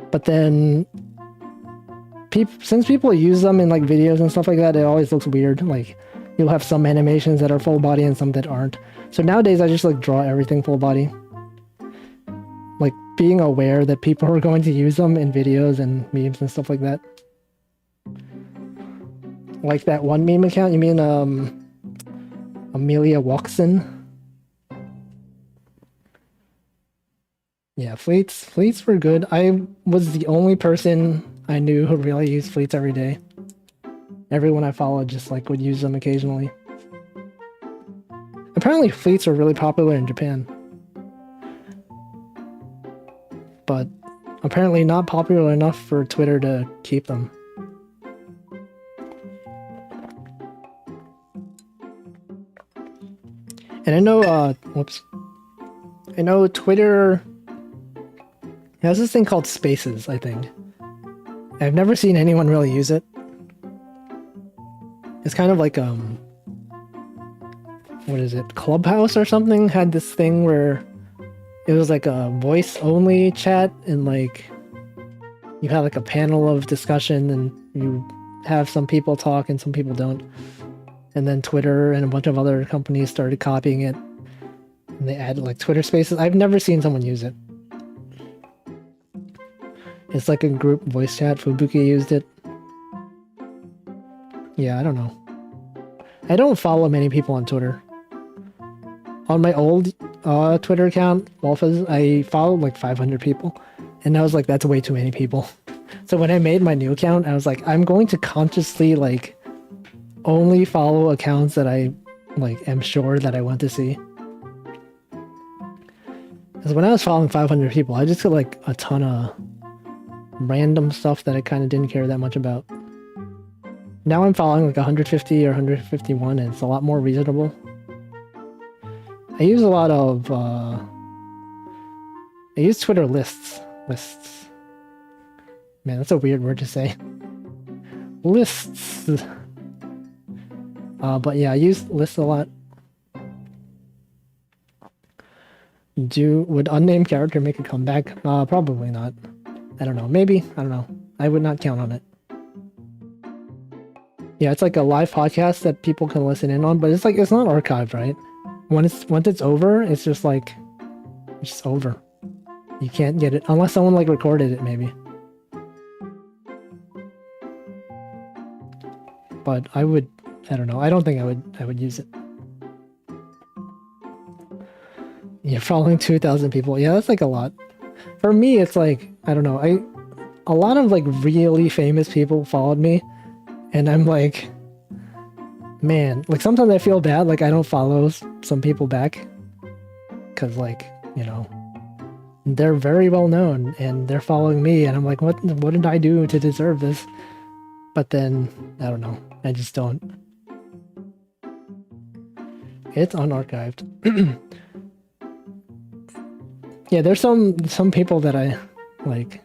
But then since people use them in like videos and stuff like that, it always looks weird. Like you'll have some animations that are full body and some that aren't. So nowadays I just like draw everything full body. Like being aware that people are going to use them in videos and memes and stuff like that. Like that one meme account, you mean Amelia Watson? Yeah, fleets were good. I was the only person I knew who really used fleets every day. Everyone I followed just like would use them occasionally. Apparently fleets are really popular in Japan. But apparently not popular enough for Twitter to keep them. And I know, I know Twitter has this thing called Spaces, I think. I've never seen anyone really use it. It's kind of like, what is it? Clubhouse or something had this thing where it was like a voice-only chat and like you have like a panel of discussion and you have some people talk and some people don't. And then Twitter and a bunch of other companies started copying it. And they added like Twitter Spaces. I've never seen someone use it. It's like a group voice chat. Fubuki used it. Yeah, I don't know. I don't follow many people on Twitter. On my old Twitter account, Wolfas, I followed like 500 people. And I was like, that's way too many people. So when I made my new account, I was like, I'm going to consciously like only follow accounts that I like am sure that I want to see. Because when I was following 500 people, I just got like a ton of random stuff that I kind of didn't care that much about. Now I'm following like 150 or 151 and it's a lot more reasonable. I use a lot of I use Twitter lists. Man, that's a weird word to say. Lists. But yeah, I use lists a lot. Would unnamed character make a comeback? Probably not. I don't know. Maybe. I don't know. I would not count on it. Yeah, it's like a live podcast that people can listen in on, but it's like it's not archived, right? Once it's over, it's just like it's over. You can't get it unless someone like recorded it, maybe. But I don't know. I don't think I would use it. You're following 2,000 people. Yeah, that's like a lot. For me, it's like, I don't know. A lot of like really famous people followed me, and I'm like, man, like sometimes I feel bad, like I don't follow some people back, because like, they're very well known and they're following me, and I'm like, what did I do to deserve this? But then, I don't know. I just don't. It's unarchived. Yeah, there's some people that I like.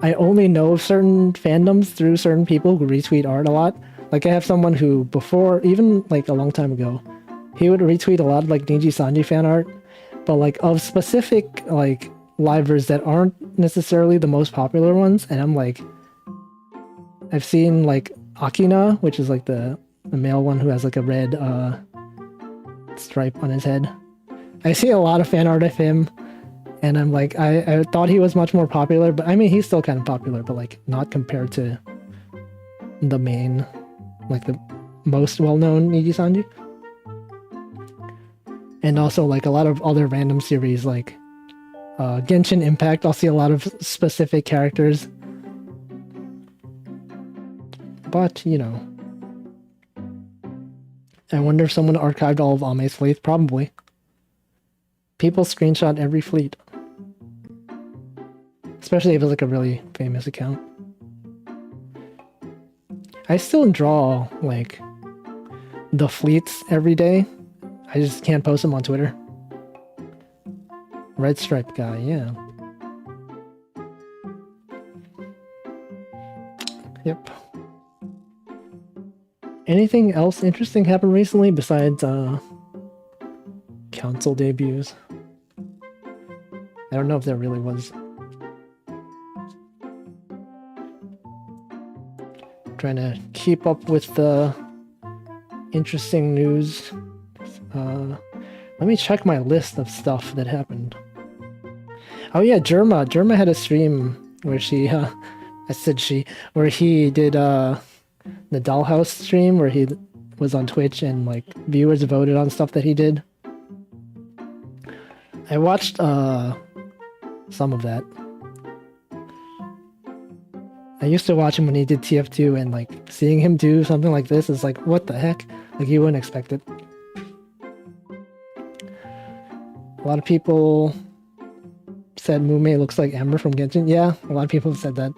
I only know of certain fandoms through certain people who retweet art a lot. Like I have someone who before, even like a long time ago, he would retweet a lot of like Niji Sanji fan art, but like of specific like livers that aren't necessarily the most popular ones. And I'm like, I've seen like Akina, which is like the male one who has like a red stripe on his head. I see a lot of fan art of him. And I'm like, I thought he was much more popular, but I mean, he's still kind of popular, but like not compared to the main, like the most well-known Niji Sanji. And also like a lot of other random series like Genshin Impact, I'll see a lot of specific characters. But, I wonder if someone archived all of Ame's fleet. Probably. People screenshot every fleet. Especially if it's like a really famous account. I still draw like the fleets every day. I just can't post them on Twitter. Red stripe guy, yeah. Yep. Anything else interesting happened recently besides console debuts? I don't know if there really was. Trying to keep up with the interesting news. Let me check my list of stuff that happened. Oh yeah, Germa. Germa had a stream where she, where he did the Dollhouse stream where he was on Twitch and like viewers voted on stuff that he did. I watched some of that. I used to watch him when he did TF2, and like seeing him do something like this is like, what the heck? Like you wouldn't expect it. A lot of people said Mume looks like Amber from Genshin. Yeah, a lot of people have said that.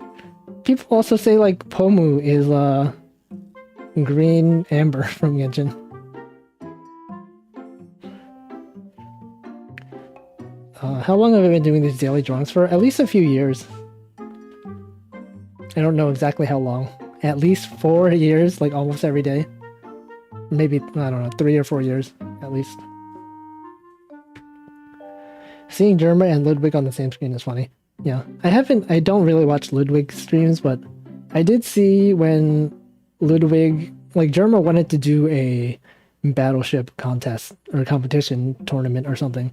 People also say like Pomu is green Amber from Genshin. How long have I been doing these daily drawings for? At least a few years. I don't know exactly how long. At least 4 years, like almost every day. Maybe, I don't know, 3 or 4 years, at least. Seeing Germa and Ludwig on the same screen is funny. Yeah. I don't really watch Ludwig streams, but I did see when Ludwig, like Germa wanted to do a battleship contest or competition tournament or something.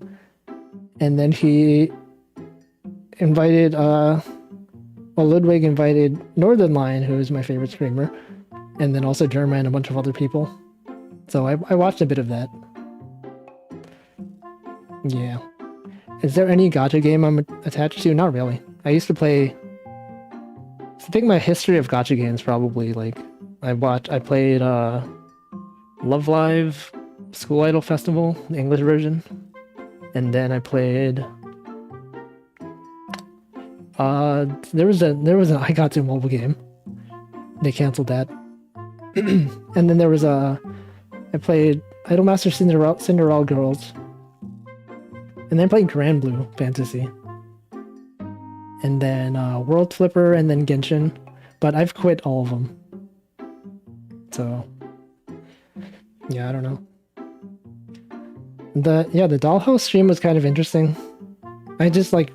And then he invited, Ludwig invited Northern Lion, who is my favorite streamer, and then also Germa and a bunch of other people. So I watched a bit of that. Yeah. Is there any gacha game I'm attached to? Not really. I used to play... I think my history of gacha games probably, like, I played Love Live, School Idol Festival, the English version. And then I played... there was an Aikatsu mobile game. They canceled that. And then there was I played Idolmaster Cinderella Girls. And then I played Grand Blue Fantasy. And then World Flipper and then Genshin. But I've quit all of them. So yeah, I don't know. The Dollhouse stream was kind of interesting. I just like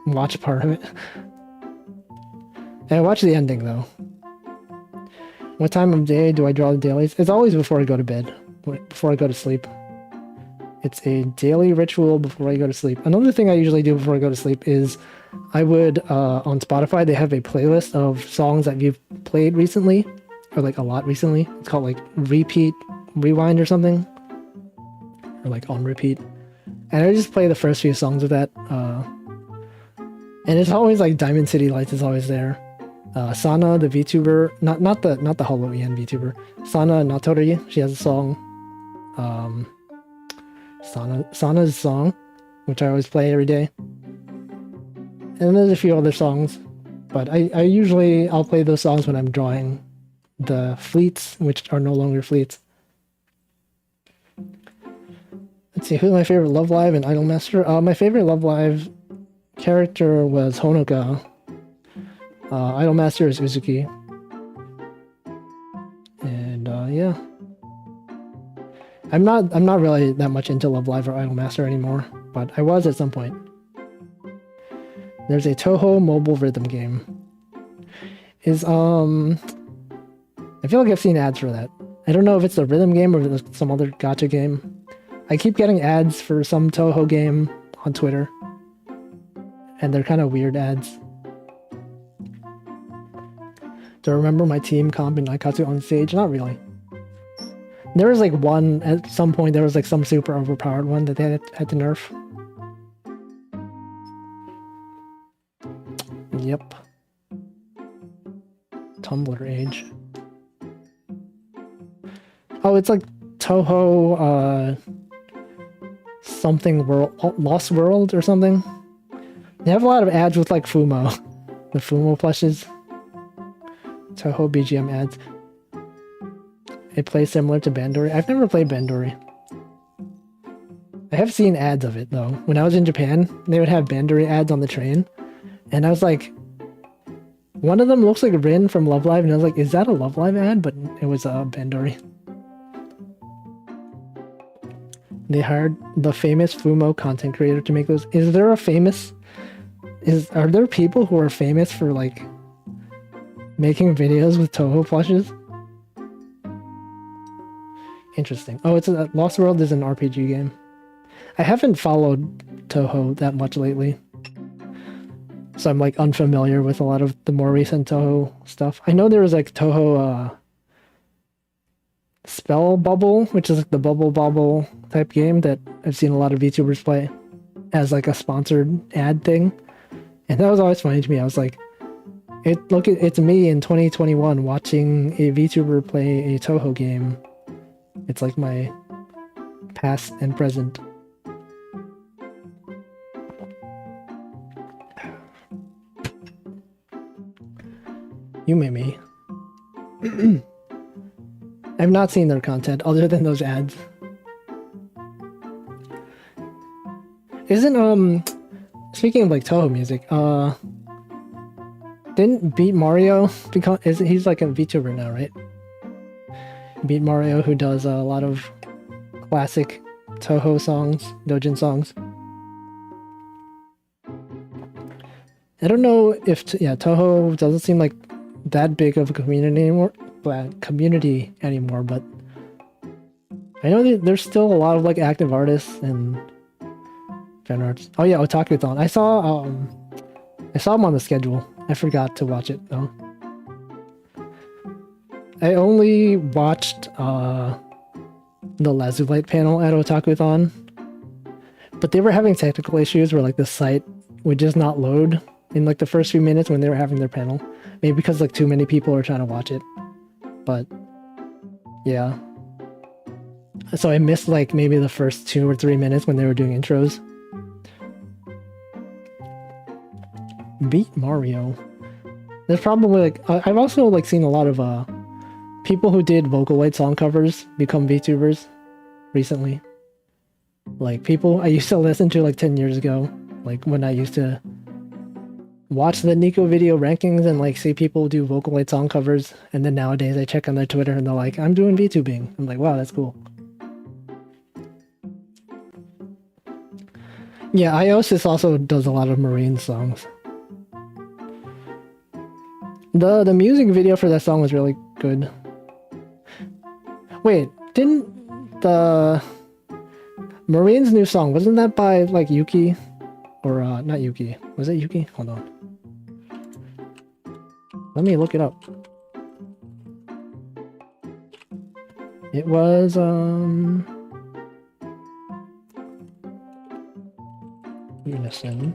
watch part of it. And I watch the ending though. What time of day do I draw the dailies? It's always before I go to bed. Before I go to sleep. It's a daily ritual before I go to sleep. Another thing I usually do before I go to sleep is I would, on Spotify, they have a playlist of songs that you've played recently, or like a lot recently. It's called like Repeat, Rewind or something. Or like on repeat. And I just play the first few songs of that. And it's always like Diamond City Lights is always there. Sana, the VTuber, not the Hollow EN VTuber. Sana Natori, she has a song. Sana's song, which I always play every day. And there's a few other songs, but I'll play those songs when I'm drawing the fleets, which are no longer fleets. Let's see, who's my favorite Love Live and Idolmaster? My favorite Love Live character was Honoka. Idolmaster is Uzuki. And yeah. I'm not really that much into Love Live or Idolmaster anymore, but I was at some point. There's a Toho mobile rhythm game. I feel like I've seen ads for that. I don't know if it's a rhythm game or if it's some other gacha game. I keep getting ads for some Toho game on Twitter. And they're kind of weird ads. Do I remember my team comp in Naikatsu on stage? Not really. There was like one, at some point there was like some super overpowered one that they had to nerf. Yep. Tumblr age. Oh, it's like Toho, something world, Lost World or something. They have a lot of ads with like Fumo, the Fumo plushes. Toho BGM ads. It plays similar to Bandori. I've never played Bandori. I have seen ads of it though. When I was in Japan, they would have Bandori ads on the train, and I was like, one of them looks like Rin from Love Live, and I was like, is that a Love Live ad? But it was Bandori. They hired the famous Fumo content creator to make those. Is there a famous? Are there people who are famous for like making videos with Toho plushes? Interesting. Oh, Lost World is an RPG game. I haven't followed Toho that much lately, so I'm like unfamiliar with a lot of the more recent Toho stuff. I know there was like Toho Spell Bubble, which is like the Bubble Bobble type game that I've seen a lot of VTubers play as like a sponsored ad thing, and that was always funny to me. I was like, it's me in 2021 watching a VTuber play a Toho game. It's like my past and present. Yumemi. I've not seen their content other than those ads. Isn't speaking of like Toho music, didn't Beat Mario become he's like a VTuber now, right? Beat Mario, who does a lot of classic Toho songs, Dojin songs. I don't know if Toho doesn't seem like that big of a community anymore, but I know that there's still a lot of like active artists and fan arts. Oh yeah, Otakuthon. I saw him on the schedule. I forgot to watch it though. I only watched the Lazulite panel at Otakuthon, but they were having technical issues where like the site would just not load in like the first few minutes when they were having their panel. Maybe because like too many people were trying to watch it. But yeah. So I missed like maybe the first 2 or 3 minutes when they were doing intros. Beat Mario. There's probably like I've also like seen a lot of people who did Vocaloid song covers become VTubers recently. Like people I used to listen to like 10 years ago, like when I used to watch the Nico video rankings and like see people do Vocaloid song covers, and then nowadays I check on their Twitter and they're like, I'm doing VTubing. I'm like, wow, that's cool. Yeah, Iosis also does a lot of Marine songs. The music video for that song was really good. Wait, didn't the Marine's new song, wasn't that by like Yuki? Or not Yuki. Was it Yuki? Hold on. Let me look it up. It was listen.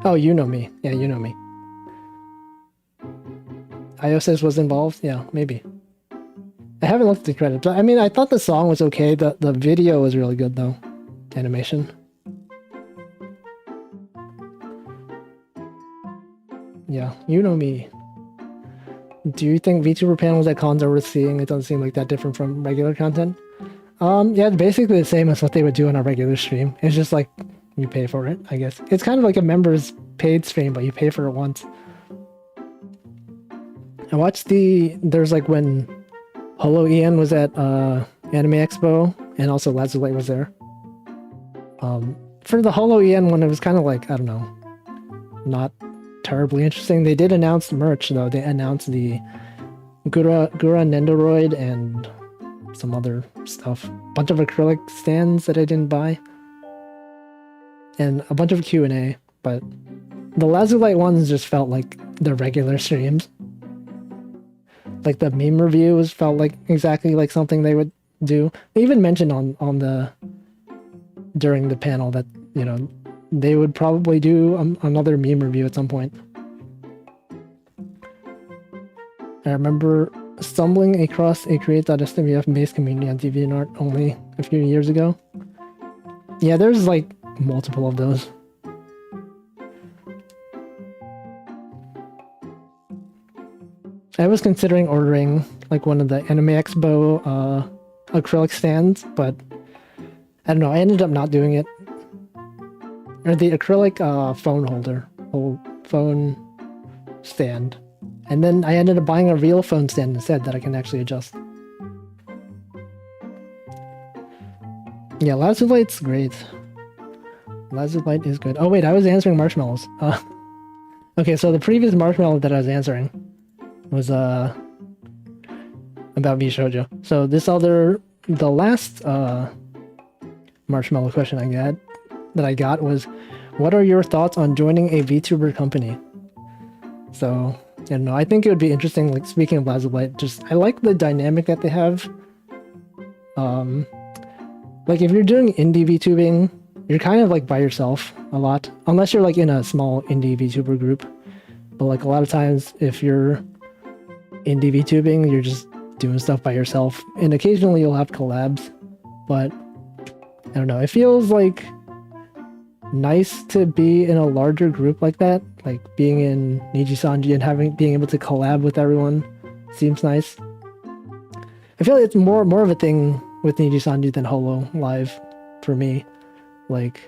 Oh, you know me. Yeah, you know me. Iosis was involved? Yeah, maybe. I haven't looked at the credits, but I mean, I thought the song was okay. The video was really good, though. Animation. Yeah, you know me. Do you think VTuber panels at cons are worth seeing? It doesn't seem like that different from regular content. Yeah, it's basically the same as what they would do on a regular stream. It's just like you pay for it, I guess. It's kind of like a members paid stream, but you pay for it once. I watched there's like when Holo Ian was at Anime Expo, and also Lazulite was there. For the Holo Ian one, it was kind of like, I don't know, not terribly interesting. They did announce merch, though. They announced the Gura Nendoroid and some other stuff. Bunch of acrylic stands that I didn't buy. And a bunch of Q&A, but the Lazulite ones just felt like the regular streams. Like the meme reviews felt like exactly like something they would do. They even mentioned on the during the panel that, you know, they would probably do another meme review at some point. I remember stumbling across a create.swf based community on DeviantArt only a few years ago. Yeah, there's like multiple of those. I was considering ordering like one of the Anime Expo acrylic stands, but I don't know, I ended up not doing it. Or the acrylic phone holder, phone stand. And then I ended up buying a real phone stand instead that I can actually adjust. Yeah, Lazulite's great. Lazulite is good. Oh wait, I was answering marshmallows. Okay, so the previous marshmallow that I was answering was about VShojo. So the last marshmallow question I got was, what are your thoughts on joining a VTuber company? So, I don't know, I think it would be interesting, like, speaking of Lazulite, I like the dynamic that they have. Like, if you're doing indie VTubing, you're kind of, like, by yourself a lot. Unless you're, like, in a small indie VTuber group. But, like, a lot of times, if you're indie VTubing, you're just doing stuff by yourself. And occasionally you'll have collabs. But, I don't know, it feels, like, nice to be in a larger group like that, like being in Nijisanji and being able to collab with everyone seems nice. I feel like it's more of a thing with Nijisanji than Holo Live for me. Like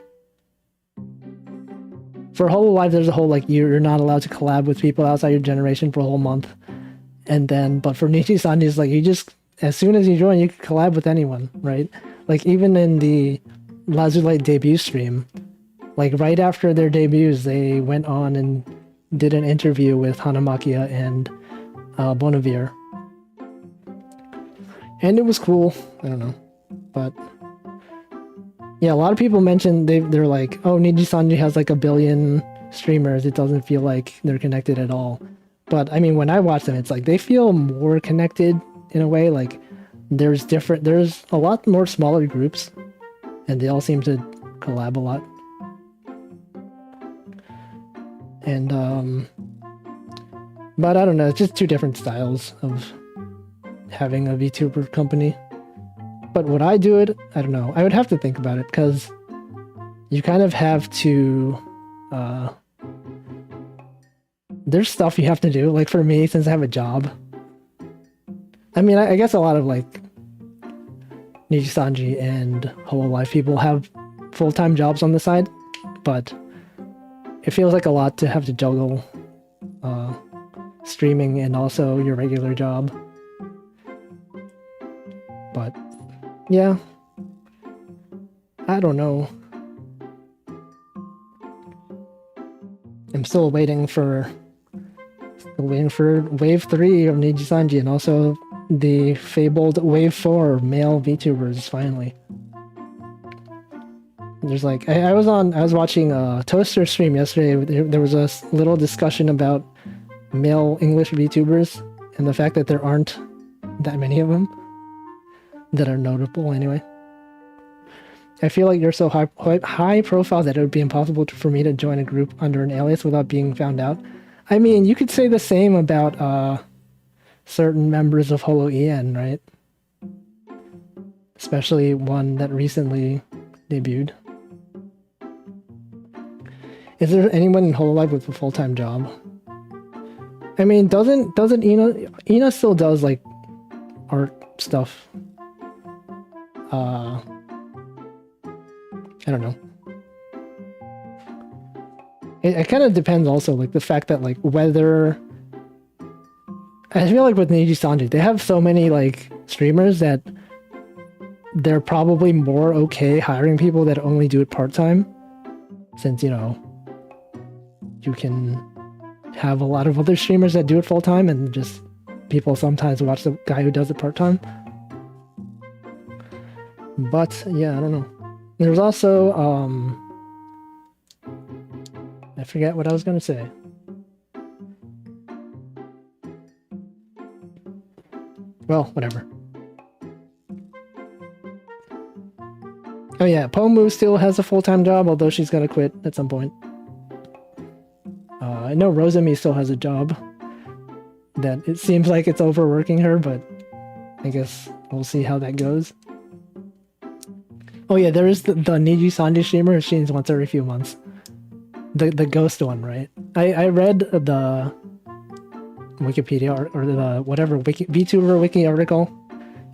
for Holo Live, there's a whole like you're not allowed to collab with people outside your generation for a whole month, and then but for Nijisanji, it's like you just as soon as you join, you can collab with anyone, right? Like even in the Lazulite debut stream. Like, right after their debuts, they went on and did an interview with Hanamakiya and Bonavir. And it was cool. I don't know. But, yeah, a lot of people mentioned, they're like, oh, Nijisanji has like 1 billion streamers. It doesn't feel like they're connected at all. But, I mean, when I watch them, it's like, they feel more connected in a way. Like, there's a lot more smaller groups. And they all seem to collab a lot. And, but I don't know, it's just two different styles of having a VTuber company. But would I do it? I don't know. I would have to think about it, because you kind of have to, there's stuff you have to do. Like for me, since I have a job. I mean, I guess a lot of like Nijisanji and Hololive people have full-time jobs on the side, but it feels like a lot to have to juggle streaming and also your regular job. But yeah, I don't know. I'm still waiting for wave 3 of Nijisanji and also the fabled wave 4 male VTubers finally. There's like I was watching a Toaster stream yesterday. There was a little discussion about male English VTubers, and the fact that there aren't that many of them that are notable anyway. I feel like you're so high profile that it would be impossible for me to join a group under an alias without being found out. I mean, you could say the same about certain members of Holo EN, right? Especially one that recently debuted. Is there anyone in Hololive with a full-time job? I mean, doesn't Ina still does like art stuff? I don't know. It kind of depends also, like the fact that like whether I feel like with Neji Sanji, they have so many like streamers that they're probably more okay hiring people that only do it part-time, since you know you can have a lot of other streamers that do it full-time and just people sometimes watch the guy who does it part-time. But yeah, I don't know. There's also I forget what I was gonna say. Well, whatever. Oh yeah, Pomu still has a full-time job, although she's gonna quit at some point. I know Rosemi still has a job. That it seems like it's overworking her, but I guess we'll see how that goes. Oh yeah, there is the Neji Sanji streamer who streams once every few months. The ghost one, right? I read the Wikipedia or the whatever VTuber wiki article,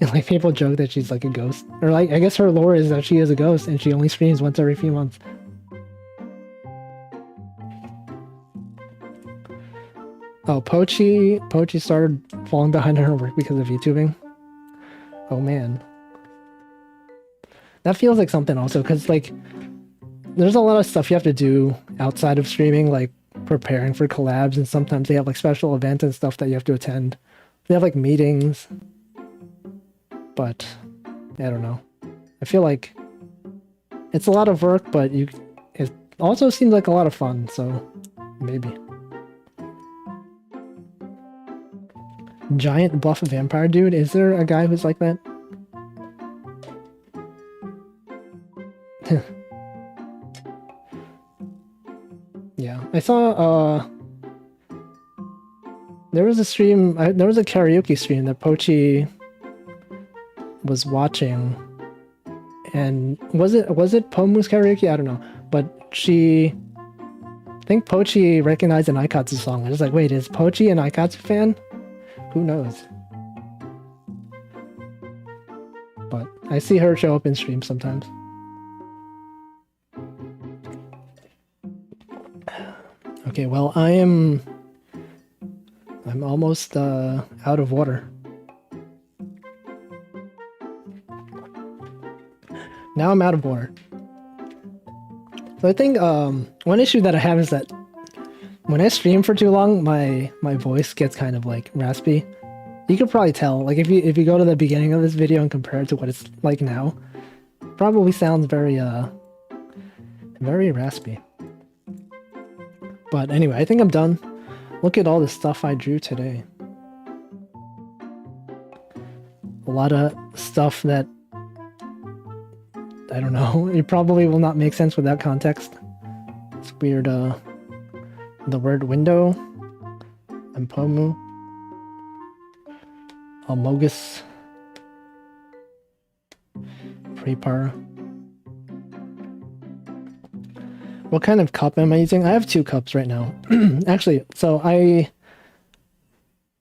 and like people joke that she's like a ghost, or like I guess her lore is that she is a ghost and she only streams once every few months. Oh, Pochi started falling behind on her work because of YouTubing. Oh man. That feels like something also, because like there's a lot of stuff you have to do outside of streaming, like preparing for collabs, and sometimes they have like special events and stuff that you have to attend. They have like meetings. But I don't know. I feel like it's a lot of work, but it also seems like a lot of fun, so maybe. Giant buff vampire dude? Is there a guy who's like that? Yeah, I saw there was a stream, there was a karaoke stream that Pochi was watching, and was it Pomu's karaoke? I don't know, but I think Pochi recognized an Aikatsu song. I was like, wait, is Pochi an Aikatsu fan? Who knows? But I see her show up in streams sometimes. Okay, well, I'm almost out of water. Now I'm out of water. So I think one issue that I have is that when I stream for too long, my voice gets kind of like raspy. You could probably tell, like if you go to the beginning of this video and compare it to what it's like now, it probably sounds very raspy. But anyway, I think I'm done. Look at all the stuff I drew today. A lot of stuff that I don't know, it probably will not make sense without context. It's weird, the word window, and Pomu, Almogus, Prepar. What kind of cup am I using? I have two cups right now. Actually, so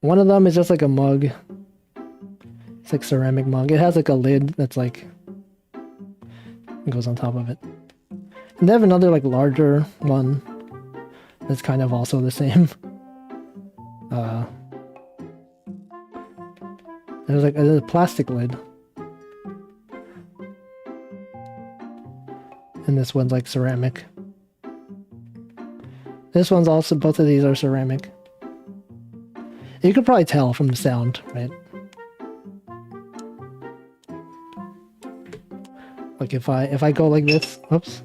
one of them is just like a mug. It's like ceramic mug. It has like a lid that's like goes on top of it. And they have another like larger one that's kind of also the same. There's a plastic lid. And this one's like ceramic. This one's also, both of these are ceramic. You could probably tell from the sound, right? Like if I go like this, whoops.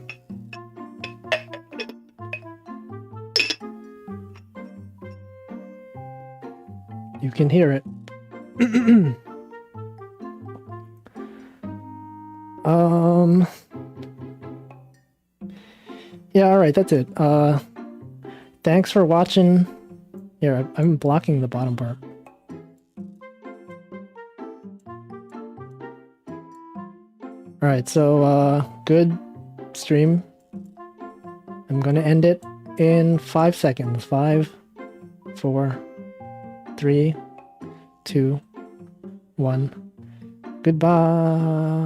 can hear it. Yeah, all right, that's it. Thanks for watching. Here, I'm blocking the bottom part. All right, so good stream. I'm gonna end it in 5 seconds. 5, 4, 3, 2, 1. Goodbye.